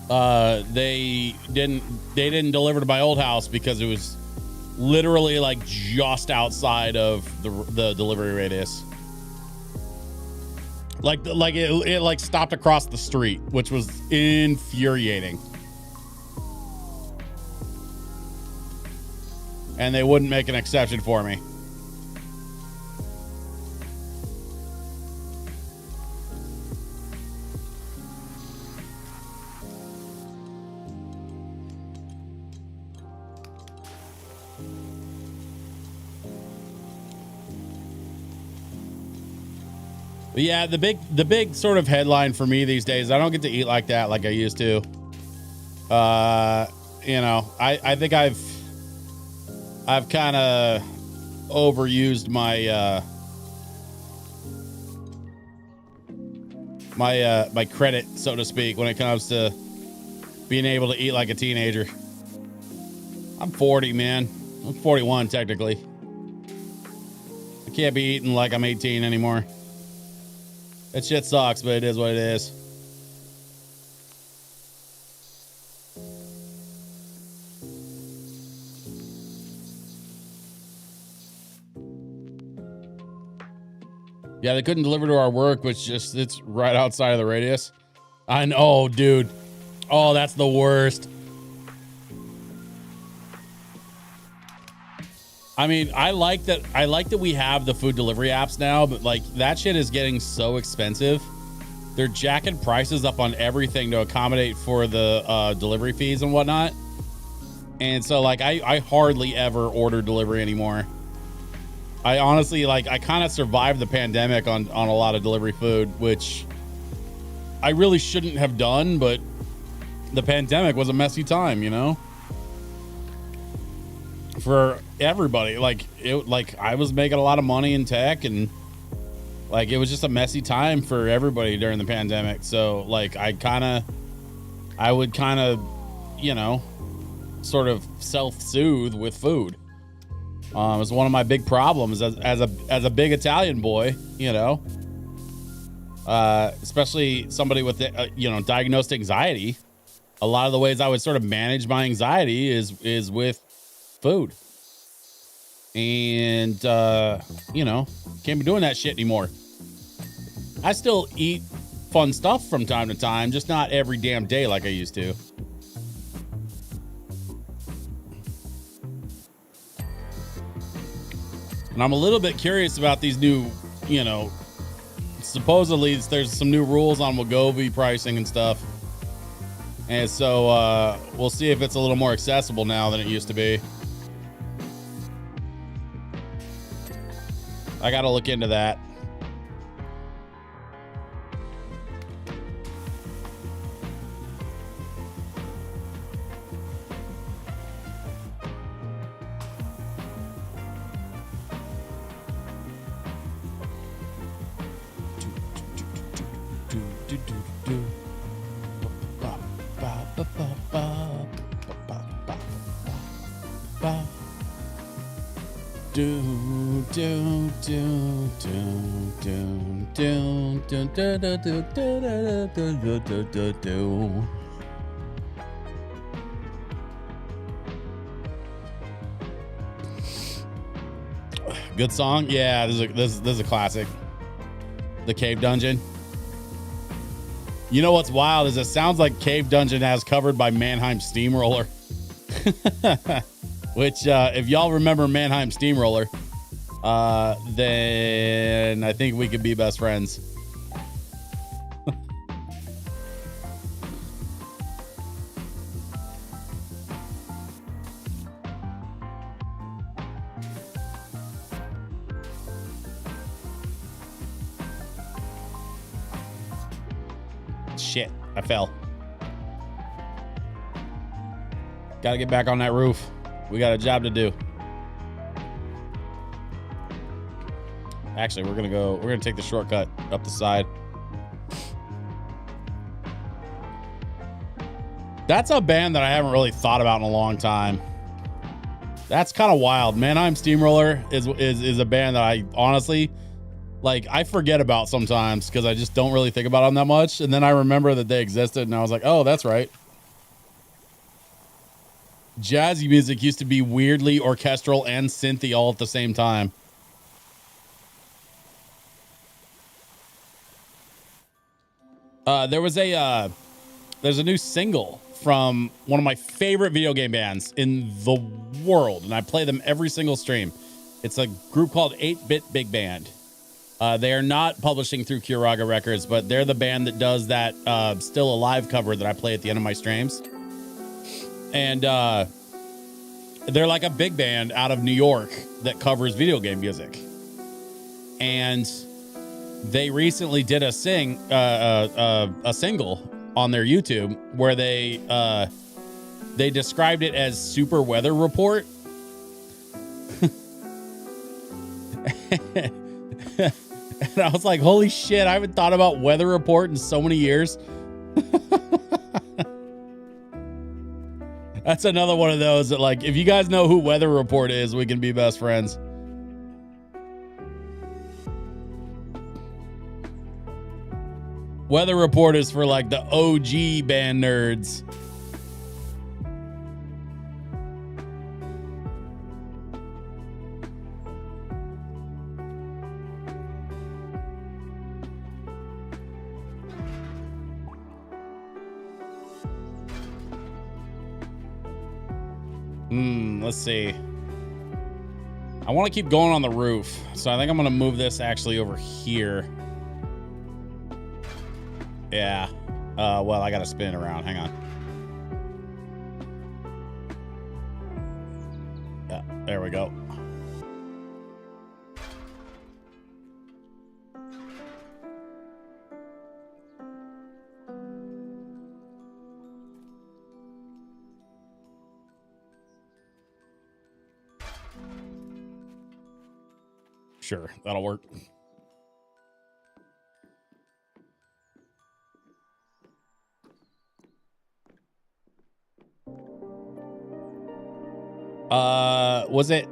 A: they didn't deliver to my old house because it was literally like just outside of the delivery radius. Like it like stopped across the street, which was infuriating. And they wouldn't make an exception for me. But yeah, the big sort of headline for me these days, I don't get to eat like that like I used to. You know, I think I've kind of overused my my credit, so to speak, when it comes to being able to eat like a teenager. I'm 40, man. I'm 41 technically. I can't be eating like I'm 18 anymore. That shit sucks, but it is what it is. Yeah, they couldn't deliver to our work, which it's right outside of the radius. I know, dude. Oh, that's the worst. I mean, I like that we have the food delivery apps now, but like that shit is getting so expensive. They're jacking prices up on everything to accommodate for the delivery fees and whatnot. And so like I hardly ever order delivery anymore. I honestly I kind of survived the pandemic on a lot of delivery food, which I really shouldn't have done, but the pandemic was a messy time, you know? For everybody. I was making a lot of money in tech, and like it was just a messy time for everybody during the pandemic. So like I would kind of, you know, sort of self-soothe with food. It was one of my big problems as a big Italian boy, you know, especially somebody with you know, diagnosed anxiety. A lot of the ways I would sort of manage my anxiety is with food. And you know, can't be doing that shit anymore. I still eat fun stuff from time to time, just not every damn day like I used to. And I'm a little bit curious about these new, you know, supposedly there's some new rules on Wegovy pricing and stuff. And so we'll see if it's a little more accessible now than it used to be. I got to look into that. Good song. Yeah, this is a classic. The Cave Dungeon. You know what's wild is it sounds like Cave Dungeon has covered by Mannheim Steamroller. Which if y'all remember Mannheim Steamroller, then I think we could be best friends. Shit, I fell. Gotta get back on that roof. We got a job to do. Actually, we're gonna take the shortcut up the side. That's a band that I haven't really thought about in a long time. That's kind of wild. Mannheim Steamroller is a band that I honestly like I forget about sometimes because I just don't really think about them that much. And then I remember that they existed and I was like, oh, that's right. Jazzy music used to be weirdly orchestral and synthy all at the same time. There's a new single from one of my favorite video game bands in the world, and I play them every single stream. It's a group called 8-Bit Big Band. They are not publishing through Kuraga Records, but they're the band that does that Still Alive cover that I play at the end of my streams. And they're like a big band out of New York that covers video game music. And they recently did a single on their YouTube where they described it as Super Weather Report. And I was like, holy shit, I haven't thought about Weather Report in so many years. That's another one of those that, like, if you guys know who Weather Report is, we can be best friends. Weather Report is for like the OG band nerds. Let's see. I want to keep going on the roof, so I think I'm going to move this actually over here. Yeah. Well, I got to spin around. Hang on. Yeah, there we go. Sure, that'll work. Was it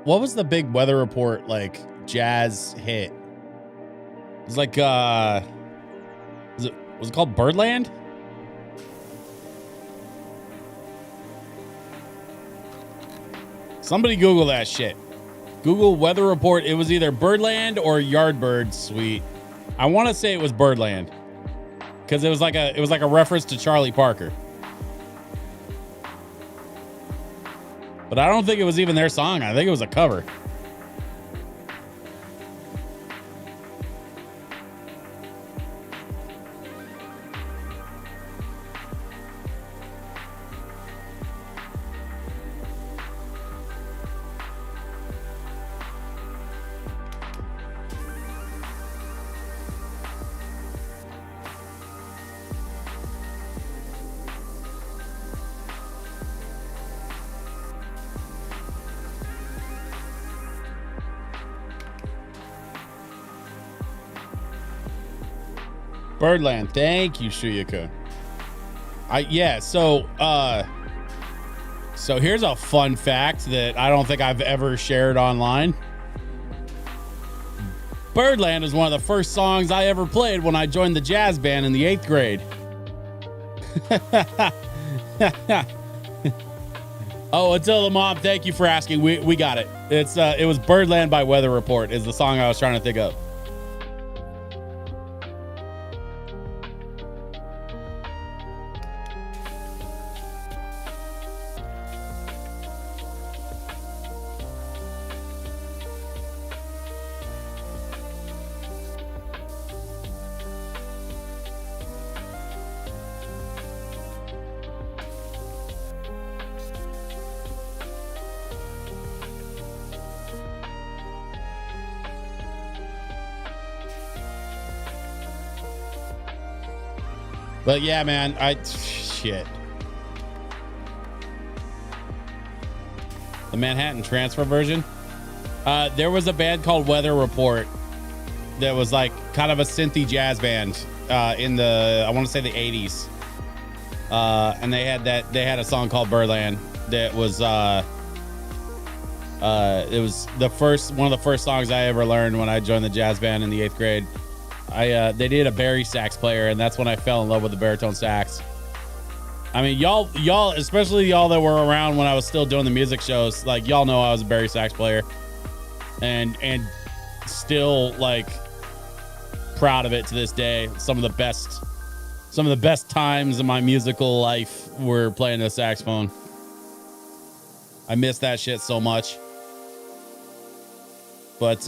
A: what was the big Weather Report like jazz hit? It was like was it called Birdland? Somebody Google that shit. Google Weather Report. It was either Birdland or Yardbird Suite. I want to say it was Birdland because it was like a reference to Charlie Parker. But I don't think it was even their song. I think it was a cover. Birdland. Thank you, Shuyuka. So here's a fun fact that I don't think I've ever shared online. Birdland is one of the first songs I ever played when I joined the jazz band in the 8th grade. Oh, Attila Mom, thank you for asking. We got it. It was Birdland by Weather Report is the song I was trying to think of. But yeah, man, shit. The Manhattan Transfer version. There was a band called Weather Report that was like kind of a synthy jazz band in the, I want to say the 80s. And they had a song called Birdland that was It was one of the first songs I ever learned when I joined the jazz band in the 8th grade. They did a bari sax player, and that's when I fell in love with the baritone sax. I mean, y'all, especially y'all that were around when I was still doing the music shows, like y'all know I was a bari sax player, and still like proud of it to this day. Some of the best times in my musical life were playing the saxophone. I miss that shit so much. But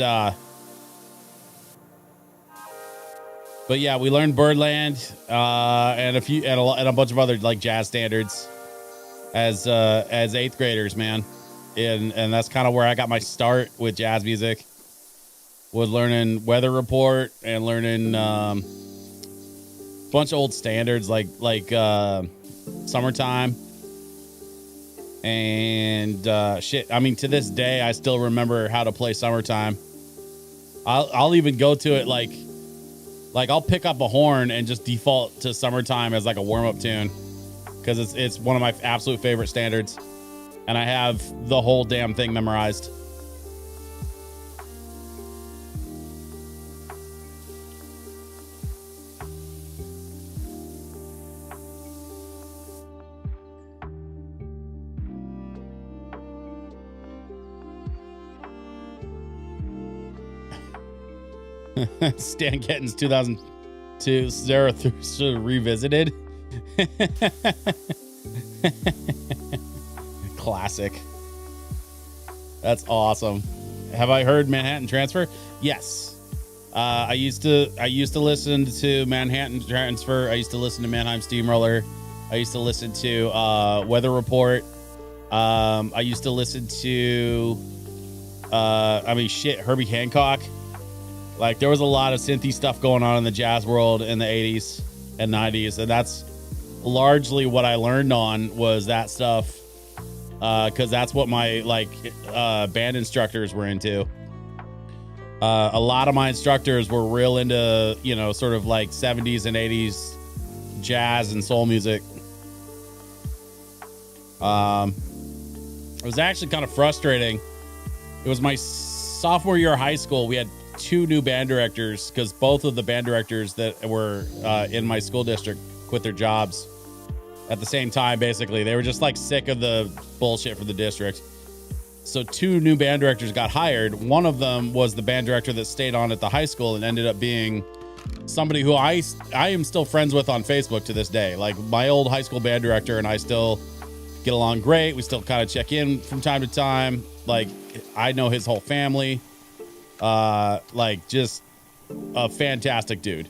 A: yeah, we learned Birdland and a bunch of other like jazz standards as 8th graders, man. And that's kind of where I got my start with jazz music. Was learning Weather Report and learning a bunch of old standards like Summertime and shit. I mean, to this day, I still remember how to play Summertime. I'll even go to it like I'll pick up a horn and just default to Summertime as like a warm-up tune because it's one of my absolute favorite standards, and I have the whole damn thing memorized. Stan Kenton's 2002 Zarathustra revisited. Classic. That's awesome. Have I heard Manhattan Transfer? Yes. I used to listen to Manhattan Transfer. I used to listen to Mannheim Steamroller. I used to listen to Weather Report. I used to listen to Herbie Hancock. Like, there was a lot of synthy stuff going on in the jazz world in the 80s and 90s, and that's largely what I learned on was that stuff, because that's what my band instructors were into. A lot of my instructors were real into, sort of like 70s and 80s jazz and soul music. It was actually kind of frustrating. It was my sophomore year of high school. We had 2 new band directors because both of the band directors that were in my school district quit their jobs at the same time. Basically, they were just like sick of the bullshit from the district. So 2 new band directors got hired. One of them was the band director that stayed on at the high school and ended up being somebody who I am still friends with on Facebook to this day. Like, my old high school band director and I still get along great. We still kind of check in from time to time. Like, I know his whole family. Just a fantastic dude.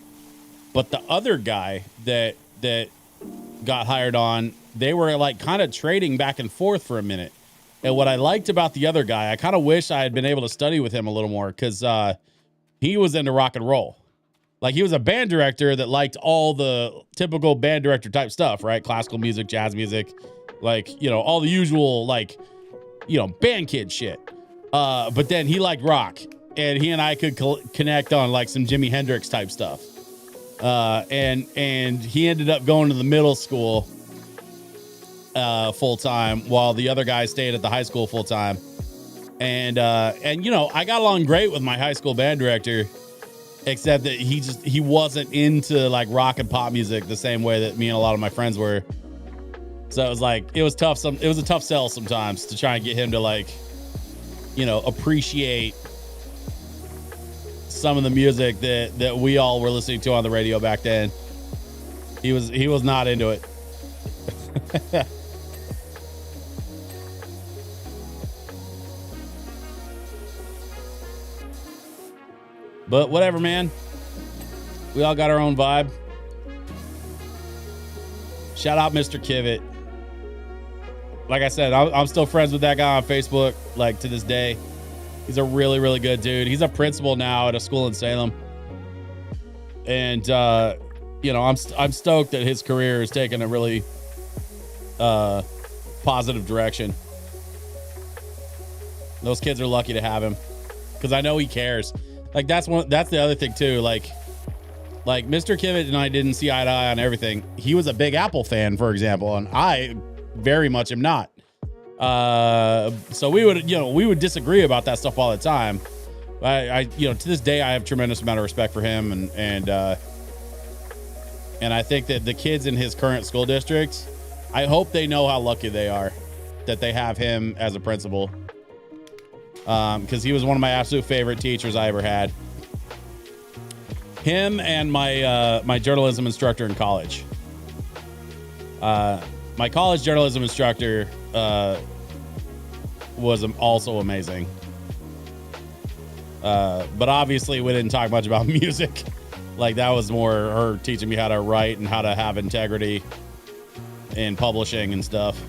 A: But the other guy that got hired on, they were like kind of trading back and forth for a minute. And what I liked about the other guy, I kind of wish I had been able to study with him a little more, because he was into rock and roll. Like, he was a band director that liked all the typical band director type stuff, right? Classical music, jazz music, all the usual, band kid shit. But then he liked rock. And he and I could connect on like some Jimi Hendrix type stuff. And he ended up going to the middle school full time, while the other guy stayed at the high school full time. And I got along great with my high school band director, except that he wasn't into like rock and pop music the same way that me and a lot of my friends were. So it was tough. It was a tough sell sometimes to try and get him to appreciate some of the music that we all were listening to on the radio back then. He was not into it. But whatever, man. We all got our own vibe. Shout out Mr. Kivett. Like I said, I'm still friends with that guy on Facebook, like, to this day. He's a really, really good dude. He's a principal now at a school in Salem. And, I'm stoked that his career is taking a really positive direction. Those kids are lucky to have him, because I know he cares. Like, that's the other thing too. Like Mr. Kivett and I didn't see eye to eye on everything. He was a big Apple fan, for example, and I very much am not. So we would disagree about that stuff all the time. I to this day, I have tremendous amount of respect for him, and I think that the kids in his current school district, I hope they know how lucky they are that they have him as a principal. Because he was one of my absolute favorite teachers I ever had. Him and my journalism instructor in college. My college journalism instructor was also amazing. But obviously we didn't talk much about music. Like that was more her teaching me how to write and how to have integrity in publishing and stuff.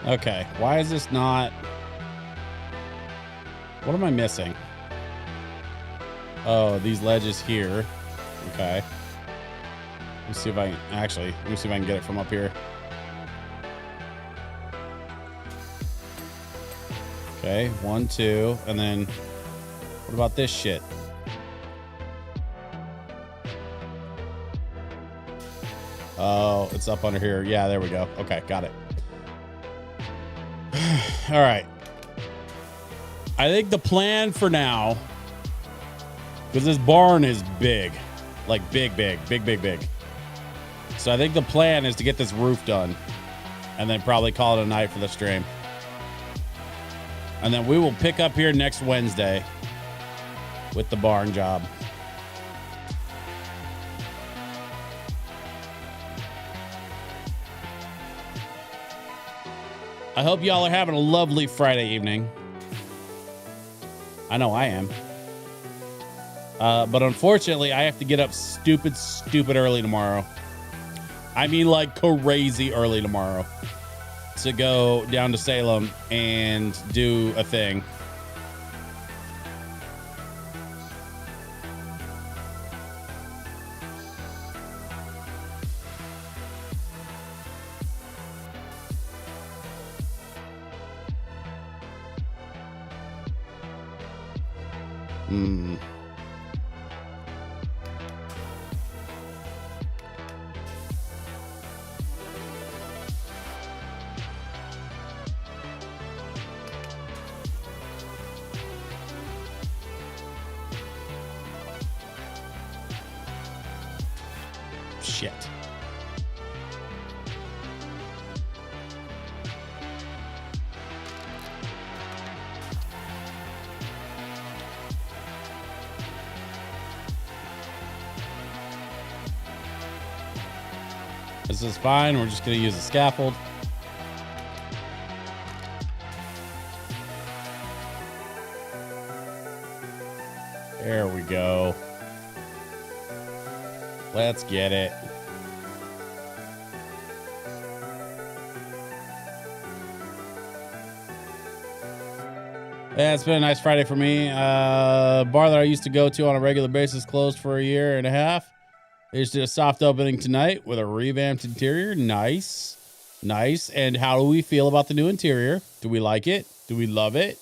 A: Okay, why is this not... What am I missing? Oh, these ledges here. Okay. Let's see if I can... Actually, let me see if I can get it from up here. Okay, 1, 2, and then... What about this shit? Oh, it's up under here. Yeah, there we go. Okay, got it. All right. I think the plan for now, because this barn is big, like big. So I think the plan is to get this roof done and then probably call it a night for the stream. And then we will pick up here next Wednesday with the barn job. I hope y'all are having a lovely Friday evening. I know I am. But unfortunately, I have to get up stupid early tomorrow. I mean, like crazy early tomorrow to go down to Salem and do a thing. Shit. This is fine. We're just going to use a scaffold. There we go. Let's get it. Yeah, it's been a nice Friday for me. Bar that I used to go to on a regular basis closed for a year and a half. They just did a soft opening tonight with a revamped interior. Nice. Nice. And how do we feel about the new interior? Do we like it? Do we love it?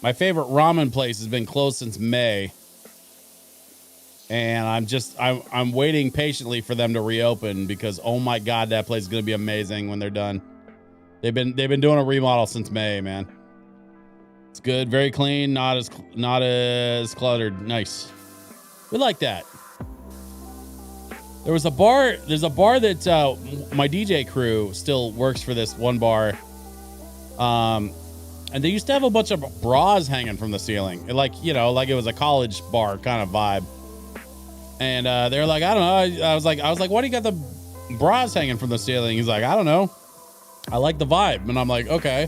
A: My favorite ramen place has been closed since May. And I'm waiting patiently for them to reopen because, oh my God, that place is going to be amazing when they're done. They've been doing a remodel since May, man. It's good, very clean, not as cluttered. Nice. We like that. There's a bar that my DJ crew still works for, this one bar. And they used to have a bunch of bras hanging from the ceiling. Like it was a college bar kind of vibe. And they were like, I don't know. I was like, why do you got bras hanging from the ceiling? He's like, I don't know. I like the vibe. And I'm like, okay,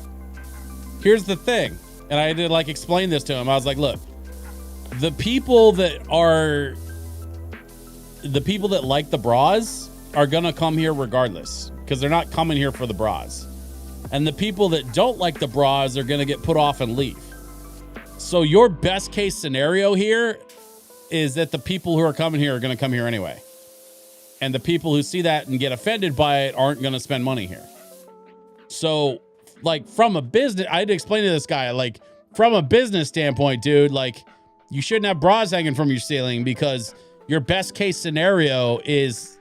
A: here's the thing. And I did like explain this to him. I was like, look, the people that like the bras are going to come here regardless, because they're not coming here for the bras. And the people that don't like the bras are going to get put off and leave. So your best case scenario here is that the people who are coming here are going to come here anyway. And the people who see that and get offended by it aren't going to spend money here. So like from a business, I had to explain to this guy, like from a business standpoint, dude, like you shouldn't have bras hanging from your ceiling because your best case scenario is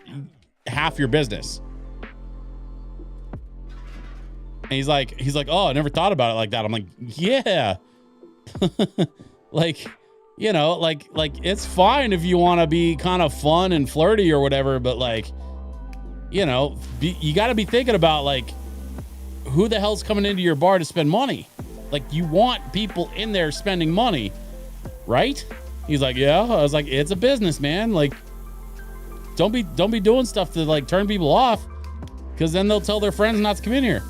A: half your business. And he's like, oh, I never thought about it like that. I'm like, yeah. Like, you know, like it's fine if you want to be kind of fun and flirty or whatever, but like, you know, you got to be thinking about like who the hell's coming into your bar to spend money. Like you want people in there spending money, right? He's like, yeah. I was like, it's a business, man. Like, don't be doing stuff to like turn people off, because then they'll tell their friends not to come in here.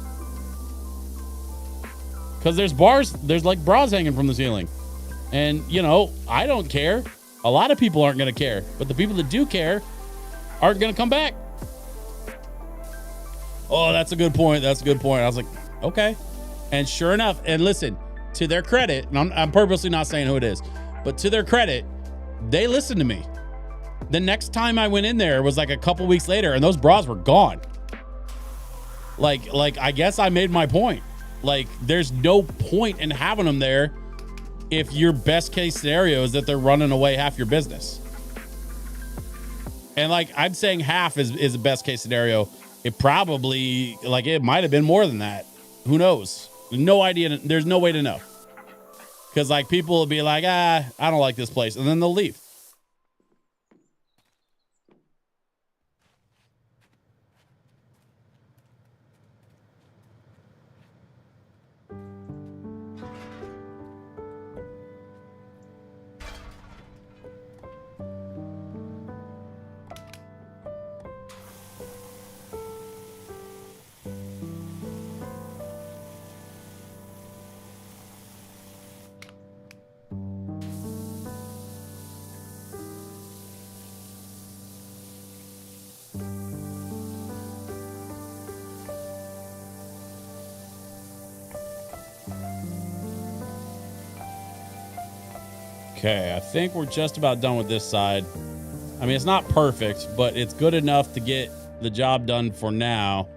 A: Because there's like bras hanging from the ceiling. And, you know, I don't care. A lot of people aren't going to care. But the people that do care aren't going to come back. Oh, that's a good point. That's a good point. I was like, okay. And sure enough, and listen, to their credit, and I'm purposely not saying who it is, but to their credit, they listened to me. The next time I went in there was like a couple weeks later, and those bras were gone. Like I guess I made my point. Like, there's no point in having them there if your best case scenario is that they're running away half your business. And like, I'm saying half is the best case scenario. It probably, like, it might have been more than that. Who knows? No idea. There's no way to know. Because like people will be like, I don't like this place. And then they'll leave. Okay, I think we're just about done with this side. I mean, it's not perfect, but it's good enough to get the job done for now,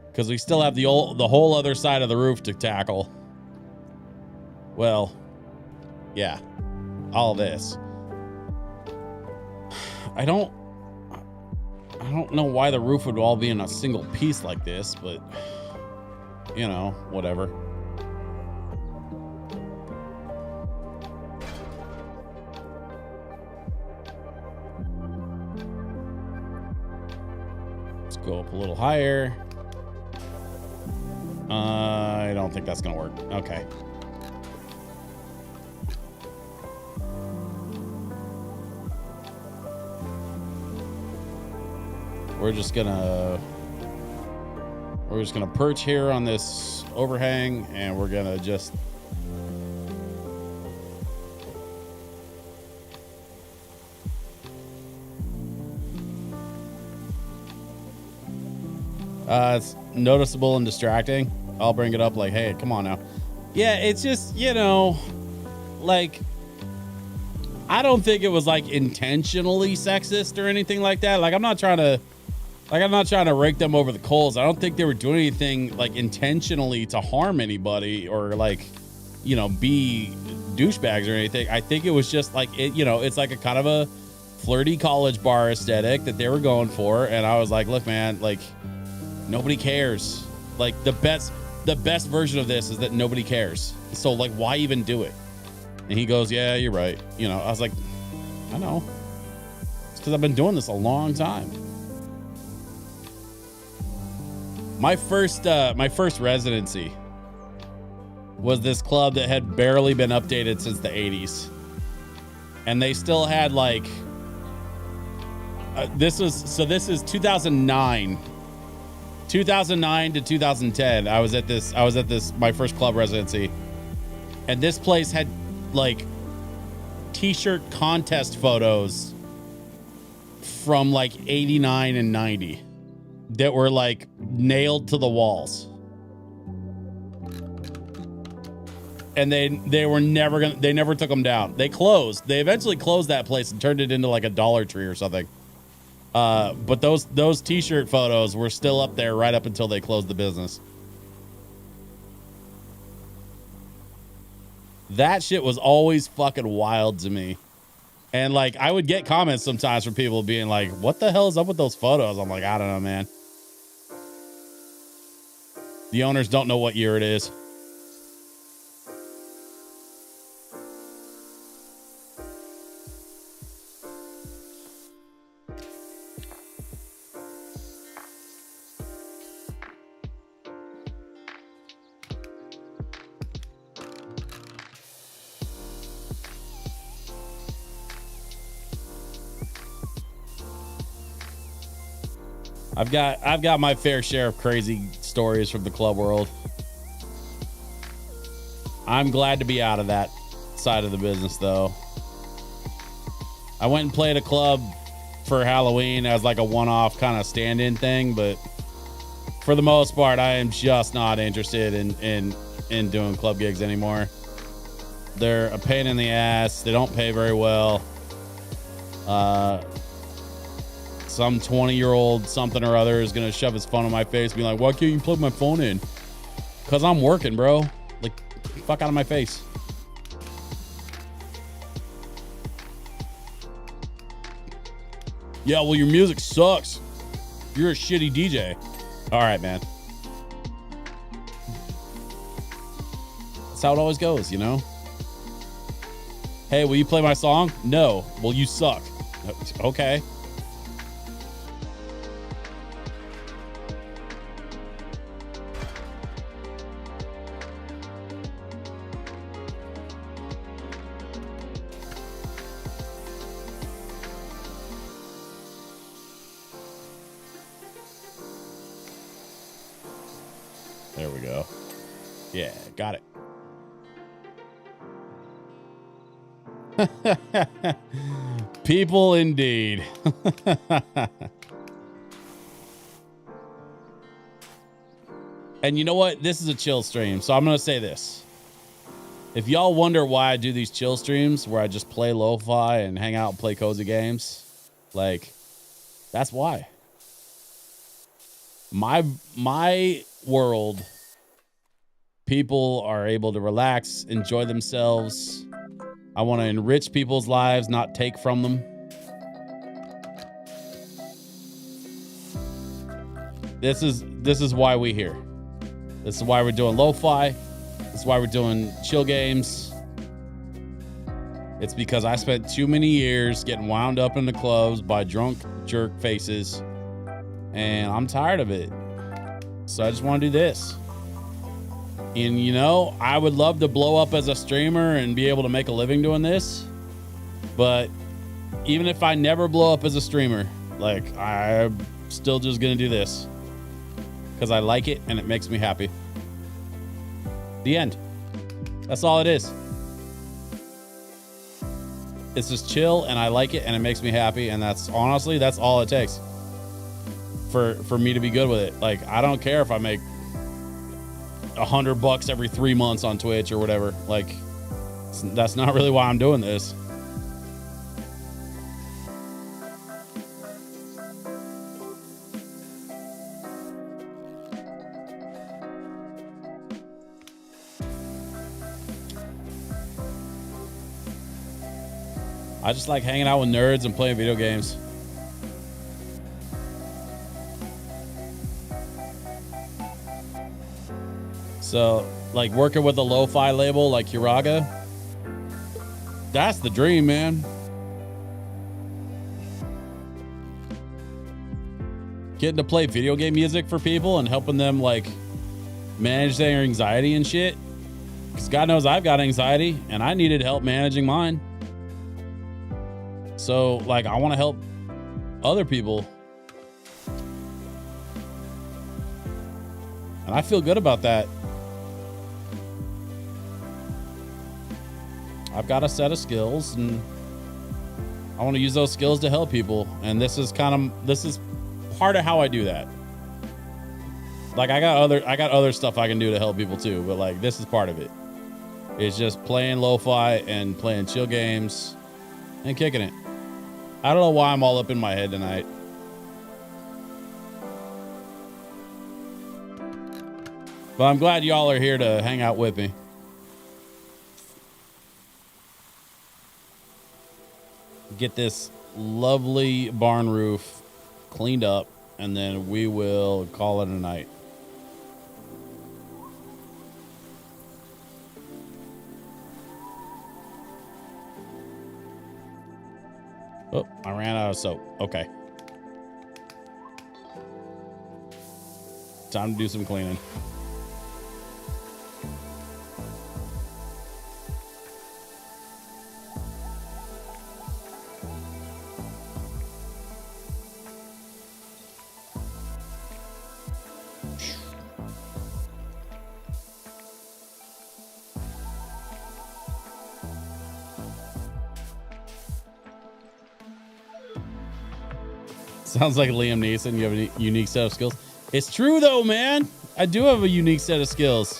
A: because we still have the whole other side of the roof to tackle. Well, yeah, all this. I don't know why the roof would all be in a single piece like this, but you know, whatever. Go up a little higher. I don't think that's gonna work. Okay. We're just gonna perch here on this overhang, and we're gonna just it's noticeable and distracting. I'll bring it up like, hey, come on now. Yeah, it's just, you know, like, I don't think it was like intentionally sexist or anything like that. Like, I'm not trying to rake them over the coals. I don't think they were doing anything like intentionally to harm anybody or like, you know, be douchebags or anything. I think it was just like, it, you know, it's like a kind of a flirty college bar aesthetic that they were going for. And I was like, look, man, like, nobody cares. Like the best version of this is that nobody cares. So like, why even do it? And he goes, yeah, you're right. You know, I was like, I know. It's because I've been doing this a long time. My first residency was this club that had barely been updated since the 80s. And they still had like This is 2009. 2009 to 2010. I was at this my first club residency. And this place had like t-shirt contest photos from like 89 and 90 that were like nailed to the walls. And they never took them down. They eventually closed that place and turned it into like a Dollar Tree or something. But those t-shirt photos were still up there right up until they closed the business. That shit was always fucking wild to me. And like, I would get comments sometimes from people being like, what the hell is up with those photos? I'm like, I don't know, man. The owners don't know what year it is. I've got my fair share of crazy stories from the club world. I'm glad to be out of that side of the business, though. I went and played a club for Halloween as like a one-off kind of stand-in thing, but for the most part, I am just not interested in doing club gigs anymore. They're a pain in the ass. They don't pay very well. Some 20-year-old something or other is gonna shove his phone in my face, be like, "Why can't you plug my phone in?" Because I'm working, bro. Like, fuck out of my face. Yeah, well, your music sucks. You're a shitty DJ. All right, man. That's how it always goes, you know? Hey, will you play my song? No. Well, you suck. Okay. There we go. Yeah, got it. People indeed. And you know what? This is a chill stream, so I'm going to say this. If y'all wonder why I do these chill streams where I just play lo-fi and hang out and play cozy games, like, that's why. My world, people are able to relax, enjoy themselves. I want to enrich people's lives, not take from them. This is why we're here. This is why we're doing lo-fi. This is why we're doing chill games. It's because I spent too many years getting wound up in the clubs by drunk jerk faces, and I'm tired of it. So I just want to do this. And you know, I would love to blow up as a streamer and be able to make a living doing this. But even if I never blow up as a streamer, like, I'm still just going to do this because I like it and it makes me happy. The end. That's all it is. It's just chill and I like it and it makes me happy. And that's honestly, that's all it takes for me to be good with it. Like, I don't care if I make $100 every 3 months on Twitch or whatever. Like, that's not really why I'm doing this. I just like hanging out with nerds and playing video games. So, like, working with a lo-fi label like Hiraga, that's the dream, man. Getting to play video game music for people and helping them, like, manage their anxiety and shit. Because God knows I've got anxiety and I needed help managing mine. So, like, I want to help other people. And I feel good about that. I've got a set of skills and I want to use those skills to help people. And this is part of how I do that. Like I got other stuff I can do to help people too, but like this is part of it. It's just playing lo-fi and playing chill games and kicking it. I don't know why I'm all up in my head tonight. But I'm glad y'all are here to hang out with me. Get this lovely barn roof cleaned up, and then we will call it a night. Oh, I ran out of soap. Okay. Time to do some cleaning. Sounds like Liam Neeson. You have a unique set of skills. It's true though, man. I do have a unique set of skills.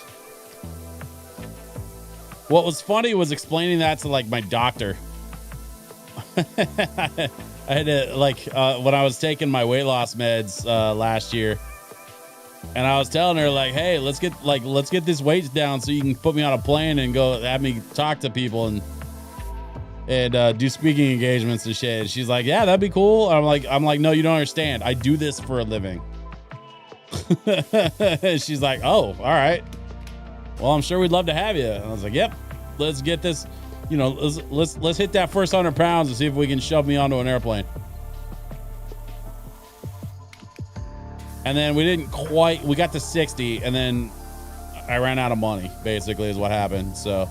A: What was funny was explaining that to like my doctor. I had to when I was taking my weight loss meds last year, and I was telling her like, hey, let's get this weight down so you can put me on a plane and go have me talk to people and do speaking engagements and shit. And she's like, yeah, that'd be cool. I'm like, no, you don't understand. I do this for a living. She's like, oh, all right. Well, I'm sure we'd love to have you. And I was like, yep, let's get this, let's hit that first 100 pounds and see if we can shove me onto an airplane. And then we got to 60 and then I ran out of money, basically is what happened. So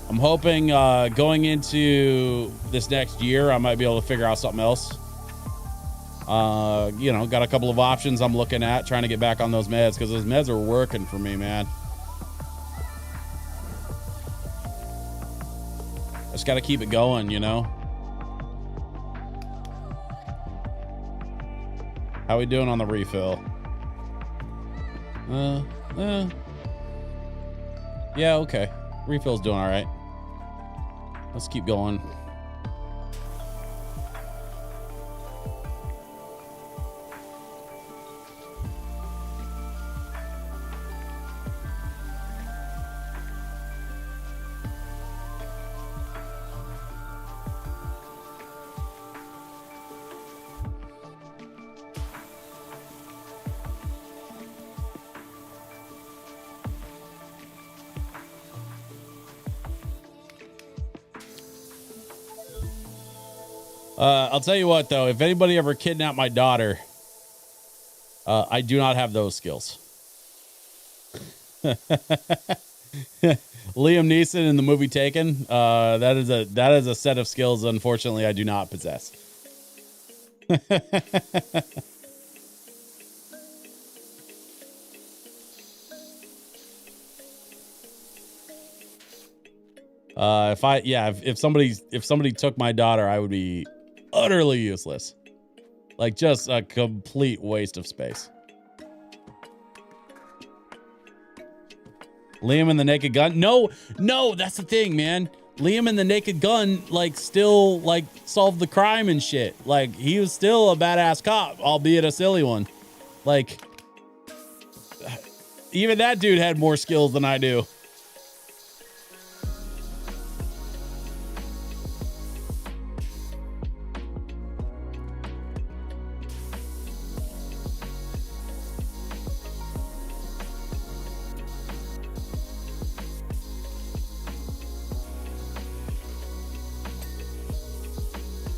A: I'm hoping going into this next year, I might be able to figure out something else. Got a couple of options I'm looking at, trying to get back on those meds because those meds are working for me, man. I just got to keep it going, How we doing on the refill? Yeah, okay. Refill's doing all right. Let's keep going. I'll tell you what, though, if anybody ever kidnapped my daughter, I do not have those skills. Liam Neeson in the movie Taken, that is a set of skills, unfortunately, I do not possess. If somebody took my daughter, I would be utterly useless. Like just a complete waste of space. Liam and the Naked Gun? No, that's the thing, man. Liam and the Naked Gun still solved the crime and shit. Like he was still a badass cop, albeit a silly one. Like even that dude had more skills than I do.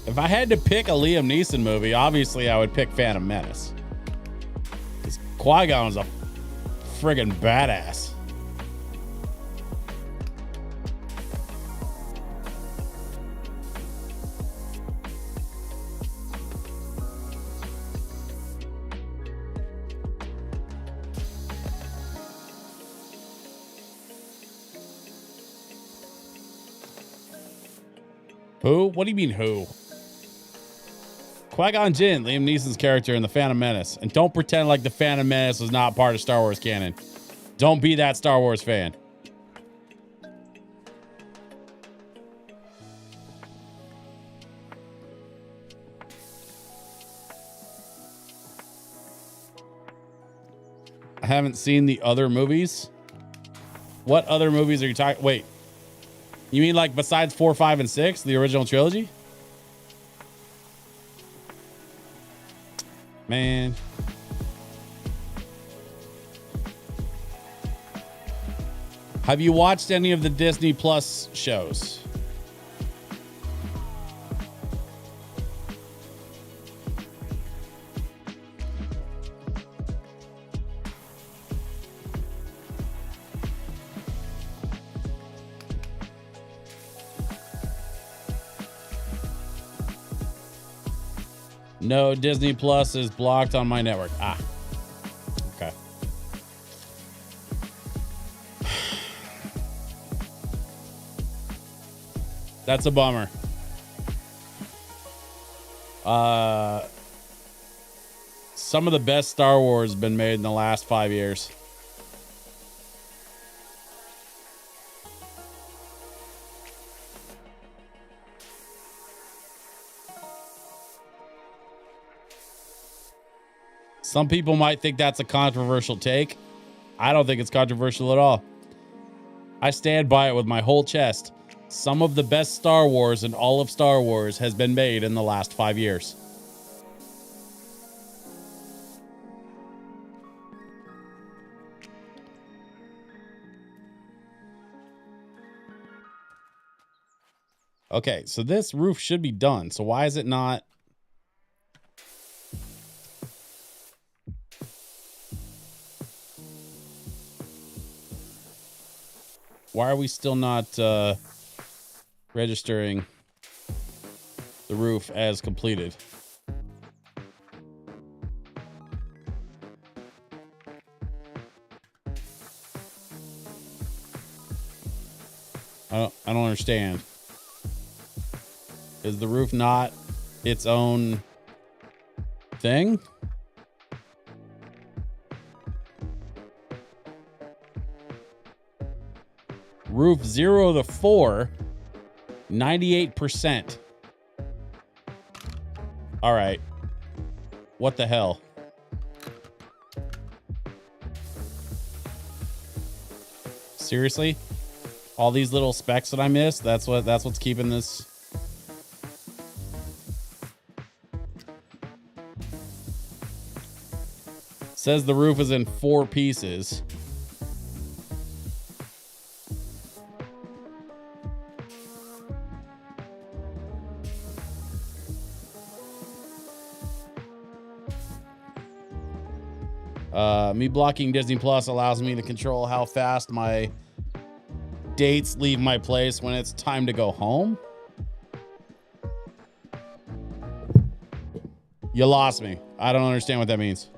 A: If I had to pick a Liam Neeson movie, obviously I would pick Phantom Menace. Because Qui-Gon was a friggin' badass. Who? What do you mean who? Qui-Gon Jinn, Liam Neeson's character in The Phantom Menace. And don't pretend like The Phantom Menace was not part of Star Wars canon. Don't be that Star Wars fan. I haven't seen the other movies. What other movies are you talking? Wait, you mean like besides 4, 5, and 6, the original trilogy? Man. Have you watched any of the Disney Plus shows? No, Disney Plus is blocked on my network. Ah, okay. That's a bummer. Some of the best Star Wars has been made in the last 5 years. Some people might think that's a controversial take. I don't think it's controversial at all. I stand by it with my whole chest. Some of the best Star Wars in all of Star Wars has been made in the last 5 years. Okay, so this roof should be done. So why is it not? Why are we still not registering the roof as completed? I don't understand. Is the roof not its own thing? Roof 0 to 4, 98%. All right. What the hell? Seriously? All these little specs that I missed, that's what's keeping this. Says the roof is in 4 pieces. Me blocking Disney Plus allows me to control how fast my dates leave my place when it's time to go home. You lost me. I don't understand what that means.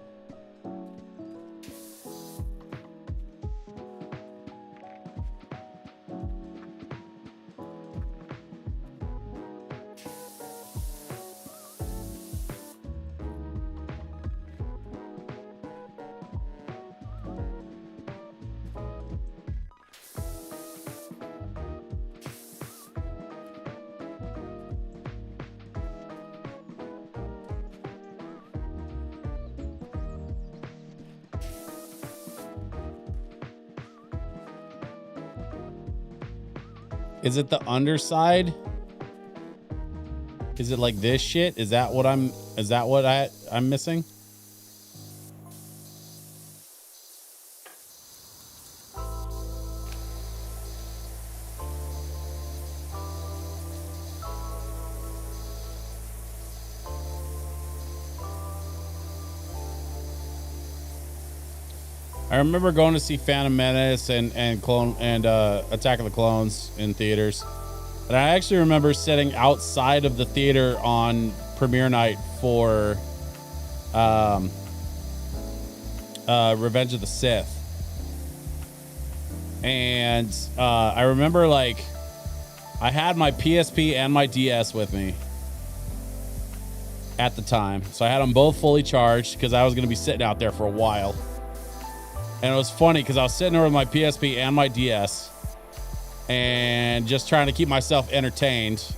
A: Is it the underside? Is it like this shit? Is that what I'm missing? I remember going to see Phantom Menace and Attack of the Clones in theaters. And I actually remember sitting outside of the theater on premiere night for Revenge of the Sith. And I remember, like, I had my PSP and my DS with me at the time. So I had them both fully charged because I was going to be sitting out there for a while. And it was funny because I was sitting there with my PSP and my DS and just trying to keep myself entertained.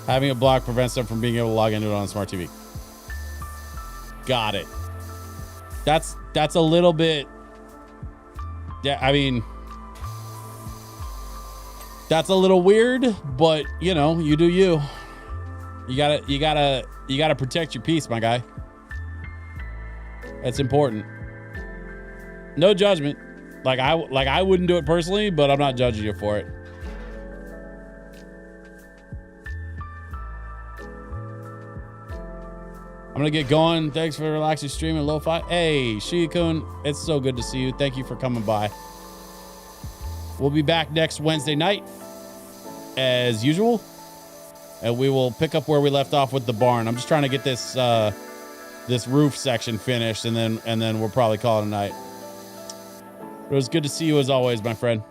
A: Having a block prevents them from being able to log into it on a smart TV. Got it. That's a little bit. Yeah, I mean, that's a little weird, but you know, you do you. You gotta protect your peace, my guy. That's important. No judgment. Like I wouldn't do it personally, but I'm not judging you for it. I'm going to get going. Thanks for relaxing streaming, Lo-Fi. Hey, Shia-kun, it's so good to see you. Thank you for coming by. We'll be back next Wednesday night, as usual, and we will pick up where we left off with the barn. I'm just trying to get this this roof section finished, and then we'll probably call it a night. But it was good to see you as always, my friend.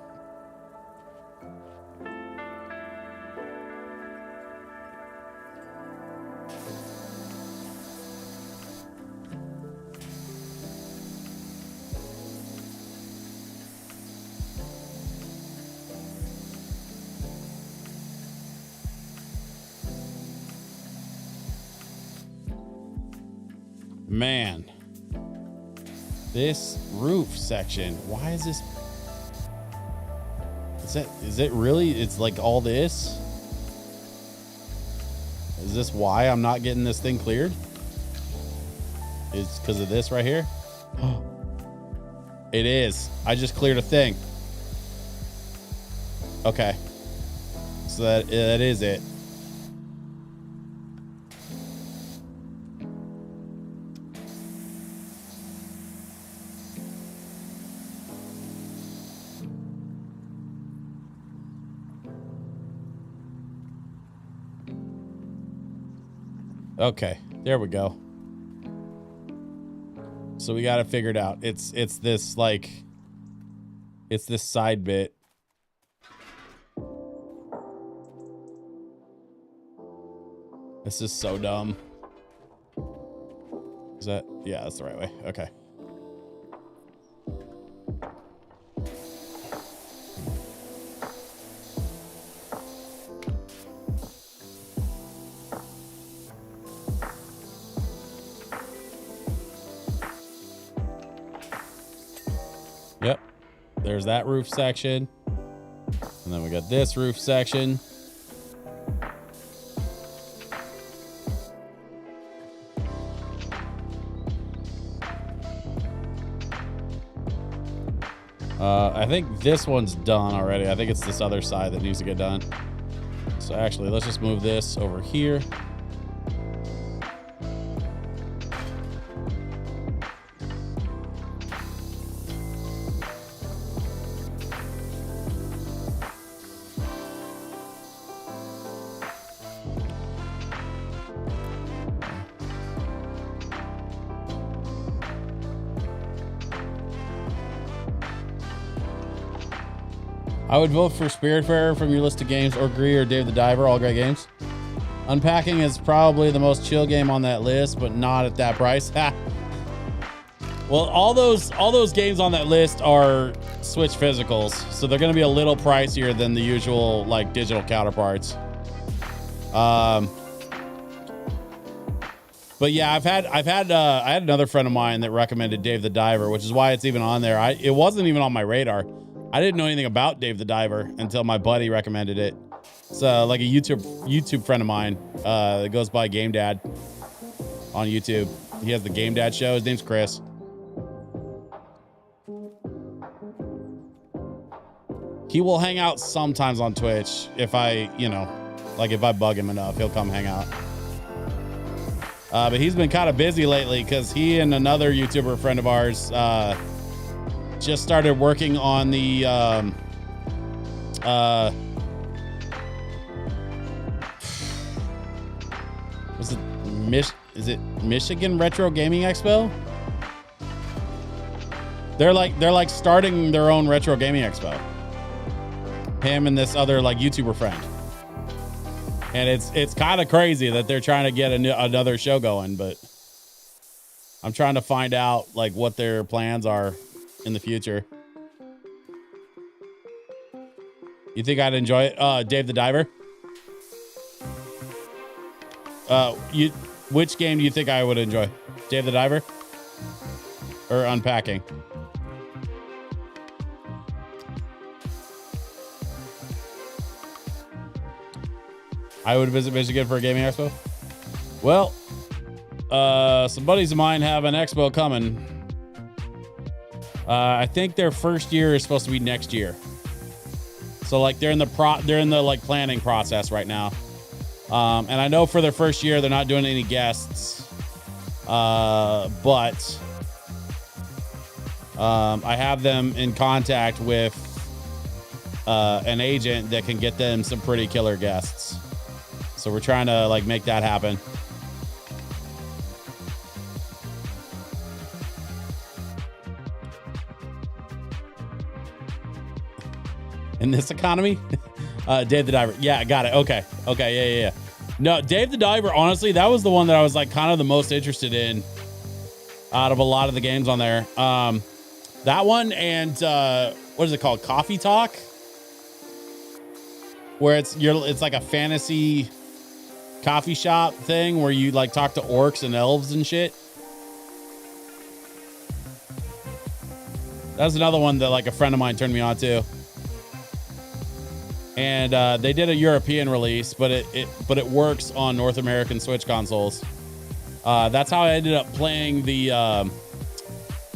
A: Man, this roof section, why is this? Is it really? It's like all this? Is this why I'm not getting this thing cleared? It's because of this right here? It is. I just cleared a thing. Okay. So that is it. Okay, there we go. So we got it figured out. It's this like, it's this side bit. This is so dumb. Is that, yeah, that's the right way. Okay. Yep. There's that roof section. And then we got this roof section. I think this one's done already. I think it's this other side that needs to get done. So actually, let's just move this over here. I would vote for Spiritfarer from your list of games, or Gree or Dave the Diver, all great games. Unpacking is probably the most chill game on that list, but not at that price. Well, all those games on that list are Switch physicals, so they're going to be a little pricier than the usual like digital counterparts. But yeah, I had another friend of mine that recommended Dave the Diver, which is why it's even on there. It wasn't even on my radar. I didn't know anything about Dave the Diver until my buddy recommended it. It's like a YouTube friend of mine that goes by Game Dad on YouTube. He has the Game Dad show. His name's Chris. He will hang out sometimes on Twitch if I bug him enough, he'll come hang out. But he's been kind of busy lately because he and another YouTuber friend of ours just started working on the Is it Michigan Retro Gaming Expo? They're like starting their own retro gaming expo. Him and this other like YouTuber friend. And it's kind of crazy that they're trying to get another show going, but I'm trying to find out like what their plans are in the future. You think I'd enjoy it? Dave the Diver? Which game do you think I would enjoy? Dave the Diver? Or Unpacking? I would visit Michigan for a gaming expo. Well, some buddies of mine have an expo coming. I think their first year is supposed to be next year. So like they're in the like planning process right now. And I know for their first year they're not doing any guests. But I have them in contact with an agent that can get them some pretty killer guests. So we're trying to like make that happen. In this economy? Dave the Diver. Yeah, I got it. Okay. Yeah. No, Dave the Diver, honestly, that was the one that I was like kind of the most interested in out of a lot of the games on there. That one and what is it called? Coffee Talk? Where it's like a fantasy coffee shop thing where you like talk to orcs and elves and shit. That's another one that like a friend of mine turned me on to. And they did a European release, but it works on North American Switch consoles. That's how I ended up playing the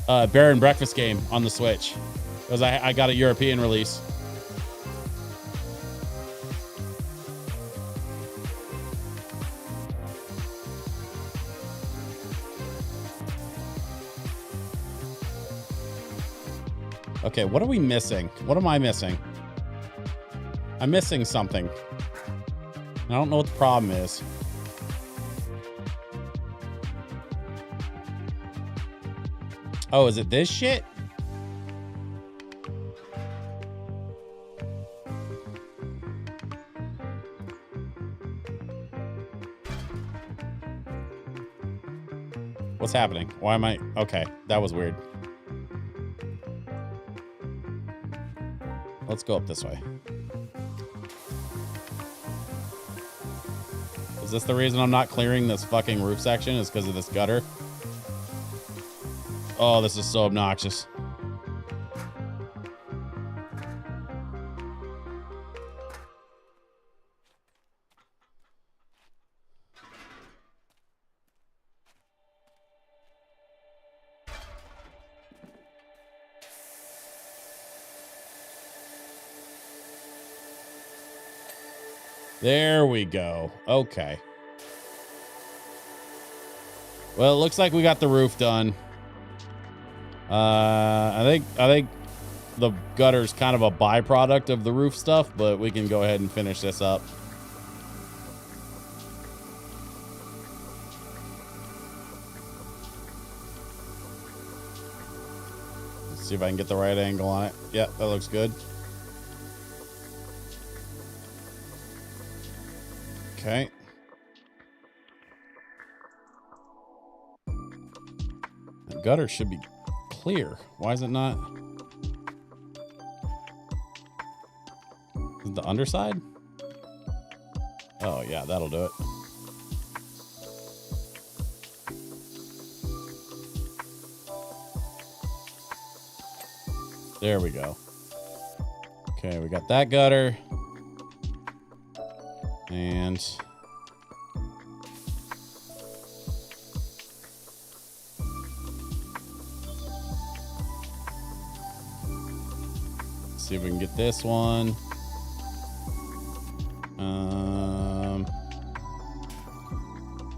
A: Bear and Breakfast game on the Switch, because I got a European release. Okay, what are we missing? What am I missing? I'm missing something. I don't know what the problem is. Oh, is it this shit? What's happening? Why am I... Okay, that was weird. Let's go up this way. Is this the reason I'm not clearing this fucking roof section? Is because of this gutter? Oh, this is so obnoxious. There we go. Okay. Well, it looks like we got the roof done. I think the gutter's kind of a byproduct of the roof stuff, but we can go ahead and finish this up. Let's see if I can get the right angle on it. Yeah, that looks good. Okay. The gutter should be clear. Why is it not? Is it the underside? Oh, yeah, that'll do it. There we go. Okay, we got that gutter. And see if we can get this one.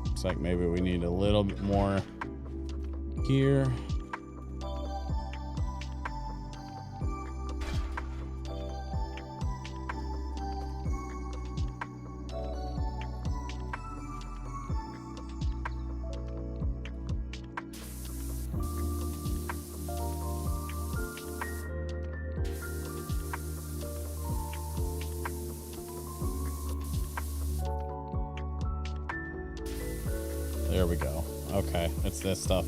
A: Looks like maybe we need a little bit more here. There we go. Okay, it's this stuff.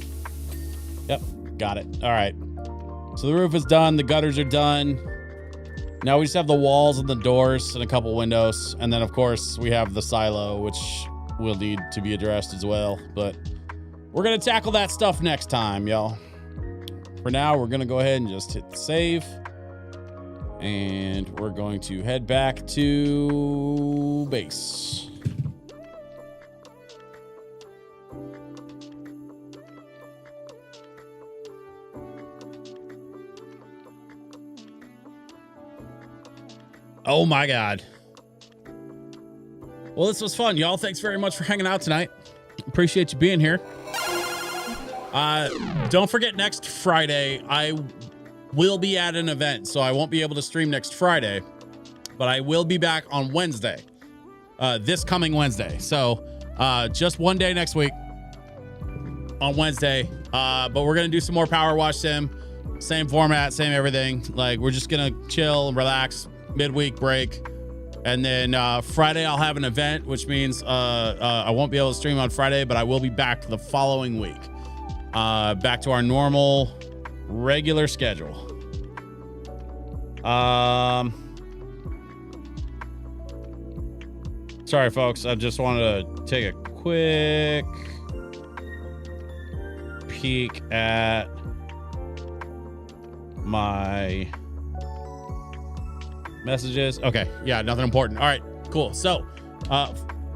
A: Yep, got it. All right. So the roof is done. The gutters are done. Now we just have the walls and the doors and a couple windows. And then, of course, we have the silo, which will need to be addressed as well. But we're going to tackle that stuff next time, y'all. For now, we're going to go ahead and just hit save. And we're going to head back to base. Oh my God. Well, this was fun, y'all. Thanks very much for hanging out tonight. Appreciate you being here. Don't forget, next Friday, I will be at an event, so I won't be able to stream next Friday, but I will be back on Wednesday, this coming Wednesday. So just one day next week on Wednesday, but we're going to do some more Power Wash Sim. Same format, same everything. Like, we're just going to chill and relax, midweek break. And then Friday, I'll have an event, which means I won't be able to stream on Friday, but I will be back the following week. Back to our normal, regular schedule. Sorry, folks. I just wanted to take a quick peek at my messages. Okay. Yeah, nothing important. All right, cool. So,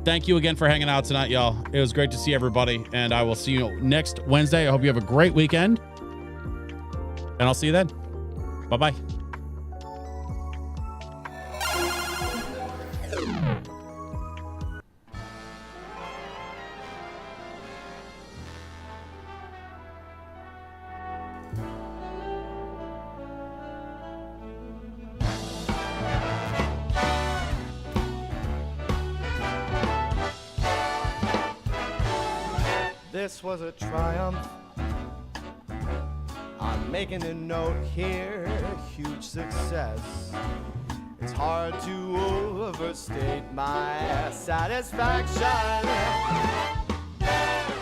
A: thank you again for hanging out tonight, y'all. It was great to see everybody, and I will see you next Wednesday. I hope you have a great weekend, and I'll see you then. Bye-bye.
C: This was a triumph. I'm making a note here, huge success. It's hard to overstate my satisfaction.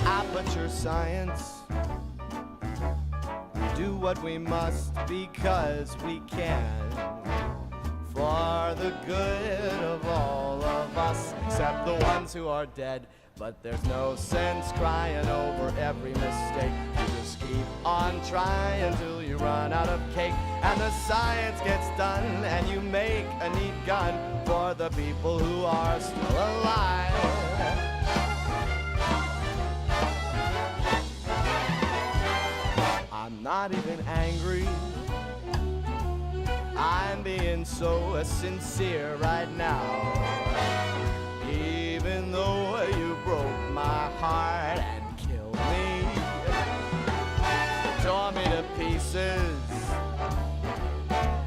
C: Aperture science. Do what we must because we can. For the good of all of us, except the ones who are dead. But there's no sense crying over every mistake. You just keep on trying till you run out of cake. And the science gets done and you make a neat gun for the people who are still alive. I'm not even angry. I'm being so sincere right now. Even though you broke my heart and killed me, tore me to pieces,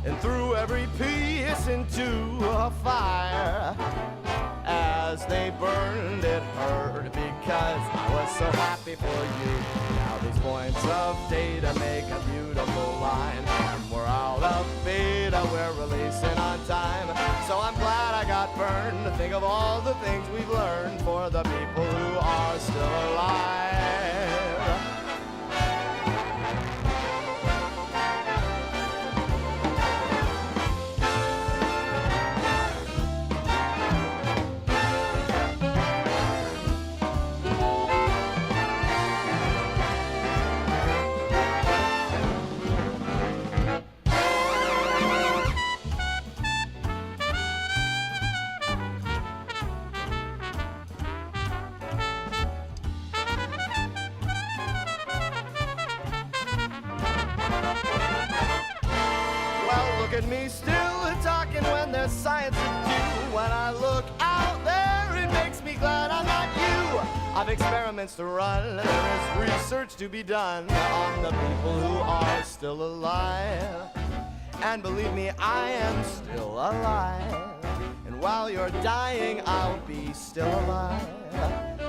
C: and threw every piece into a fire. As they burned, it hurt because I was so happy for you. Now these points of data make a beautiful line, and we're out of beta, we're releasing on time. So I'm glad I got burned to think of all the things we've learned for the people who are still alive. Look at me still talking when there's science to do. When I look out there, it makes me glad I'm not you. I've experiments to run, there is research to be done on the people who are still alive. And believe me, I am still alive. And while you're dying, I'll be still alive.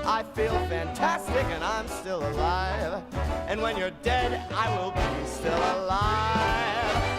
C: I feel fantastic and I'm still alive. And when you're dead, I will be still alive.